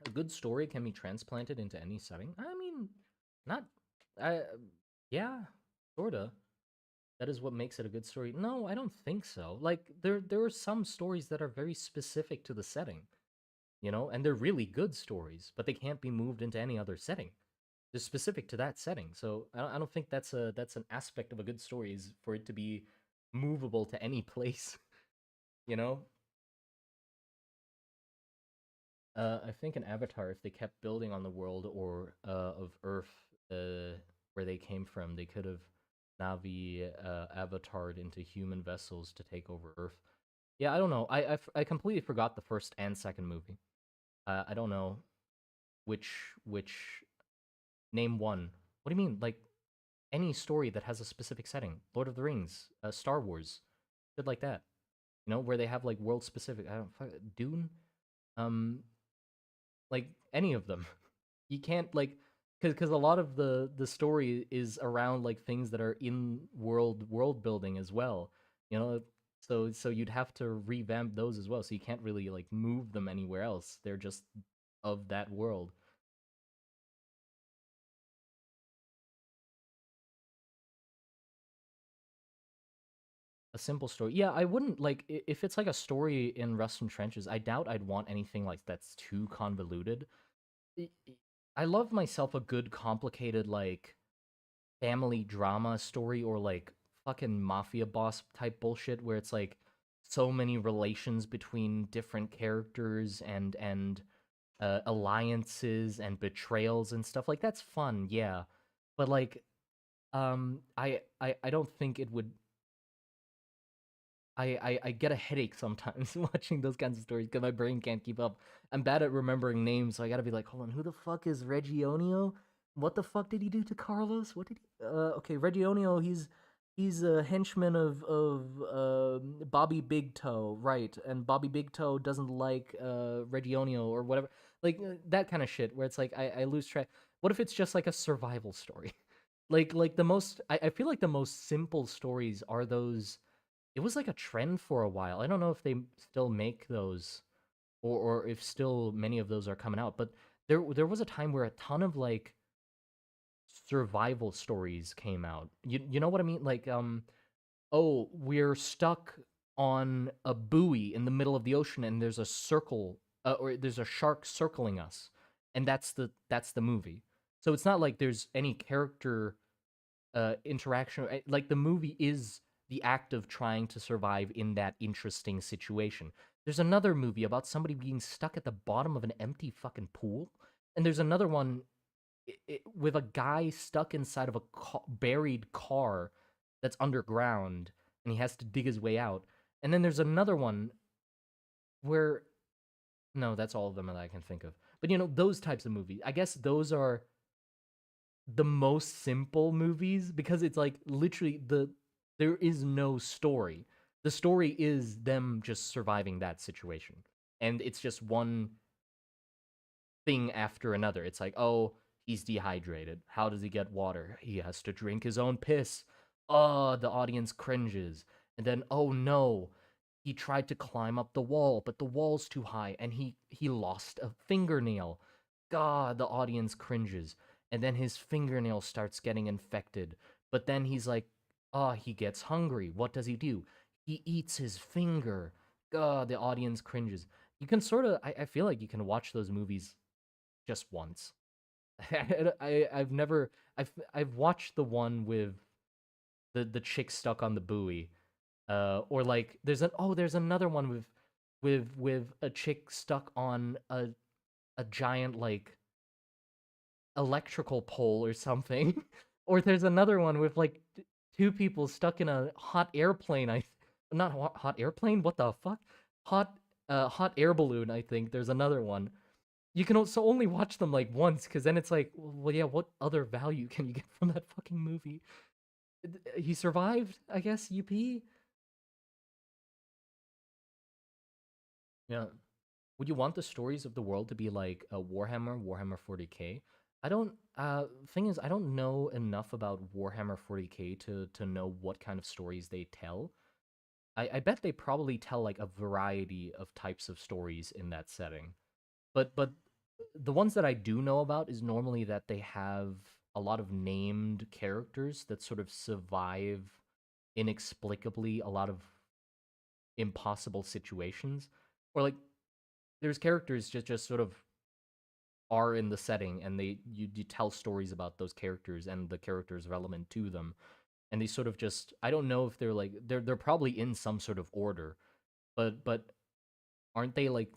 A good story can be transplanted into any setting. I mean, not. I yeah, sorta. That is what makes it a good story. No, I don't think so. Like there are some stories that are very specific to the setting, and they're really good stories, but they can't be moved into any other setting. They're specific to that setting. So I don't think that's an aspect of a good story is for it to be movable to any place. You know, I think in Avatar, if they kept building on the world or of Earth, where they came from, they could have Navi avatared into human vessels to take over Earth. Yeah, I don't know. I completely forgot the first and second movie. I don't know which name one. What do you mean? Like any story that has a specific setting, Lord of the Rings, Star Wars, shit like that. You know, where they have like world specific. I don't Dune. Um, like any of them. You can't like because a lot of the story is around like things that are in world building as well. You know, so you'd have to revamp those as well. So you can't really like move them anywhere else. They're just of that world. A simple story. Yeah, I wouldn't like if it's like a story in Rust and Trenches. I doubt I'd want anything like that's too convoluted. I I love myself a good complicated like family drama story or like fucking mafia boss type bullshit where it's like so many relations between different characters and alliances and betrayals and stuff like that's fun, yeah. But like I don't think it would I get a headache sometimes watching those kinds of stories because my brain can't keep up. I'm bad at remembering names, so I gotta be like, hold on, who the fuck is Regionio? What the fuck did he do to Carlos? What did he? Okay, Regionio, he's a henchman of Bobby Big Toe, right? And Bobby Big Toe doesn't like Regionio or whatever, like that kind of shit. Where it's like I lose track. What if it's just like a survival story? Like the most I feel like the most simple stories are those it was like a trend for a while. I don't know if they still make those or if still many of those are coming out, but there was a time where a ton of like survival stories came out. You know what I mean? Like oh, we're stuck on a buoy in the middle of the ocean and there's a circle or there's a shark circling us. And that's the movie. So it's not like there's any character interaction. Like the movie is the act of trying to survive in that interesting situation. There's another movie about somebody being stuck at the bottom of an empty fucking pool, and there's another one with a guy stuck inside of a buried car that's underground, and he has to dig his way out. And then there's another one where no, that's all of them that I can think of. But you know, those types of movies. I guess those are the most simple movies because it's like literally there is no story. The story is them just surviving that situation. And it's just one thing after another. It's like, oh, he's dehydrated. How does he get water? He has to drink his own piss. Oh, the audience cringes. And then, oh no, he tried to climb up the wall, but the wall's too high and he lost a fingernail. God, the audience cringes. And then his fingernail starts getting infected. But then he's like, oh, he gets hungry. What does he do? He eats his finger. God, the audience cringes. You can sort of, I feel like you can watch those movies just once. I've never, I've watched the one with the chick stuck on the buoy, or like there's another one with a chick stuck on a giant like electrical pole or something. Or there's another one with like two people stuck in a hot airplane. Not hot airplane. What the fuck? Hot hot air balloon. I think there's another one. You can also only watch them like once, because then it's like, well, yeah, what other value can you get from that fucking movie? He survived, I guess. UP. Yeah. Would you want the stories of the world to be like a Warhammer 40K? I don't thing is I don't know enough about Warhammer 40K to know what kind of stories they tell. I bet they probably tell like a variety of types of stories in that setting. But the ones that I do know about is normally that they have a lot of named characters that sort of survive inexplicably a lot of impossible situations. Or like there's characters just sort of are in the setting, and you tell stories about those characters and the characters relevant to them, and they sort of just, I don't know if they're like, they're probably in some sort of order, but aren't they like,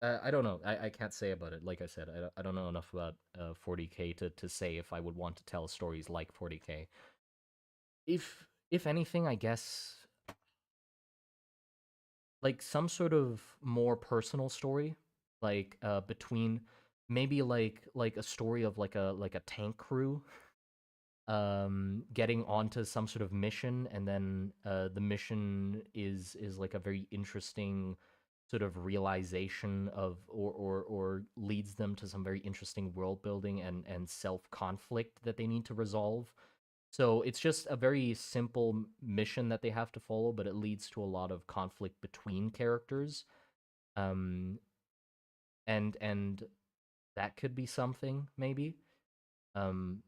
I don't know. I can't say about it. Like I said, I don't know enough about 40K to say if I would want to tell stories like 40K. If anything, I guess like some sort of more personal story, like between maybe like a story of like a tank crew getting onto some sort of mission, and then the mission is like a very interesting sort of realization of, or leads them to some very interesting world building and self conflict that they need to resolve. So it's just a very simple mission that they have to follow, but it leads to a lot of conflict between characters. Um, and that could be something maybe. Um,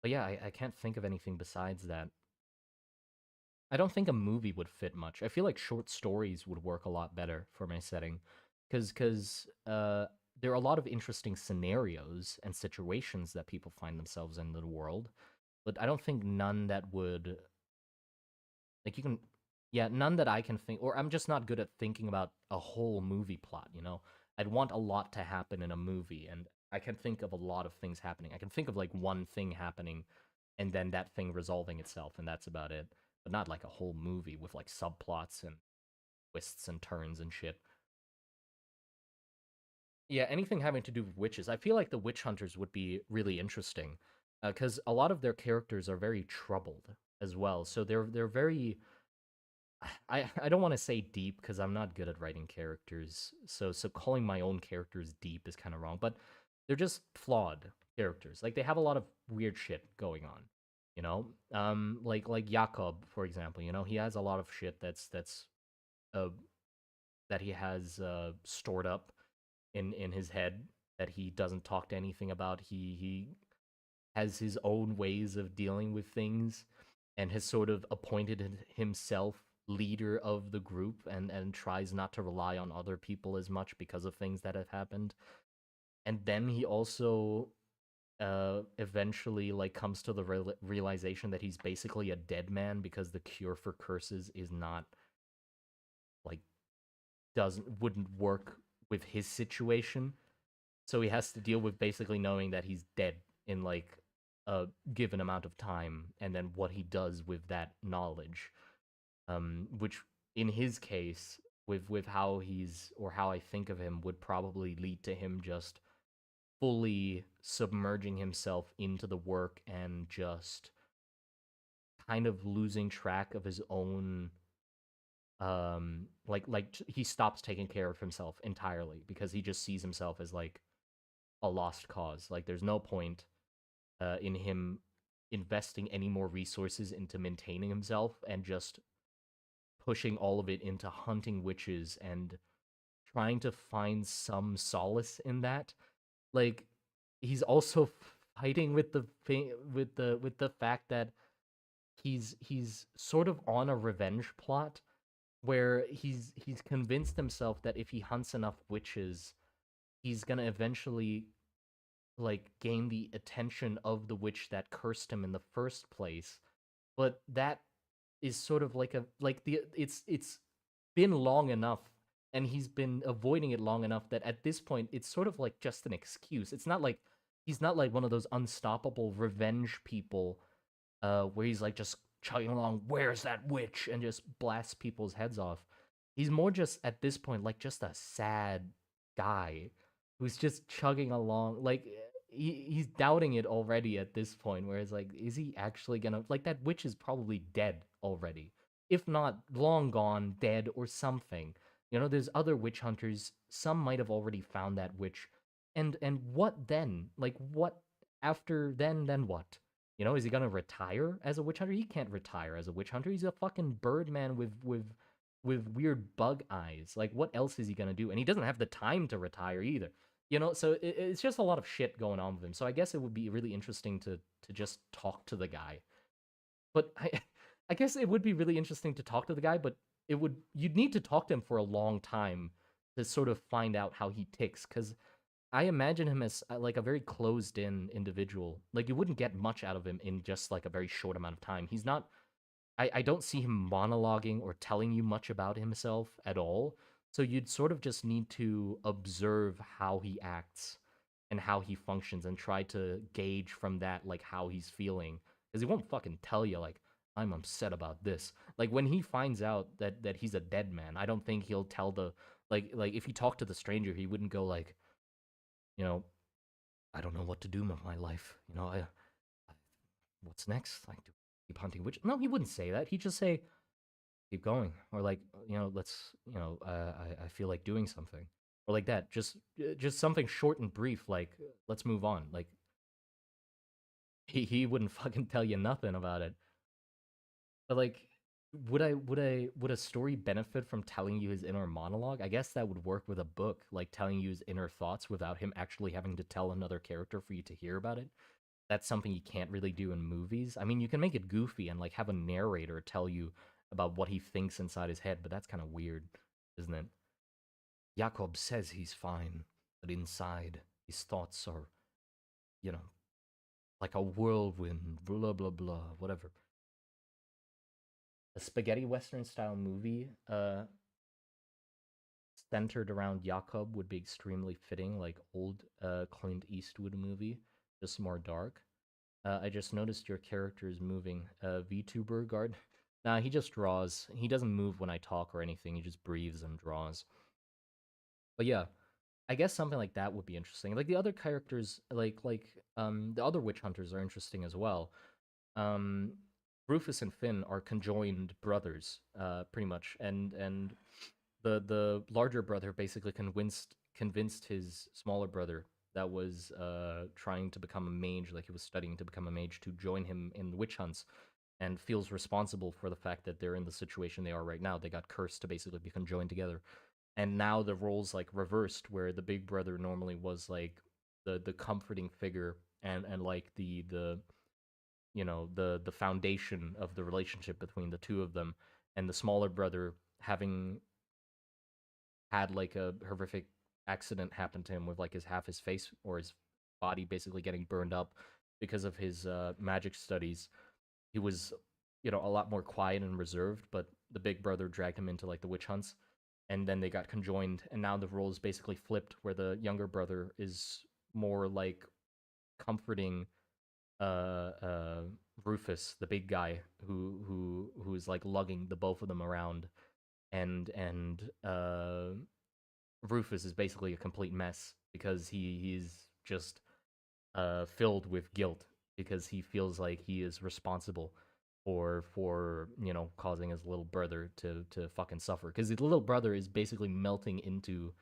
but yeah, I can't think of anything besides that. I don't think a movie would fit much. I feel like short stories would work a lot better for my setting, because there are a lot of interesting scenarios and situations that people find themselves in the world, but I don't think none that would, like, you can, yeah, none that I can think, or I'm just not good at thinking about a whole movie plot, you know? I'd want a lot to happen in a movie, and I can think of a lot of things happening. I can think of like one thing happening and then that thing resolving itself, and that's about it. But not like a whole movie with like subplots and twists and turns and shit. Yeah, anything having to do with witches. I feel like the witch hunters would be really interesting, because a lot of their characters are very troubled as well. So they're very, I don't want to say deep because I'm not good at writing characters. So calling my own characters deep is kind of wrong, but they're just flawed characters. Like they have a lot of weird shit going on, you know? Like Jakob, for example, you know, he has a lot of shit that's uh that he has stored up in his head that he doesn't talk to anything about. He has his own ways of dealing with things and has sort of appointed himself leader of the group, and tries not to rely on other people as much because of things that have happened. And then he also eventually like comes to the realization that he's basically a dead man because the cure for curses is not like, wouldn't work with his situation. So he has to deal with basically knowing that he's dead in like a given amount of time, and then what he does with that knowledge. Which in his case, with how he's, or how I think of him, would probably lead to him just fully submerging himself into the work and just kind of losing track of his own, he stops taking care of himself entirely because he just sees himself as like a lost cause. Like there's no point in him investing any more resources into maintaining himself, and just pushing all of it into hunting witches and trying to find some solace in that. Like he's also fighting with the fact that he's sort of on a revenge plot where he's convinced himself that if he hunts enough witches, he's gonna eventually like gain the attention of the witch that cursed him in the first place. But that is sort of like a, like the it's been long enough, and he's been avoiding it long enough that at this point it's sort of like just an excuse. It's not like he's not like one of those unstoppable revenge people where he's like just chugging along, where's that witch, and just blasts people's heads off. He's more just at this point like just a sad guy who's just chugging along. Like he's doubting it already at this point, where it's like, is he actually gonna, like, that witch is probably dead already, if not long gone, dead or something. You know, there's other witch hunters. Some might have already found that witch, and what then? Like, what after then what? You know, is he gonna retire as a witch hunter? He can't retire as a witch hunter. He's a fucking birdman with weird bug eyes. Like, what else is he gonna do? And he doesn't have the time to retire either. You know, so it's just a lot of shit going on with him. So I guess it would be really interesting to just talk to the guy. But I guess it would be really interesting to talk to the guy, but you'd need to talk to him for a long time to sort of find out how he ticks, because I imagine him as like a very closed in individual. Like you wouldn't get much out of him in just like a very short amount of time. He's not I don't see him monologuing or telling you much about himself at all. So you'd sort of just need to observe how he acts and how he functions and try to gauge from that like how he's feeling. Because he won't fucking tell you like I'm upset about this. Like when he finds out that he's a dead man, I don't think he'll tell the like if he talked to the stranger, he wouldn't go like, you know, I don't know what to do with my life. I what's next? Like, do I keep hunting witch? No, he wouldn't say that. He'd just say, keep going, or like, let's, I feel like doing something, or like that. Just something short and brief, like, let's move on. Like, he wouldn't fucking tell you nothing about it. But like, would a story benefit from telling you his inner monologue? I guess that would work with a book, like telling you his inner thoughts without him actually having to tell another character for you to hear about it. That's something you can't really do in movies. I mean, you can make it goofy and like have a narrator tell you about what he thinks inside his head, but that's kind of weird, isn't it? Jakob says he's fine, but inside his thoughts are, you know, like a whirlwind, blah blah blah, whatever. A spaghetti western style movie centered around Jakob would be extremely fitting, like old Clint Eastwood movie, just more dark. I just noticed your character is moving. VTuber guard. Nah, he just draws. He doesn't move when I talk or anything. He just breathes and draws. But yeah, I guess something like that would be interesting. Like the other characters, the other witch hunters are interesting as well. Um, Rufus and Finn are conjoined brothers, pretty much, and the larger brother basically convinced his smaller brother that was trying to become a mage, like he was studying to become a mage, to join him in the witch hunts, and feels responsible for the fact that they're in the situation they are right now. They got cursed to basically be conjoined together, and now the roles like reversed, where the big brother normally was like the comforting figure and like the the foundation of the relationship between the two of them, and the smaller brother having had like a horrific accident happen to him with like his half his face or his body basically getting burned up because of his magic studies. He was, a lot more quiet and reserved, but the big brother dragged him into like the witch hunts, and then they got conjoined, and now the role is basically flipped, where the younger brother is more like comforting uh Rufus, the big guy who's like lugging the both of them around, and Rufus is basically a complete mess because he's just filled with guilt because he feels like he is responsible for causing his little brother to fucking suffer, because his little brother is basically melting into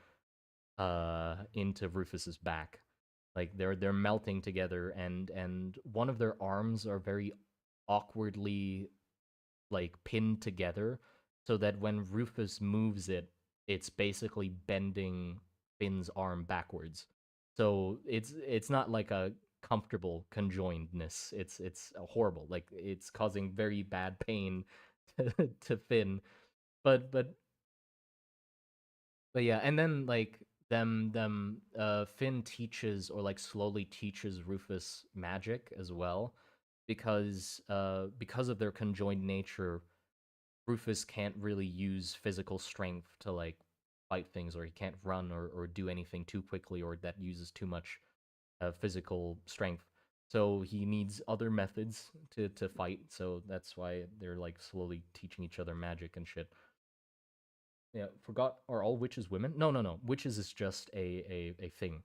Rufus's back. Like they're melting together, and one of their arms are very awkwardly like pinned together, so that when Rufus moves it, it's basically bending Finn's arm backwards. So it's not like a comfortable conjoinedness. It's horrible. Like it's causing very bad pain to Finn. But but yeah, and then like Finn teaches, or like slowly teaches Rufus magic as well, because of their conjoined nature. Rufus can't really use physical strength to like fight things, or he can't run or do anything too quickly, or that uses too much physical strength. So he needs other methods to fight. So that's why they're like slowly teaching each other magic and shit. Yeah, forgot. Are all witches women? No, no, no. Witches is just a thing.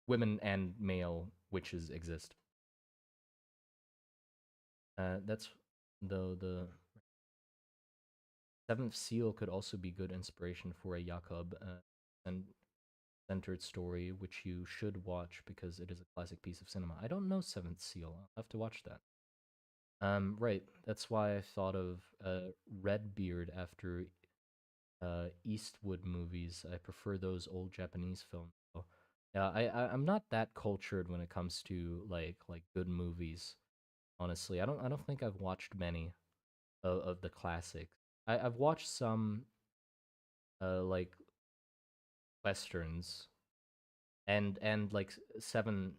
Women and male witches exist. That's the Seventh Seal could also be good inspiration for a Jakob and centered story, which you should watch because it is a classic piece of cinema. I don't know Seventh Seal. I'll have to watch that. Right. That's why I thought of Redbeard after Eastwood movies. I prefer those old Japanese films. So, yeah, I'm not that cultured when it comes to like good movies. Honestly, I don't think I've watched many of the classics. I've watched some like westerns, and like Seven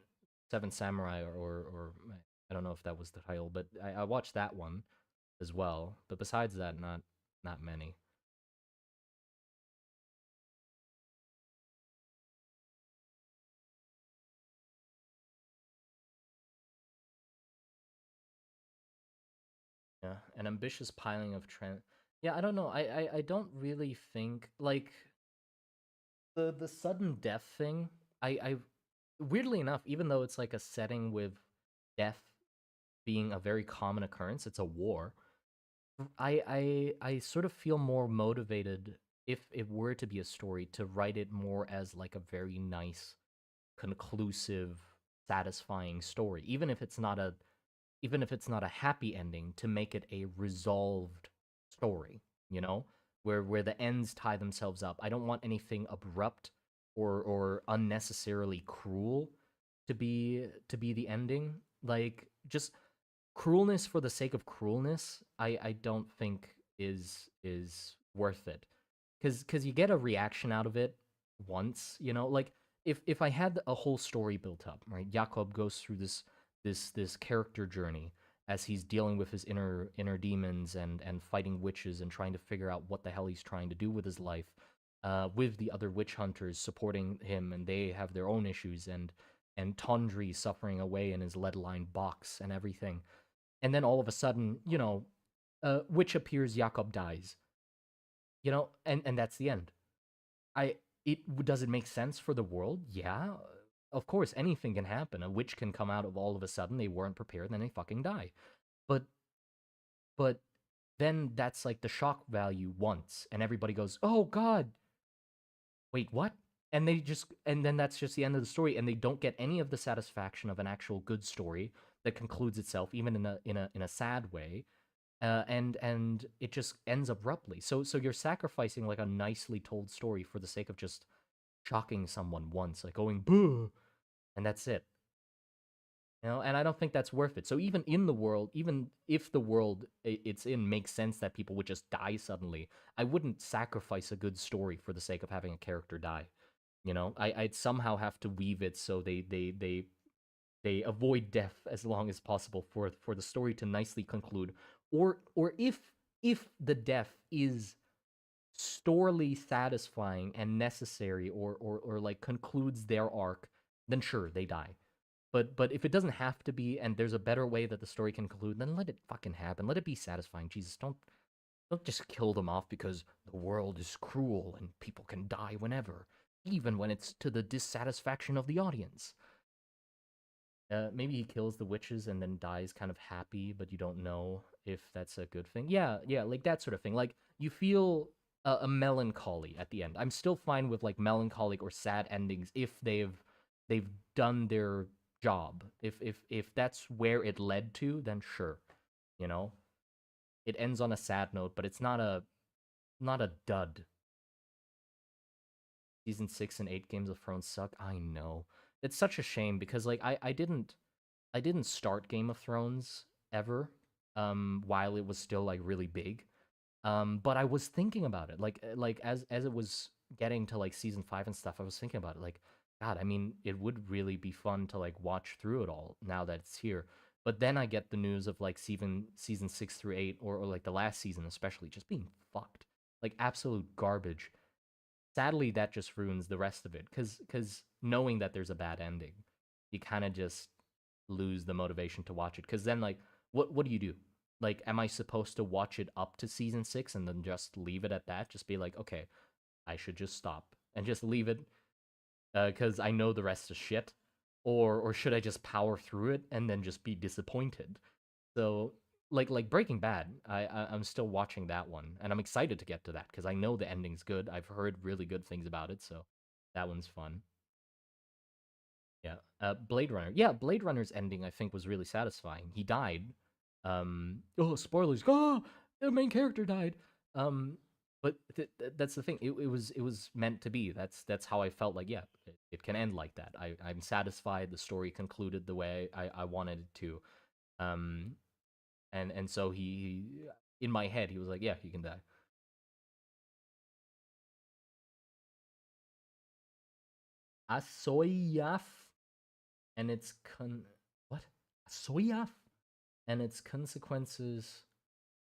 Samurai, or I don't know if that was the title, but I watched that one as well. But besides that, not many. Yeah, an ambitious piling of trend. Yeah, I don't know. I don't really think like the sudden death thing. I weirdly enough, even though it's like a setting with death being a very common occurrence, it's a war. I sort of feel more motivated if it were to be a story to write it more as like a very nice, conclusive, satisfying story. Even if it's not a happy ending, to make it a resolved story, you know, where the ends tie themselves up. I don't want anything abrupt or unnecessarily cruel to be the ending. Like just cruelness for the sake of cruelness, I don't think is worth it. Cause you get a reaction out of it once, you know, like if I had a whole story built up, right? Jakob goes through this character journey as he's dealing with his inner demons and fighting witches and trying to figure out what the hell he's trying to do with his life, with the other witch hunters supporting him, and they have their own issues, and Tondri suffering away in his lead-lined box and everything. And then all of a sudden, you know, witch appears, Jakob dies, you know, and that's the end. I it does it make sense for the world? Yeah, of course, anything can happen. A witch can come out of all of a sudden, they weren't prepared, and then they fucking die. But but then that's like the shock value once, and everybody goes, "Oh God, wait, what?" And then that's just the end of the story, and they don't get any of the satisfaction of an actual good story that concludes itself, even in a sad way. And it just ends abruptly. So you're sacrificing like a nicely told story for the sake of just shocking someone once, like going boo, and that's it. You know, and I don't think that's worth it. So even in the world, even if the world it's in makes sense that people would just die suddenly, I wouldn't sacrifice a good story for the sake of having a character die. You know, I'd somehow have to weave it so they avoid death as long as possible for the story to nicely conclude. Or if the death is storily satisfying and necessary, or like concludes their arc, then sure, they die. But if it doesn't have to be, and there's a better way that the story can conclude, then let it fucking happen. Let it be satisfying. Jesus, don't just kill them off because the world is cruel and people can die whenever, even when it's to the dissatisfaction of the audience. Maybe he kills the witches and then dies kind of happy, but you don't know if that's a good thing. Yeah, yeah, like that sort of thing. Like you feel a melancholy at the end. I'm still fine with like melancholic or sad endings if they've done their job. If that's where it led to, then sure, you know. It ends on a sad note, but it's not a dud. Season 6 and 8 Games of Thrones suck. I know. It's such a shame because like I didn't start Game of Thrones ever, while it was still like really big. But I was thinking about it, like as it was getting to like season 5 and stuff. I was thinking about it, like, God, I mean, it would really be fun to like watch through it all now that it's here. But then I get the news of like season 6 through 8, or like the last season especially, just being fucked, like absolute garbage. Sadly, that just ruins the rest of it, because knowing that there's a bad ending, you kind of just lose the motivation to watch it. Because then, like, what do you do? Like, am I supposed to watch it up to season 6 and then just leave it at that? Just be like, okay, I should just stop and just leave it because I know the rest is shit, or should I just power through it and then just be disappointed? So like Breaking Bad, I'm still watching that one, and I'm excited to get to that because I know the ending's good. I've heard really good things about it, so that one's fun. Yeah. Blade Runner. Yeah, Blade Runner's ending I think was really satisfying. He died. Oh, spoilers. Oh, the main character died. Um, but that's the thing. It was meant to be. That's how I felt. Like, yeah, it can end like that. I'm satisfied. The story concluded the way I wanted it to. Um, and so he in my head he was like, yeah, he can die. Asoyaf, and its what? Asoyaf, and its consequences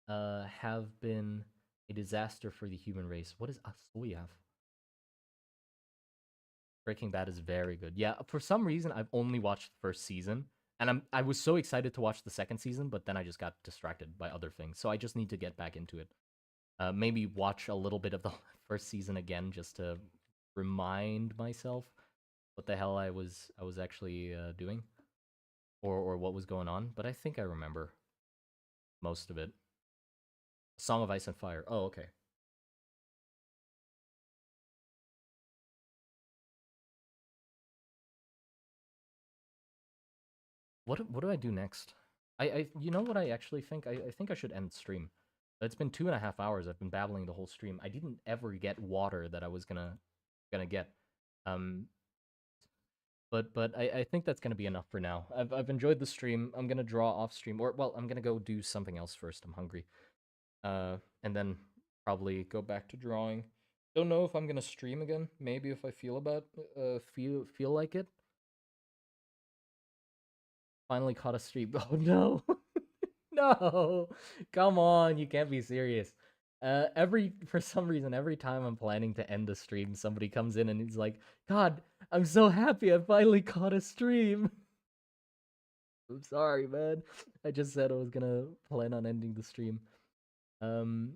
have been a disaster for the human race. What is Asoyaf? Breaking Bad is very good. Yeah, for some reason I've only watched the first season, and I was so excited to watch the second season, but then I just got distracted by other things. So I just need to get back into it. Maybe watch a little bit of the first season again just to remind myself what the hell I was actually doing, or what was going on. But I think I remember most of it. Song of Ice and Fire. Oh, okay. What do I do next? I you know what I actually think? I think I should end stream. It's been 2.5 hours. I've been babbling the whole stream. I didn't ever get water that I was gonna get. Um, but I think that's gonna be enough for now. I've enjoyed the stream. I'm gonna draw off stream, or well, I'm gonna go do something else first. I'm hungry. And then probably go back to drawing. Don't know if I'm gonna stream again. Maybe if I feel like it. Finally caught a stream. Oh no. No. Come on, you can't be serious. For some reason, every time I'm planning to end the stream, somebody comes in and he's like, God, I'm so happy I finally caught a stream. I'm sorry, man. I just said I was gonna plan on ending the stream. Um,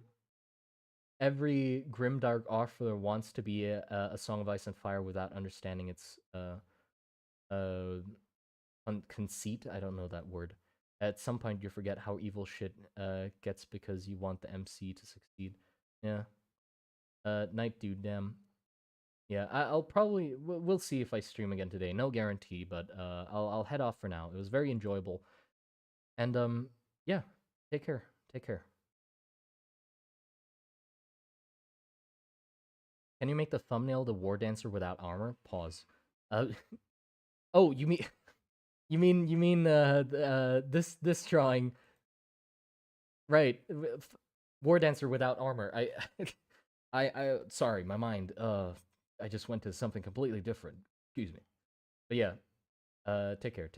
every grimdark author wants to be a Song of Ice and Fire without understanding its uh conceit. I don't know that word. At some point, you forget how evil shit gets because you want the MC to succeed. Yeah. Night dude, damn. Yeah, I'll probably we'll see if I stream again today. No guarantee, but I'll head off for now. It was very enjoyable, and yeah. Take care. Take care. Can you make the thumbnail the War Dancer without armor? Pause. Uh, oh, you mean this drawing, right? War Dancer without armor. I sorry, my mind. I just went to something completely different. Excuse me. But yeah. Take care.